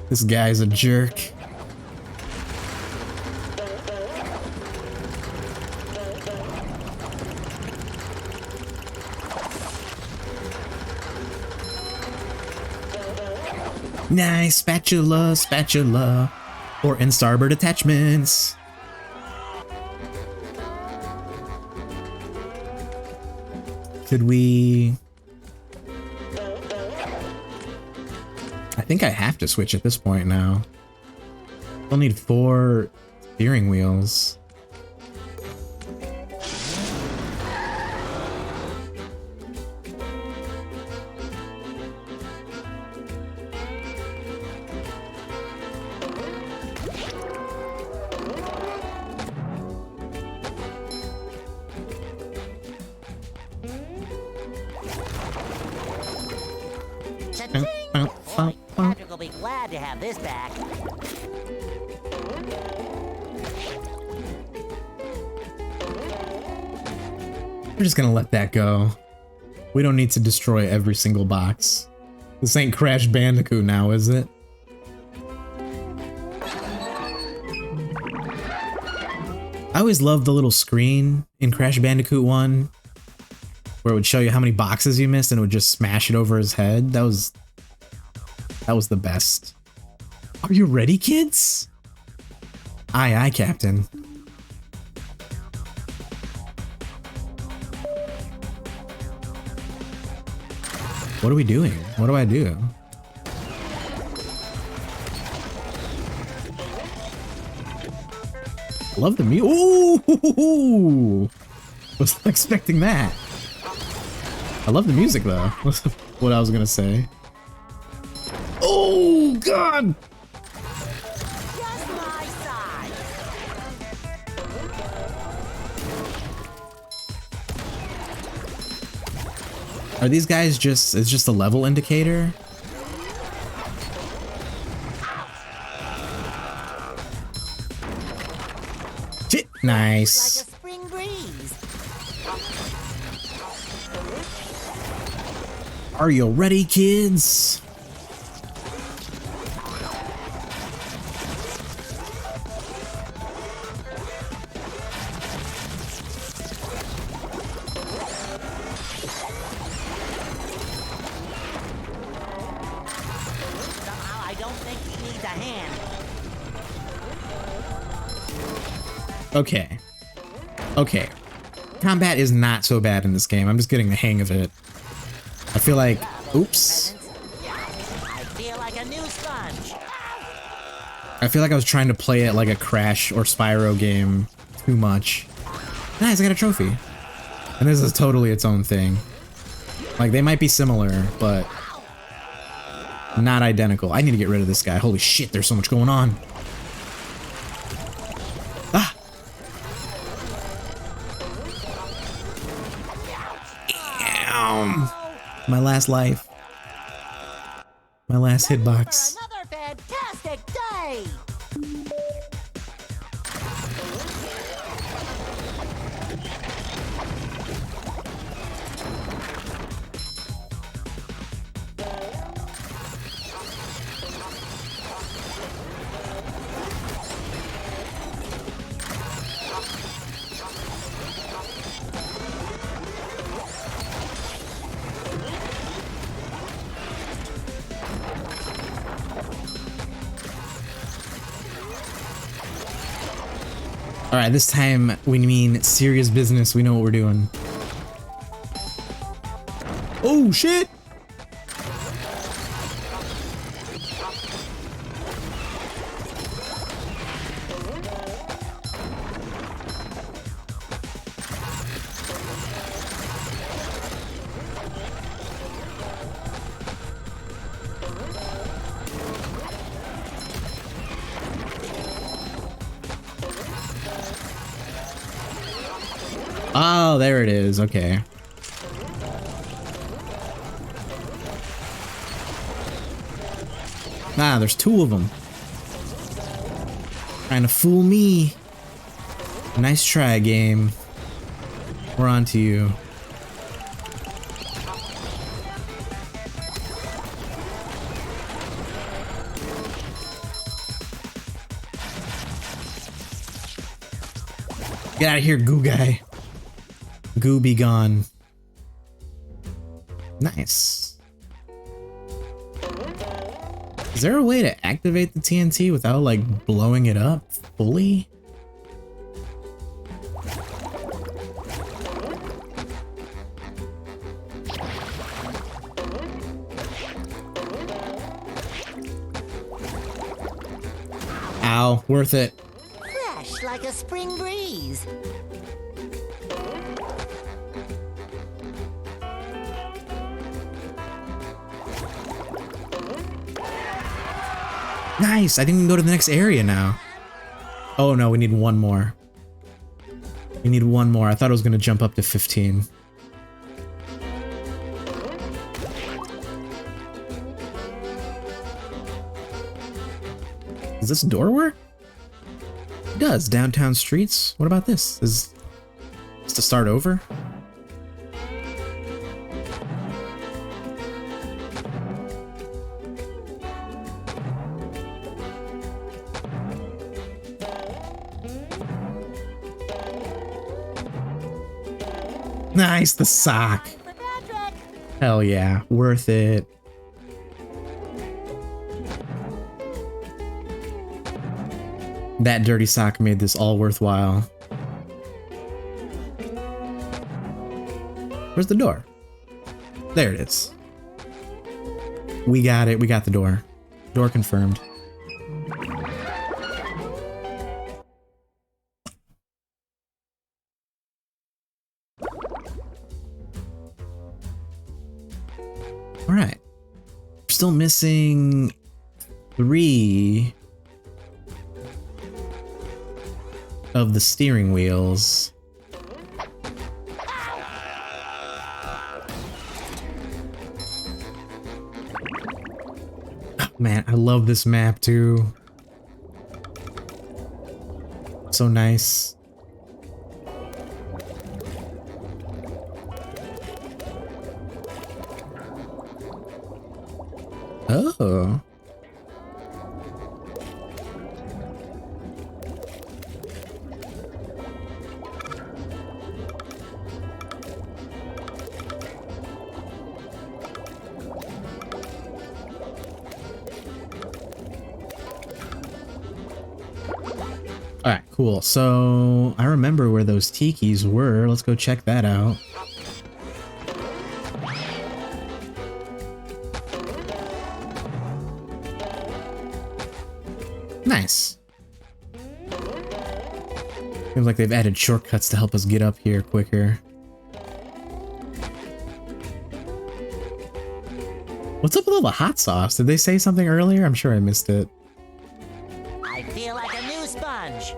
Speaker 1: This guy's a jerk. Nice spatula, spatula, or in starboard attachments. Did we... I think I have to switch at this point now. I'll need 4 steering wheels.
Speaker 6: Patrick will be glad to have this back.
Speaker 1: We're just gonna let that go. We don't need to destroy every single box. This ain't Crash Bandicoot now, is it? I always loved the little screen in Crash Bandicoot 1 where it would show you how many boxes you missed and it would just smash it over his head. That was the best. Are you ready, kids? Aye, aye, Captain. What are we doing? What do I do? Love the music. Ooh! Wasn't expecting that. I love the music though. What I was gonna say. Oh God!
Speaker 6: Just my size.
Speaker 1: Are these guys just, it's just a level indicator? Shit, nice.
Speaker 6: Like a spring breeze.
Speaker 1: Are you ready, kids?
Speaker 6: Somehow I don't think he needs a hand.
Speaker 1: Okay. Okay. Combat is not so bad in this game. I'm just getting the hang of it. I feel like... Oops.
Speaker 6: I feel like a new sponge.
Speaker 1: I feel like I was trying to play it like a Crash or Spyro game too much. Nice, I got a trophy. And this is totally its own thing. Like, they might be similar, but not identical. I need to get rid of this guy. Holy shit, there's so much going on. Ah! Damn! My last life. My last hitbox.
Speaker 6: Another fantastic day.
Speaker 1: Alright, this time we mean serious business. We know what we're doing. Oh, shit! Oh, there it is. Okay. Ah, there's 2 of them. Trying to fool me. Nice try, game. We're on to you. Get out of here, goo guy. Goo be gone. Nice. Is there a way to activate the TNT without like blowing it up fully? Ow, worth it.
Speaker 6: Fresh like a spring breeze.
Speaker 1: Nice, I think we can go to the next area now. Oh no, we need one more. We need one more. I thought it was gonna jump up to 15. Does this door work? It does. Downtown streets. What about this? Is this to start over? Nice, the sock. Hell yeah, worth it. That dirty sock made this all worthwhile. Where's the door? There it is. We got it. We got the door. Door confirmed. All right. We're still missing 3 of the steering wheels. Oh, man, I love this map too. So nice. Oh. Alright, cool. So I remember where those tikis were. Let's go check that out. Nice. Seems like they've added shortcuts to help us get up here quicker. What's up with all the hot sauce? Did they say something earlier? I'm sure I missed it.
Speaker 6: I feel like a new sponge.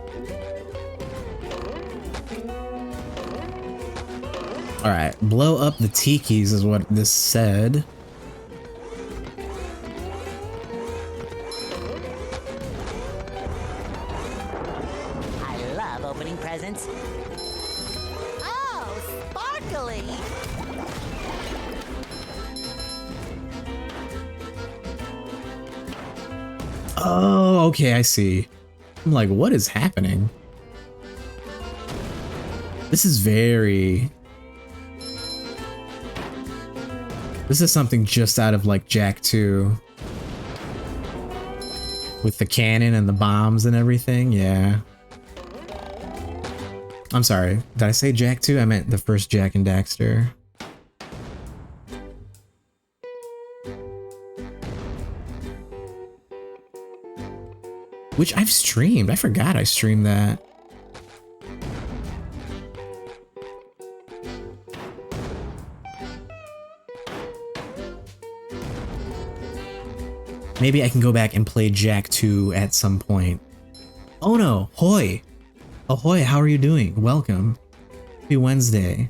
Speaker 1: Alright, blow up the tikis is what this said.
Speaker 6: I love opening presents. Oh, sparkly!
Speaker 1: Oh, okay, I see. I'm like, what is happening? This is very... This is something just out of like Jak 2. With the cannon and the bombs and everything, yeah. I'm sorry, did I say Jak 2? I meant the first Jak and Daxter. Which I've streamed. I forgot I streamed that. Maybe I can go back and play Jak 2 at some point. Oh no, Hoy! Ahoy, how are you doing? Welcome. Happy Wednesday.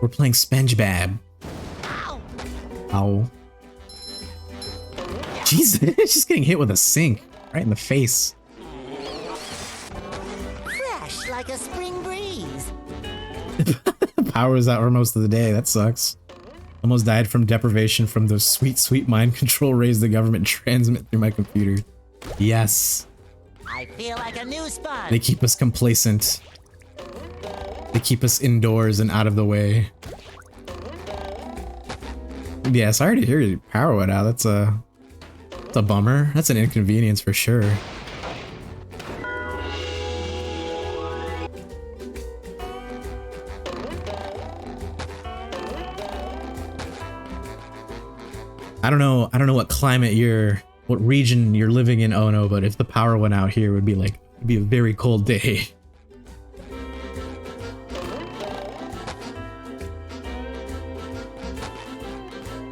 Speaker 1: We're playing SpongeBLAM. Ow. Jesus, she's getting hit with a sink right in the face.
Speaker 6: Fresh like a spring breeze.
Speaker 1: Power is out for most of the day. That sucks. Almost died from deprivation from those sweet, sweet mind control rays the government transmit through my computer. Yes.
Speaker 6: I feel like a new sponge.
Speaker 1: They keep us complacent. They keep us indoors and out of the way. Yeah, sorry to hear your power went out. That's a bummer. That's an inconvenience for sure. I don't know what climate you're what region you're living in. Oh no, but if the power went out here, it would be like, it'd be a very cold day.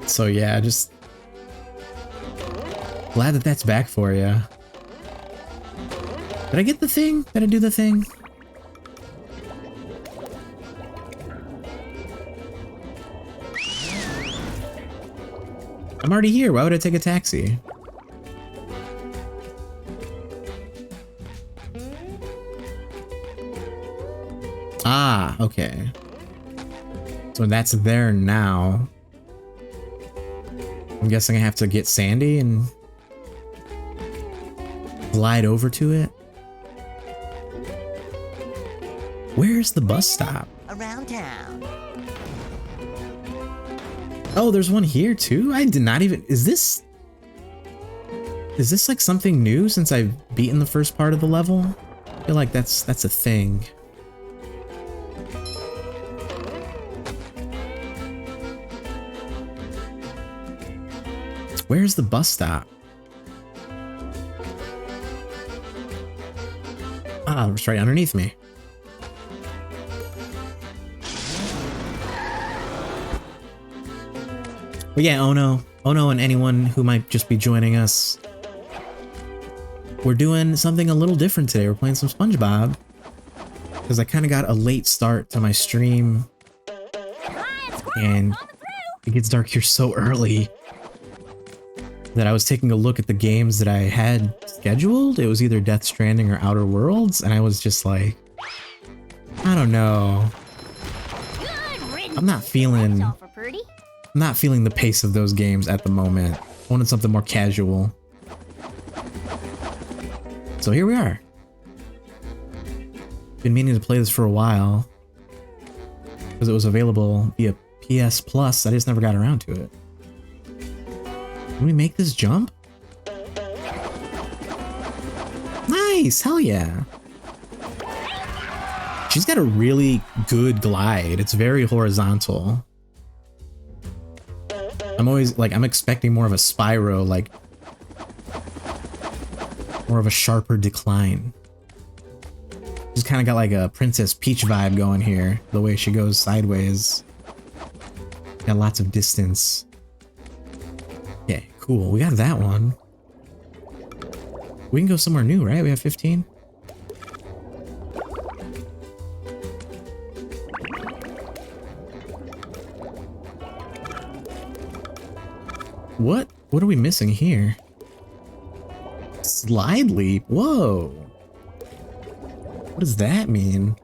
Speaker 1: So yeah, just glad that that's back for you. Did I get the thing? Did I do the thing? I'm already here. Why would I take a taxi? Ah, okay. So that's there now. I'm guessing I have to get Sandy and glide over to it. Where's the bus stop?
Speaker 6: Around town.
Speaker 1: Oh, there's one here too? I did not even... Is this like something new since I've beaten the first part of the level? I feel like that's a thing. Where's the bus stop? Ah, it's right underneath me. But yeah, Ono and anyone who might just be joining us. We're doing something a little different today. We're playing some SpongeBob. Because I kind of got a late start to my stream. And it gets dark here so early that I was taking a look at the games that I had scheduled. It was either Death Stranding or Outer Worlds. And I was just like, I don't know. I'm not feeling the pace of those games at the moment. I wanted something more casual. So here we are. Been meaning to play this for a while. Because it was available via PS Plus. I just never got around to it. Can we make this jump? Nice! Hell yeah! She's got a really good glide. It's very horizontal. I'm always like, I'm expecting more of a Spyro, like more of a sharper decline. She's kind of got like a Princess Peach vibe going here, the way she goes sideways. Got lots of distance. Yeah, cool. We got that one. We can go somewhere new, right? We have 15. What? What are we missing here? Slide leap? Whoa. What does that mean?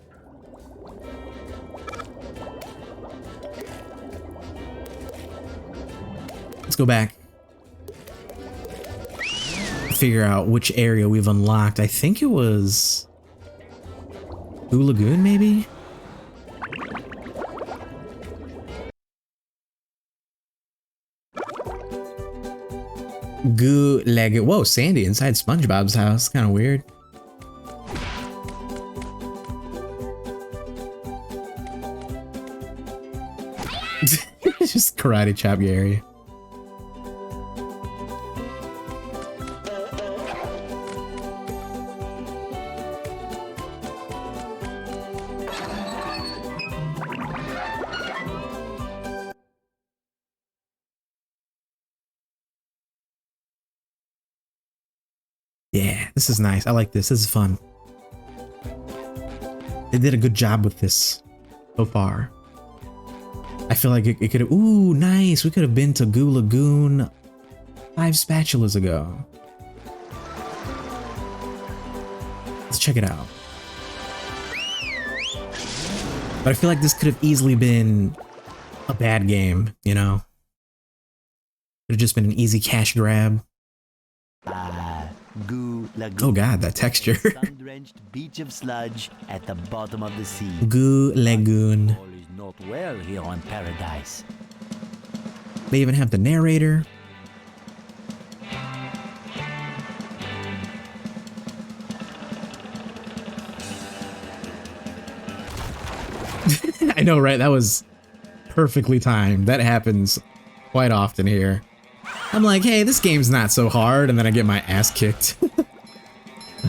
Speaker 1: Let's go back. Figure out which area we've unlocked. I think it was Goo Lagoon, maybe? Goo Lagoon. Whoa, Sandy inside SpongeBob's house. Kind of weird. Just karate chop Gary. Yeah, this is nice. I like this. This is fun. They did a good job with this so far. I feel like it could have... Ooh, nice. We could have been to Goo Lagoon 5 spatulas ago. Let's check it out. But I feel like this could have easily been a bad game, you know? Could have just been an easy cash grab.
Speaker 4: Goo Lagoon.
Speaker 1: Oh god, that texture.
Speaker 4: Sun-drenched beach of sludge at the bottom of the sea.
Speaker 1: Goo Lagoon.
Speaker 4: All is not well here on Paradise.
Speaker 1: They even have the narrator. I know, right? That was perfectly timed. That happens quite often here. I'm like, hey, this game's not so hard, and then I get my ass kicked.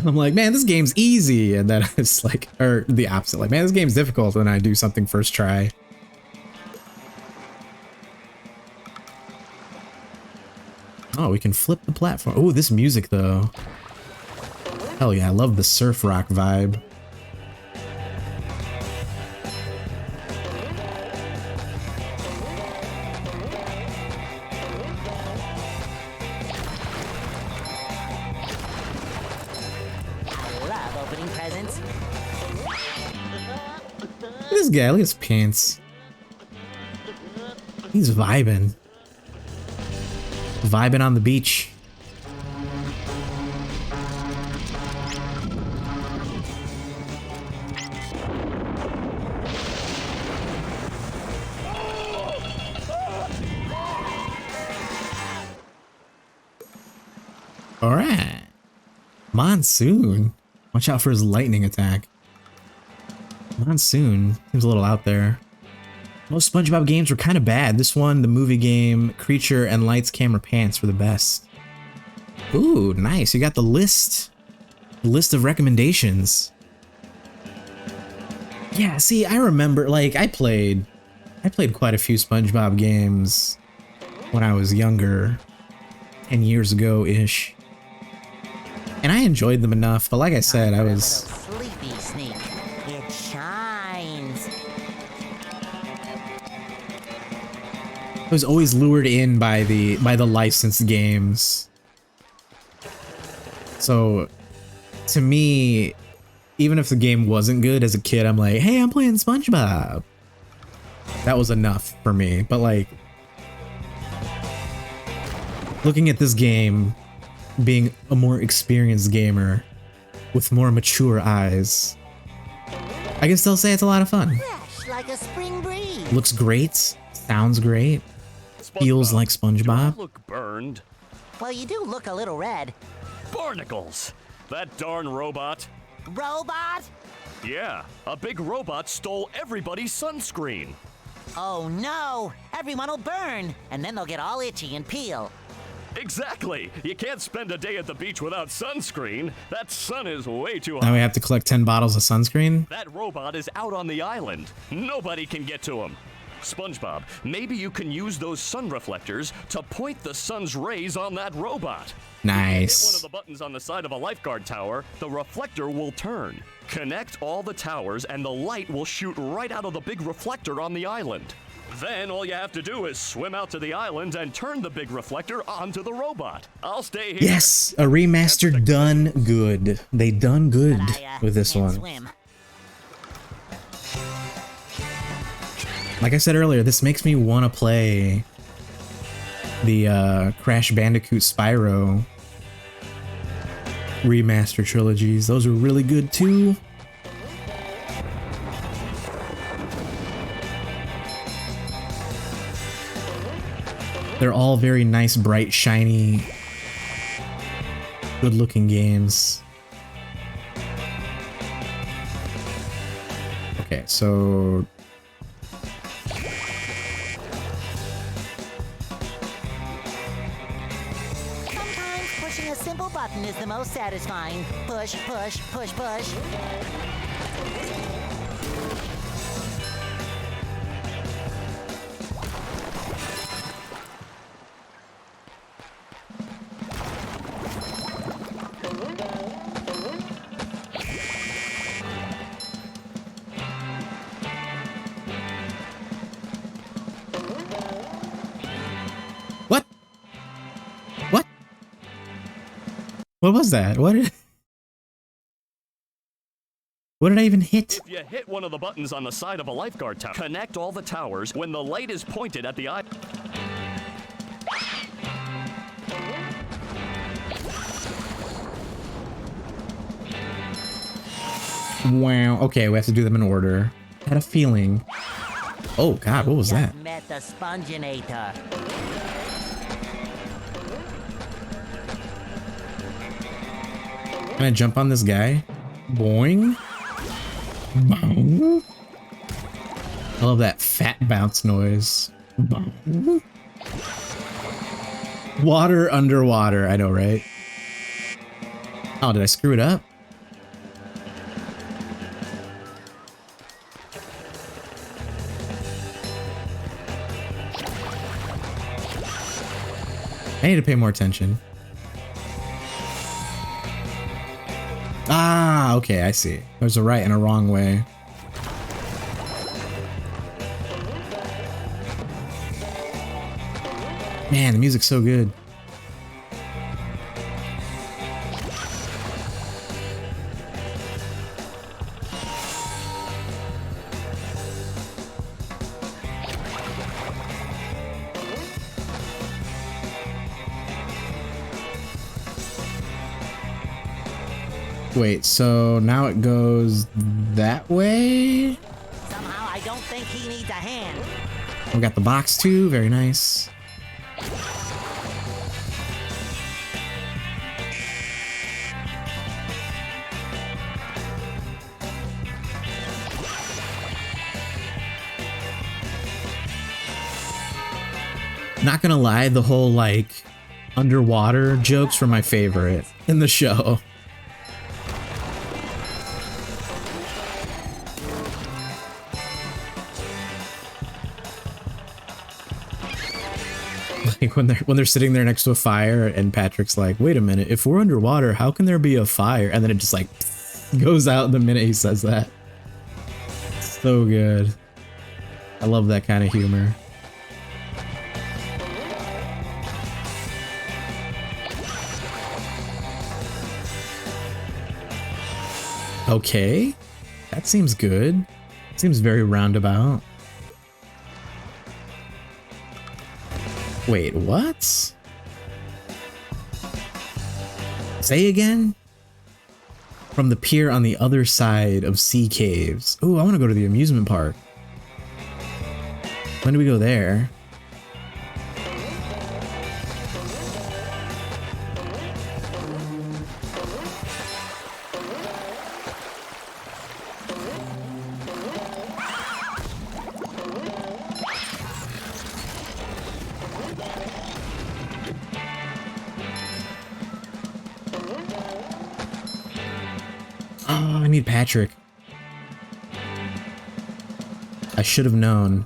Speaker 1: I'm like, man, this game's easy, and then it's like, or the opposite, like, man, this game's difficult, and I do something first try. Oh, we can flip the platform. Oh, this music, though. Hell yeah, I love the surf rock vibe. This guy, look at his pants. He's vibing. Vibing on the beach. Alright. Monsoon. Watch out for his lightning attack. Monsoon seems a little out there. Most SpongeBob games were kind of bad. This one, the movie game, Creature and Lights, Camera, Pants were the best. Ooh, nice. You got the list. The list of recommendations. Yeah, see, I remember, like, I played quite a few SpongeBob games when I was younger. 10 years ago-ish. And I enjoyed them enough, but like I said, I was...
Speaker 6: Sleepy sneak. It shines.
Speaker 1: I was always lured in by the licensed games. So, to me, even if the game wasn't good as a kid, I'm like, hey, I'm playing SpongeBob. That was enough for me. But like, looking at this game, being a more experienced gamer with more mature eyes, I can still say it's a lot of fun.
Speaker 6: Fresh like a spring breeze.
Speaker 1: Looks great, sounds great, feels like SpongeBob.
Speaker 2: Look burned.
Speaker 6: Well, you do look a little red.
Speaker 2: Barnacles! That darn robot.
Speaker 6: Robot?
Speaker 2: Yeah, a big robot stole everybody's sunscreen.
Speaker 6: Oh no! Everyone will burn, and then they'll get all itchy and peel.
Speaker 2: Exactly! You can't spend a day at the beach without sunscreen. That sun is way too hot.
Speaker 1: Now we have to collect 10 bottles of sunscreen?
Speaker 2: That robot is out on the island. Nobody can get to him. SpongeBob, maybe you can use those sun reflectors to point the sun's rays on that robot.
Speaker 1: Nice.
Speaker 2: Hit one of the buttons on the side of a lifeguard tower, the reflector will turn. Connect all the towers and the light will shoot right out of the big reflector on the island. Then all you have to do is swim out to the island and turn the big reflector onto the robot. I'll stay here.
Speaker 1: Yes, a remaster done good. They done good with this one.
Speaker 6: Swim.
Speaker 1: Like I said earlier, this makes me want to play the Crash Bandicoot Spyro remaster trilogies. Those are really good too. They're all very nice, bright, shiny, good-looking games. Okay, so...
Speaker 6: Sometimes pushing a simple button is the most satisfying. Push, push, push, push.
Speaker 1: What was that? What did I even hit?
Speaker 2: If you hit one of the buttons on the side of a lifeguard tower, connect all the towers when the light is pointed at the eye.
Speaker 1: Wow. Okay, we have to do them in order. I had a feeling. Oh God, what was that?
Speaker 6: Met the Sponginator.
Speaker 1: Can I jump on this guy? Boing. Boing. I love that fat bounce noise. Boing. Water underwater. I know, right? Oh, did I screw it up? I need to pay more attention. Ah, okay, I see. There's a right and a wrong way. Man, the music's so good. Wait, so now it goes that way?
Speaker 6: Somehow I don't think he needs a hand.
Speaker 1: We got the box too, very nice. Not gonna lie, the whole like underwater jokes were my favorite in the show. Like when they're sitting there next to a fire and Patrick's like, wait a minute, if we're underwater, how can there be a fire? And then it just like goes out the minute he says that. So good. I love that kind of humor. Okay, that seems good. Seems very roundabout. Wait, what? Say again? From the pier on the other side of Sea Caves. Ooh, I want to go to the amusement park. When do we go there? Oh, I need Patrick. I should have known.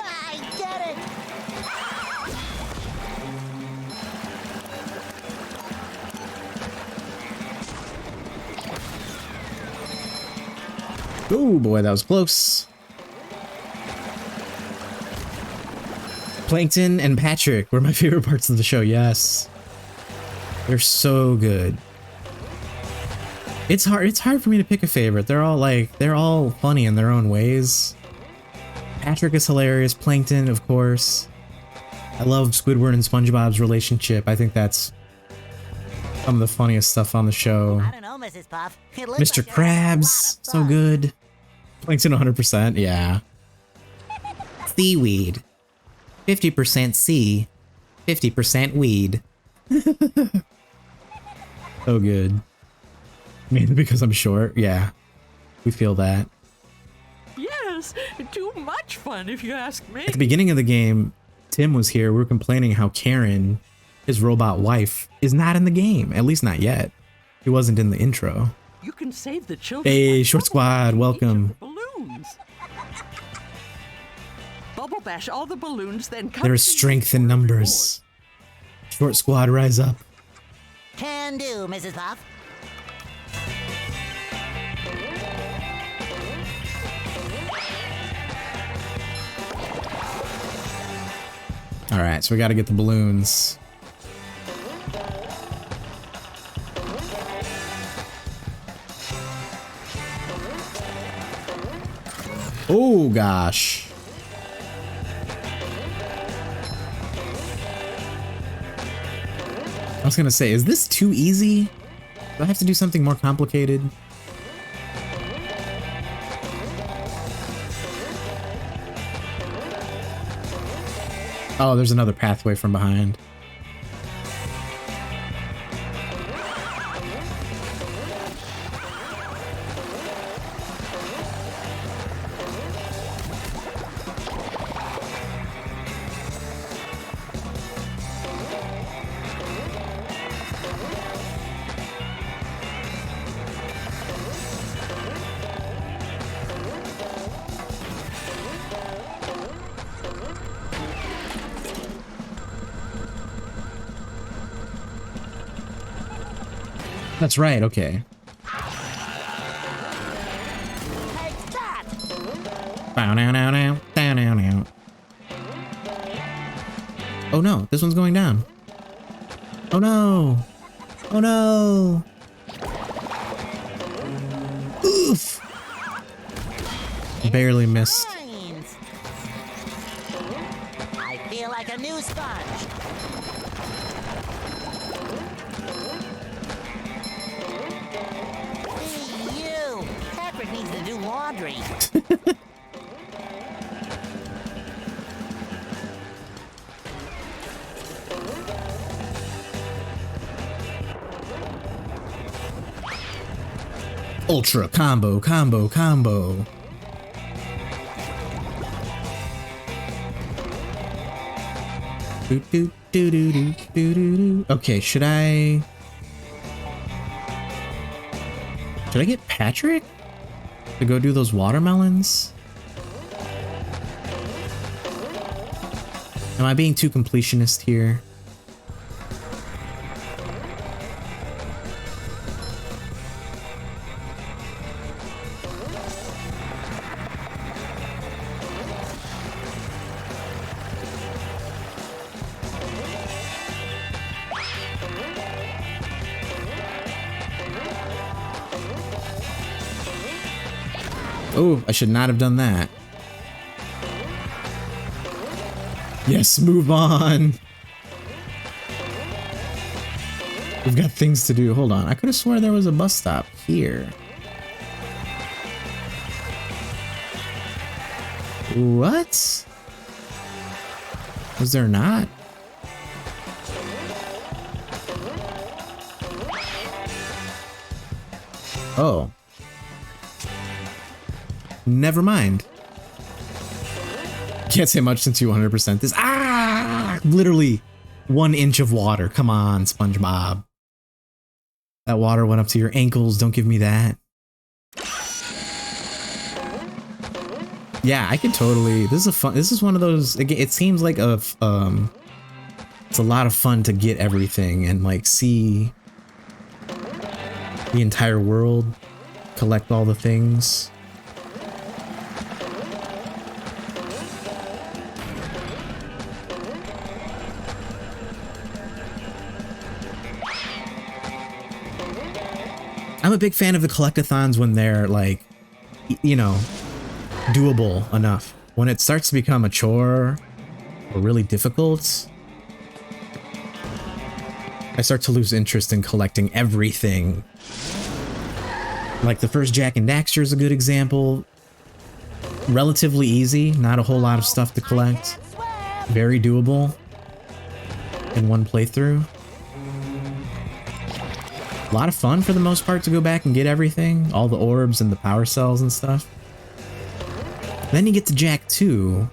Speaker 6: I get it.
Speaker 1: Oh boy, that was close. Plankton and Patrick were my favorite parts of the show, yes. They're so good. It's hard for me to pick a favorite. They're all funny in their own ways. Patrick is hilarious, Plankton, of course. I love Squidward and SpongeBob's relationship. I think that's some of the funniest stuff on the show.
Speaker 6: I don't know, Mrs. Puff. It looks
Speaker 1: Mr.
Speaker 6: like you're having a lot
Speaker 1: Krabs,
Speaker 6: of
Speaker 1: so
Speaker 6: fun.
Speaker 1: good. Plankton 100%, yeah. Seaweed. 50% sea, 50% weed. So good. Mainly because I'm short, yeah. We feel that.
Speaker 11: Yes, too much fun if you ask me.
Speaker 1: At the beginning of the game, Tim was here. We were complaining how Karen, his robot wife, is not in the game. At least not yet. He wasn't in the intro.
Speaker 11: You can save the children.
Speaker 1: Hey,
Speaker 11: by
Speaker 1: Short
Speaker 11: bubble
Speaker 1: Squad,
Speaker 11: bashing
Speaker 1: welcome.
Speaker 11: each of the balloons. Bubble bash all the balloons, then cut
Speaker 1: There is strength in numbers. Short Squad, rise up.
Speaker 6: Can do, Mrs. Puff.
Speaker 1: All right, so we got to get the balloons. Oh gosh. I was gonna say, is this too easy? Do I have to do something more complicated? Oh, there's another pathway from behind. That's right, okay. Bow now now now down now now. Oh no, this one's going down. Oh no! Oh no! Oof! Barely missed.
Speaker 6: I feel like a new sponge. Hey, you! Patrick needs to do laundry.
Speaker 1: Ultra combo, combo, combo. Okay, should I get Patrick to go do those watermelons? Am I being too completionist here? Oh, I should not have done that. Yes, move on. We've got things to do. Hold on. I could have sworn there was a bus stop here. What? Was there not? Oh. Never mind. Can't say much since you 100% this. Ah! Literally 1 inch of water. Come on, SpongeBob. That water went up to your ankles. Don't give me that. Yeah, I could totally. This is one of those. It seems like it's a lot of fun to get everything and like see the entire world, collect all the things. I'm a big fan of the collectathons when they're like, you know, doable enough. When it starts to become a chore or really difficult, I start to lose interest in collecting everything. Like the first Jak and Daxter is a good example. Relatively easy, not a whole lot of stuff to collect. Very doable in one playthrough. A lot of fun for the most part to go back and get everything, all the orbs and the power cells and stuff. Then you get to Jak 2,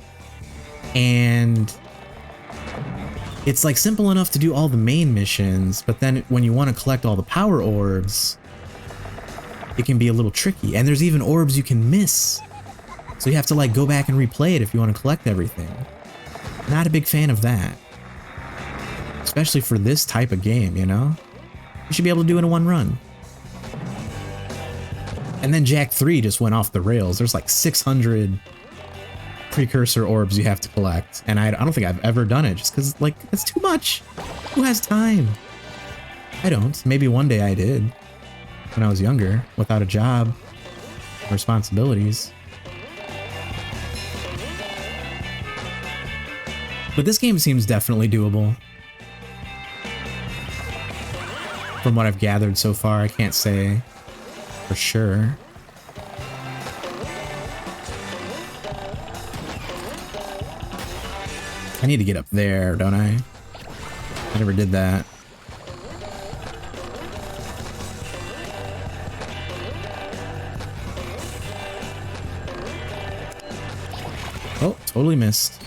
Speaker 1: and it's like simple enough to do all the main missions, but then when you want to collect all the power orbs, it can be a little tricky. And there's even orbs you can miss, so you have to like go back and replay it if you want to collect everything. Not a big fan of that, especially for this type of game, you know? You should be able to do it in one run. And then Jak 3 just went off the rails. There's like 600 precursor orbs you have to collect, and I don't think I've ever done it just because like it's too much. Who has time? I don't. Maybe one day I did when I was younger without a job, responsibilities. But this game seems definitely doable. From what I've gathered so far, I can't say for sure. I need to get up there, don't I? I never did that. Oh, totally missed.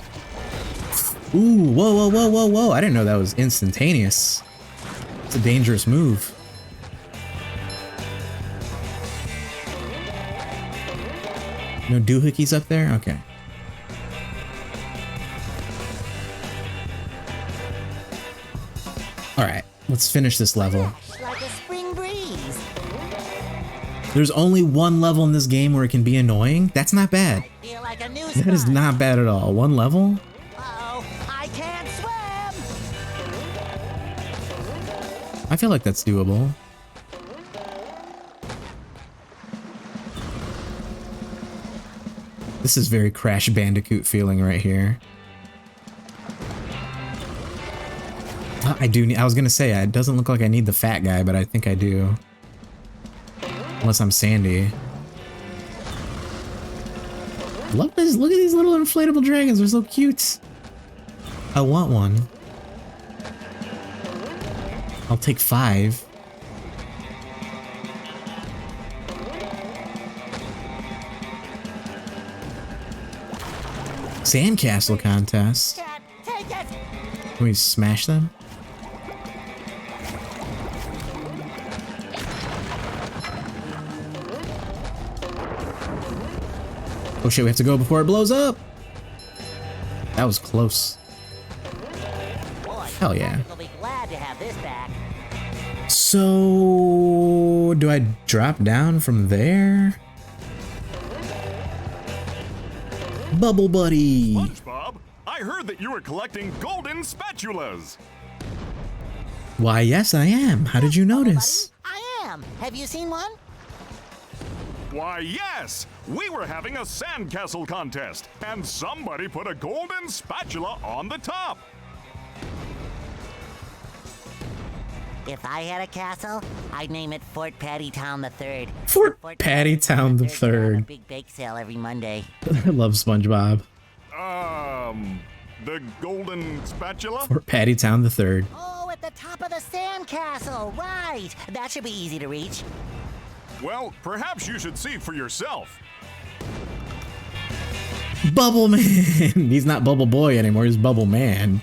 Speaker 1: Ooh, whoa, whoa, whoa, whoa, whoa. I didn't know that was instantaneous. It's a dangerous move. No doohickeys up there? Okay. Alright, let's finish this level.
Speaker 6: Like a spring breeze.
Speaker 1: There's only one level in this game where it can be annoying. That's not bad.
Speaker 6: Feel like a new
Speaker 1: That is not bad at all. One level?
Speaker 6: Uh-oh, I can't swim!
Speaker 1: I feel like that's doable. This is very Crash Bandicoot feeling right here. I was gonna say, it doesn't look like I need the fat guy, but I think I do. Unless I'm Sandy. Look at these little inflatable dragons, they're so cute. I want one. I'll take 5. Sandcastle contest.
Speaker 6: Take it!
Speaker 1: Can we smash them? Oh shit, we have to go before it blows up! That was close.
Speaker 6: Boy,
Speaker 1: hell yeah.
Speaker 6: We'll be glad to have this back.
Speaker 1: So... do I drop down from there? Bubble Buddy!
Speaker 7: SpongeBob, I heard that you were collecting golden spatulas.
Speaker 1: Why, yes, I am. How did you notice?
Speaker 6: I am. Have you seen one?
Speaker 7: Why, yes! We were having a sandcastle contest, and somebody put a golden spatula on the top.
Speaker 6: If I had a castle, I'd name it Fort Pattytown III.
Speaker 1: Fort Pattytown III.
Speaker 6: A big bake sale every Monday.
Speaker 1: I love SpongeBob.
Speaker 7: The golden spatula?
Speaker 1: Fort Pattytown III.
Speaker 6: Oh, at the top of the sandcastle, right! That should be easy to reach.
Speaker 7: Well, perhaps you should see for yourself.
Speaker 1: Bubble Man! He's not Bubble Boy anymore, he's Bubble Man.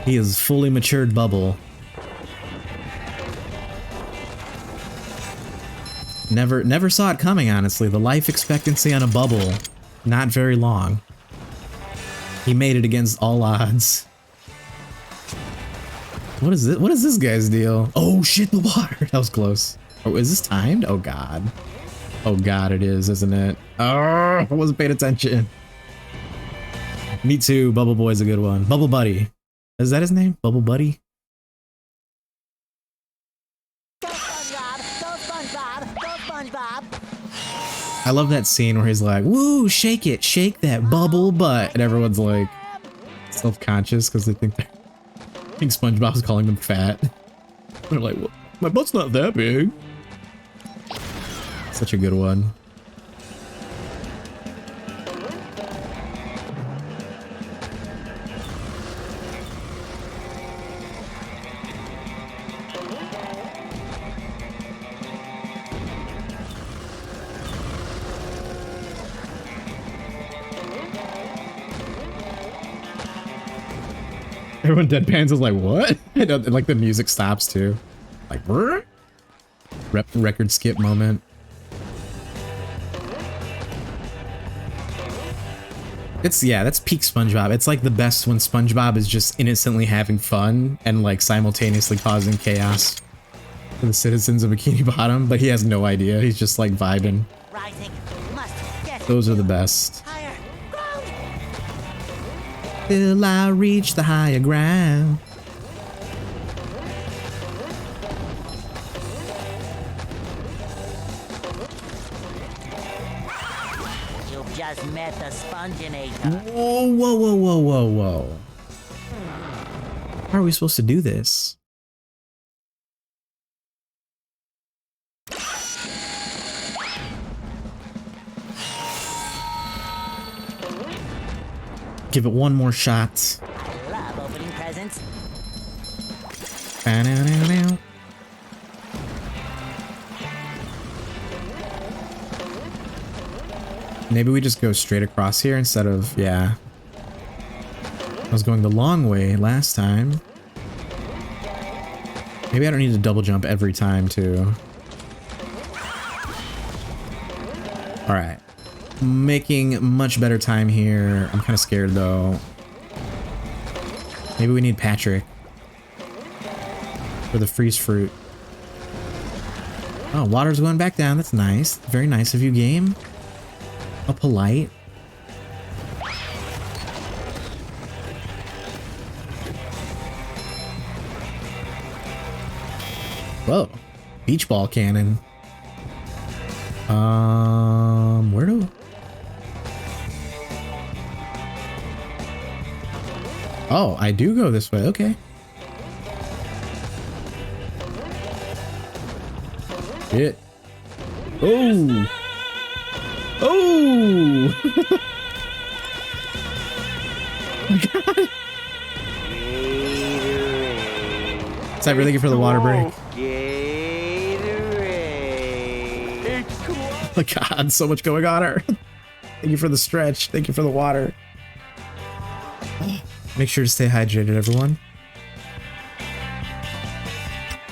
Speaker 1: He is fully matured Bubble. Never saw it coming, honestly. The life expectancy on a Bubble, not very long. He made it against all odds. What is this guy's deal? Oh shit, the water! That was close. Oh, is this timed? Oh god. Oh god, it is, isn't it? Oh, I wasn't paying attention. Me too, Bubble Boy's a good one. Bubble Buddy. Is that his name? Bubble Buddy?
Speaker 6: Go SpongeBob! Go SpongeBob! Go SpongeBob!
Speaker 1: I love that scene where he's like, woo, shake it, shake that bubble butt. And everyone's like self-conscious because they think SpongeBob's calling them fat. They're like, well, my butt's not that big. Such a good one. Everyone deadpans is like, what? And like the music stops too. Like, brr? Record skip moment. Yeah, that's peak SpongeBob. It's like the best when SpongeBob is just innocently having fun and like simultaneously causing chaos for the citizens of Bikini Bottom, but he has no idea. He's just like vibing.
Speaker 6: Rising. Must get
Speaker 1: Those are the best.
Speaker 6: higher ground.
Speaker 1: Till I reach the higher ground.
Speaker 6: You've just met the Sponginator.
Speaker 1: Whoa, whoa, whoa, whoa, whoa, whoa. How are we supposed to do this? Give it one more shot.
Speaker 6: I love opening presents.
Speaker 1: Ba-na-na-na. Maybe we just go straight across here instead of, yeah. I was going the long way last time. Maybe I don't need to double jump every time too. Alright. Making much better time here. I'm kind of scared though. Maybe we need Patrick for the freeze fruit. Oh, water's going back down. That's nice. Very nice of you, game. How polite. Whoa. Beach ball cannon. Where do... Oh, I do go this way. Okay. Shit. Oh. Oh. God. Cyber, thank you for the water break. Oh my God, so much going on here. Thank you for the stretch. Thank you for the water. Make sure to stay hydrated, everyone.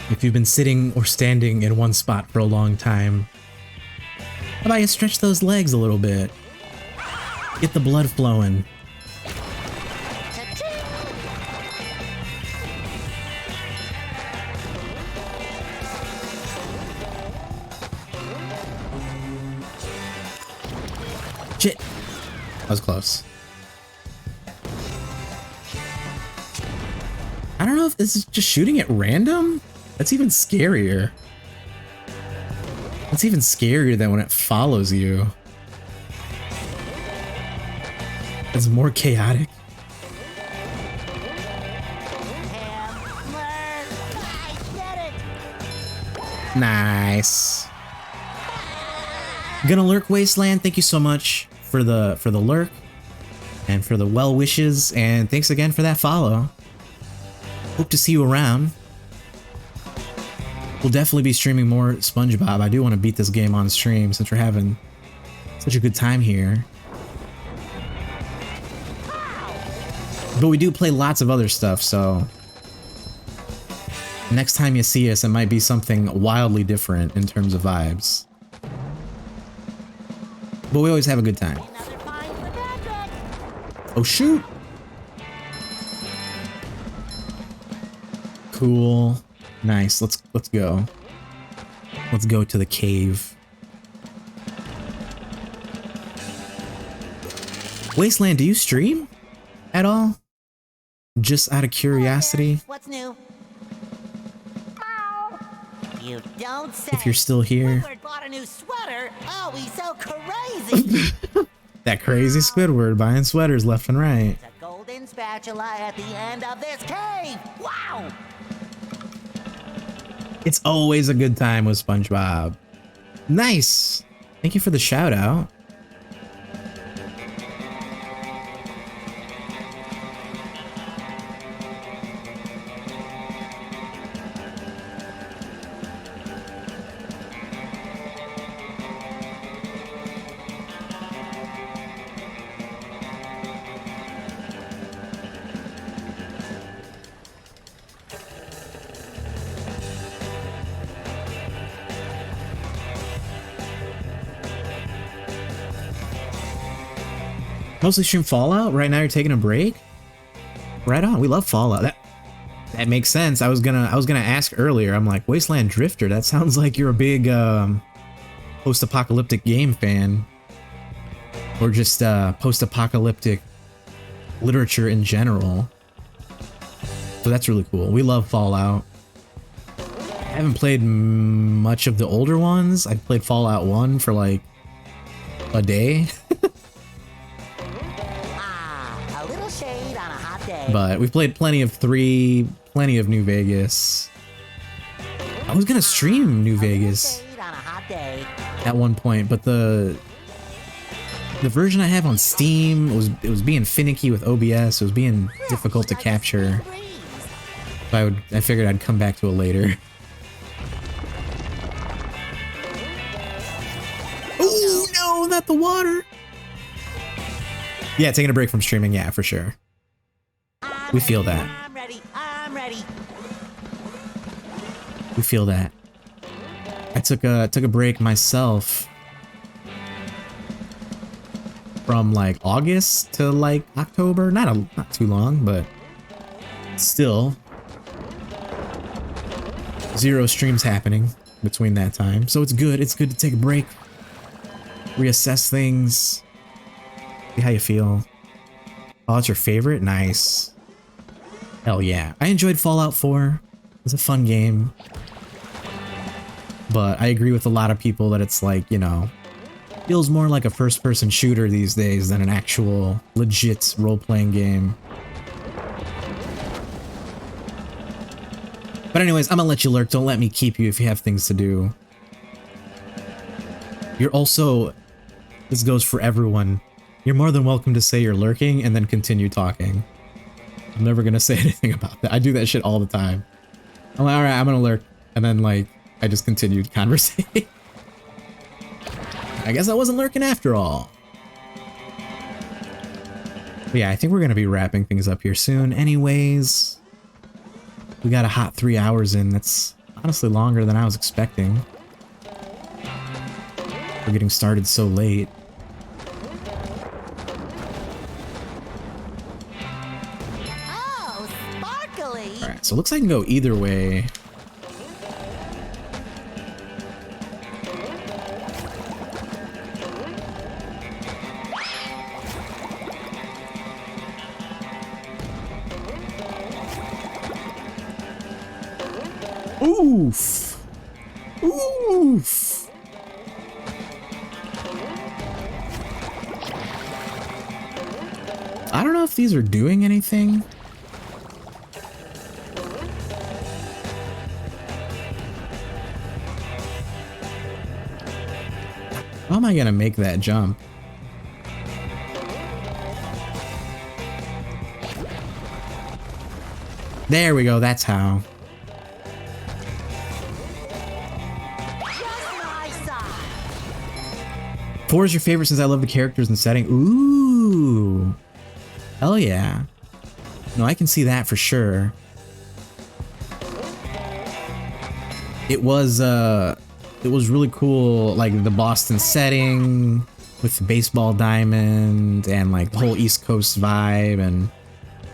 Speaker 1: If you've been sitting or standing in one spot for a long time, how about you stretch those legs a little bit? Get the blood flowing. Shit. That was close. I don't know if this is just shooting at random. That's even scarier. That's even scarier than when it follows you. It's more chaotic. Nice. Gonna lurk Wasteland, thank you so much for the lurk and for the well wishes, and thanks again for that follow. Hope to see you around. We'll definitely be streaming more SpongeBob. I do want to beat this game on stream since we're having such a good time here. But we do play lots of other stuff, so next time you see us, it might be something wildly different in terms of vibes. But we always have a good time. Oh shoot! Cool. Nice. Let's go. Let's go to the cave. Wasteland, do you stream at all? Just out of curiosity.
Speaker 6: What's new? You don't say.
Speaker 1: If you're still here.
Speaker 6: Squidward bought a new sweater. Oh, he's so crazy.
Speaker 1: That crazy Squidward buying sweaters left and right.
Speaker 6: It's a golden spatula at the end of this cave. Wow.
Speaker 1: It's always a good time with SpongeBob. Nice. Thank you for the shout out. Mostly stream Fallout? Right now you're taking a break? Right on, we love Fallout. That makes sense. I was gonna ask earlier, I'm like, Wasteland Drifter, that sounds like you're a big post-apocalyptic game fan. Or just post-apocalyptic literature in general. So that's really cool. We love Fallout. I haven't played much of the older ones. I played Fallout 1 for like a day. But we've played plenty of 3, plenty of New Vegas. I was gonna stream New Vegas at one point, but the version I have on Steam it was being finicky with OBS. It was being difficult to capture. So I figured I'd come back to it later. Oh no, not the water. Yeah, taking a break from streaming, yeah, for sure. We feel that.
Speaker 6: I'm ready. I'm ready.
Speaker 1: We feel that. I took a break myself from like August to like October. Not too long, but still 0 streams happening. between that time. So it's good. It's good to take a break, reassess things, see how you feel. Oh, it's your favorite? Nice. Hell yeah. I enjoyed Fallout 4. It was a fun game. But I agree with a lot of people that it's like, you know, feels more like a first-person shooter these days than an actual legit role-playing game. But anyways, I'm gonna let you lurk. Don't let me keep you if you have things to do. You're also... This goes for everyone. You're more than welcome to say you're lurking and then continue talking. I'm never gonna say anything about that. I do that shit all the time. I'm like, alright, I'm gonna lurk. And then, like, I just continued conversating. I guess I wasn't lurking after all. But yeah, I think we're gonna be wrapping things up here soon. Anyways, we got a hot 3 hours in. That's honestly longer than I was expecting. We're getting started so late.
Speaker 6: Oh, sparkly!
Speaker 1: Alright, so it looks like I can go either way. Oof! Oof! I don't know if these are doing anything. How am I gonna make that jump? There we go, that's how. Four is your favorite since I love the characters and setting. Ooh. Hell yeah. No, I can see that for sure. It was really cool, like the Boston setting with the baseball diamond and like the whole East Coast vibe, and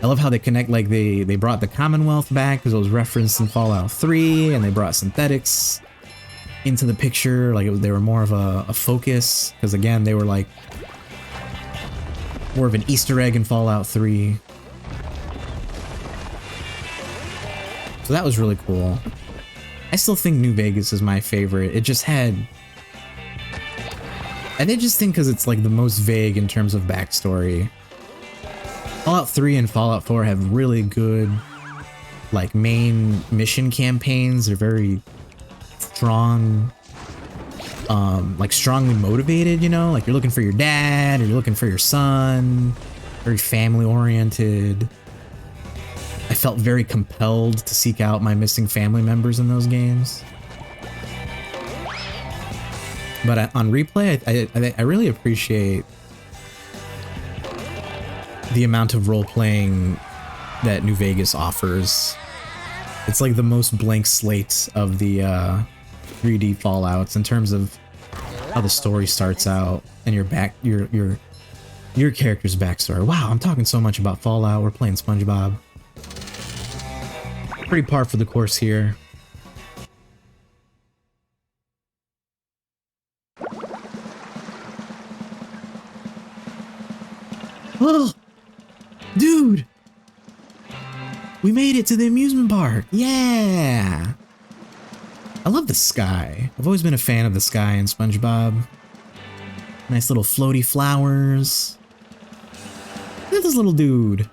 Speaker 1: I love how they connect, like they brought the Commonwealth back because it was referenced in Fallout 3, and they brought synthetics into the picture, like they were more of a focus, because again they were like more of an Easter egg in Fallout 3. So that was really cool. I still think New Vegas is my favorite. It just had... I just think because it's like the most vague in terms of backstory. Fallout 3 and Fallout 4 have really good like main mission campaigns. They're very strong, like strongly motivated, you know? Like you're looking for your dad or you're looking for your son. Very family oriented. I felt very compelled to seek out my missing family members in those games. But on replay, I really appreciate the amount of role-playing that New Vegas offers. It's like the most blank slate of the 3D Fallouts in terms of how the story starts out and your character's backstory. Wow, I'm talking so much about Fallout. We're playing SpongeBob. Pretty par for the course here. Oh, dude, we made it to the amusement park. Yeah. I love the sky. I've always been a fan of the sky in SpongeBob. Nice little floaty flowers. Look at this little dude.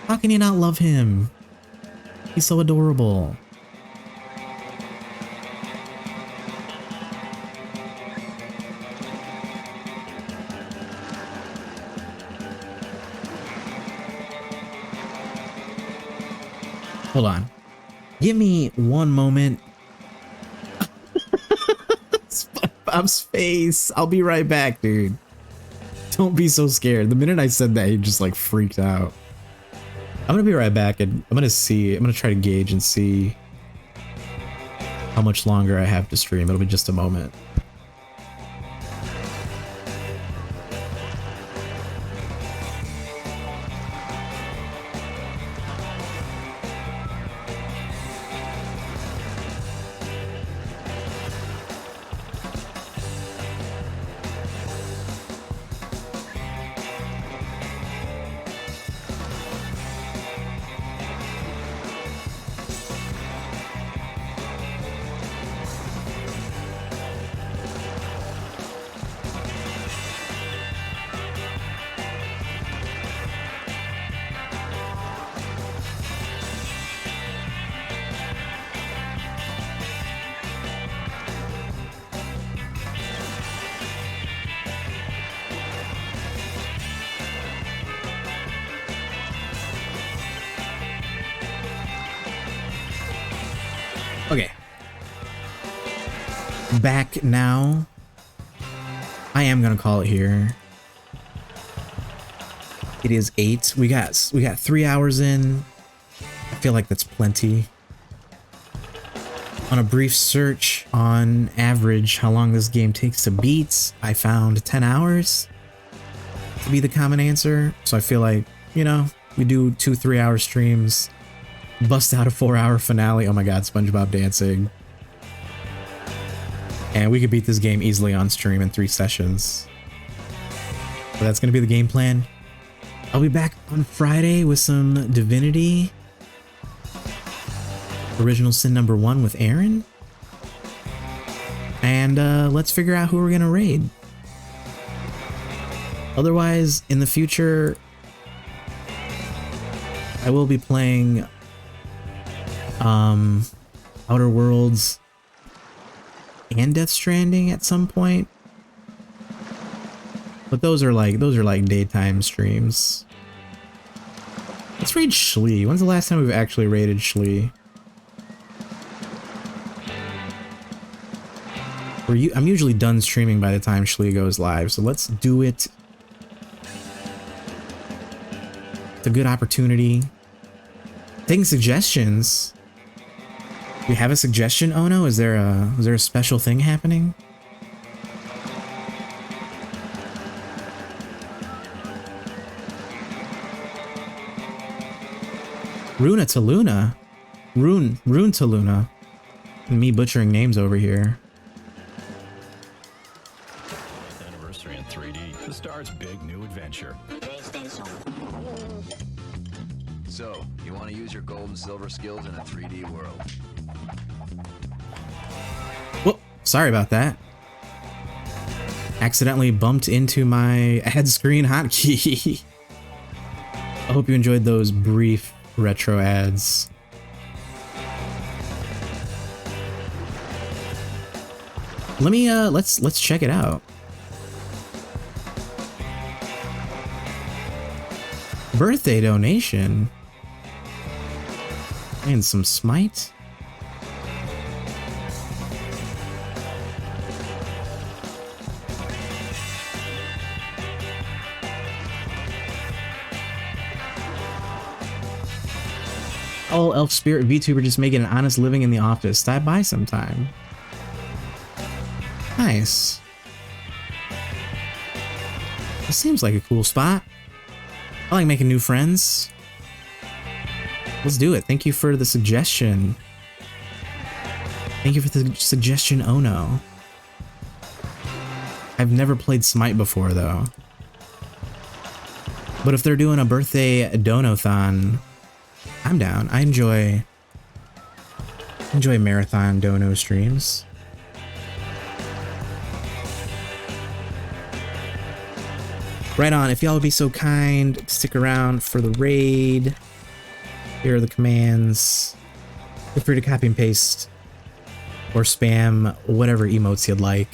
Speaker 1: How can you not love him? He's so adorable. Hold on. Give me one moment. SpongeBob's face. I'll be right back, dude. Don't be so scared. The minute I said that, he just like freaked out. I'm gonna be right back and I'm gonna try to gauge and see how much longer I have to stream. It'll be just a moment. back now. I am gonna call it here. It is 8. We got 3 hours in. I feel like that's plenty. On a brief search on average how long this game takes to beat, I found 10 hours to be the common answer. So I feel like, you know, we do 2-3 hour streams, bust out a 4-hour finale. Oh my god, SpongeBob dancing. And we could beat this game easily on stream in 3 sessions. So that's gonna be the game plan. I'll be back on Friday with some Divinity. Original Sin number 1 with Aaron. And let's figure out who we're gonna raid. Otherwise, in the future, I will be playing Outer Worlds and Death Stranding at some point. But those are like daytime streams. Let's raid Schlee. When's the last time we've actually raided Schlee? I'm usually done streaming by the time Schlee goes live, so let's do it. It's a good opportunity. Taking suggestions. Do you have a suggestion, Ono? Is there a special thing happening? Runa to Luna. Rune to Luna. And me butchering names over here.
Speaker 14: Anniversary in 3D. The star's big new adventure.
Speaker 15: So, you want to use your gold and silver skills in a 3D world.
Speaker 1: Whoop, sorry about that. Accidentally bumped into my ad screen hotkey. I hope you enjoyed those brief retro ads. Let me let's check it out. Birthday donation and some smite. All elf spirit VTuber just making an honest living in the office. Stop by sometime. Nice. This seems like a cool spot. I like making new friends. Let's do it. Thank you for the suggestion. Thank you for the suggestion, Ono. I've never played Smite before, though. But if they're doing a birthday donathon, I'm down. I enjoy marathon dono streams. Right on. If y'all would be so kind, stick around for the raid. Here are the commands. Feel free to copy and paste or spam whatever emotes you'd like.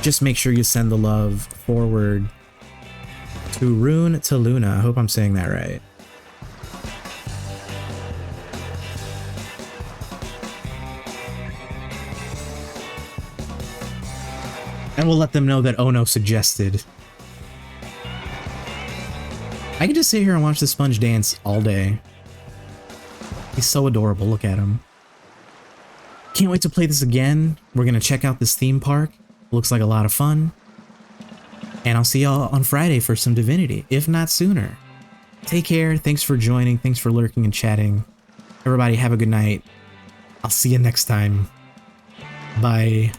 Speaker 1: Just make sure you send the love forward to Rune to Luna. I hope I'm saying that right. And we'll let them know that Ono suggested. I can just sit here and watch the sponge dance all day. He's so adorable. Look at him. Can't wait to play this again. We're going to check out this theme park. Looks like a lot of fun. And I'll see y'all on Friday for some Divinity, if not sooner. Take care. Thanks for joining. Thanks for lurking and chatting. Everybody have a good night. I'll see you next time. Bye.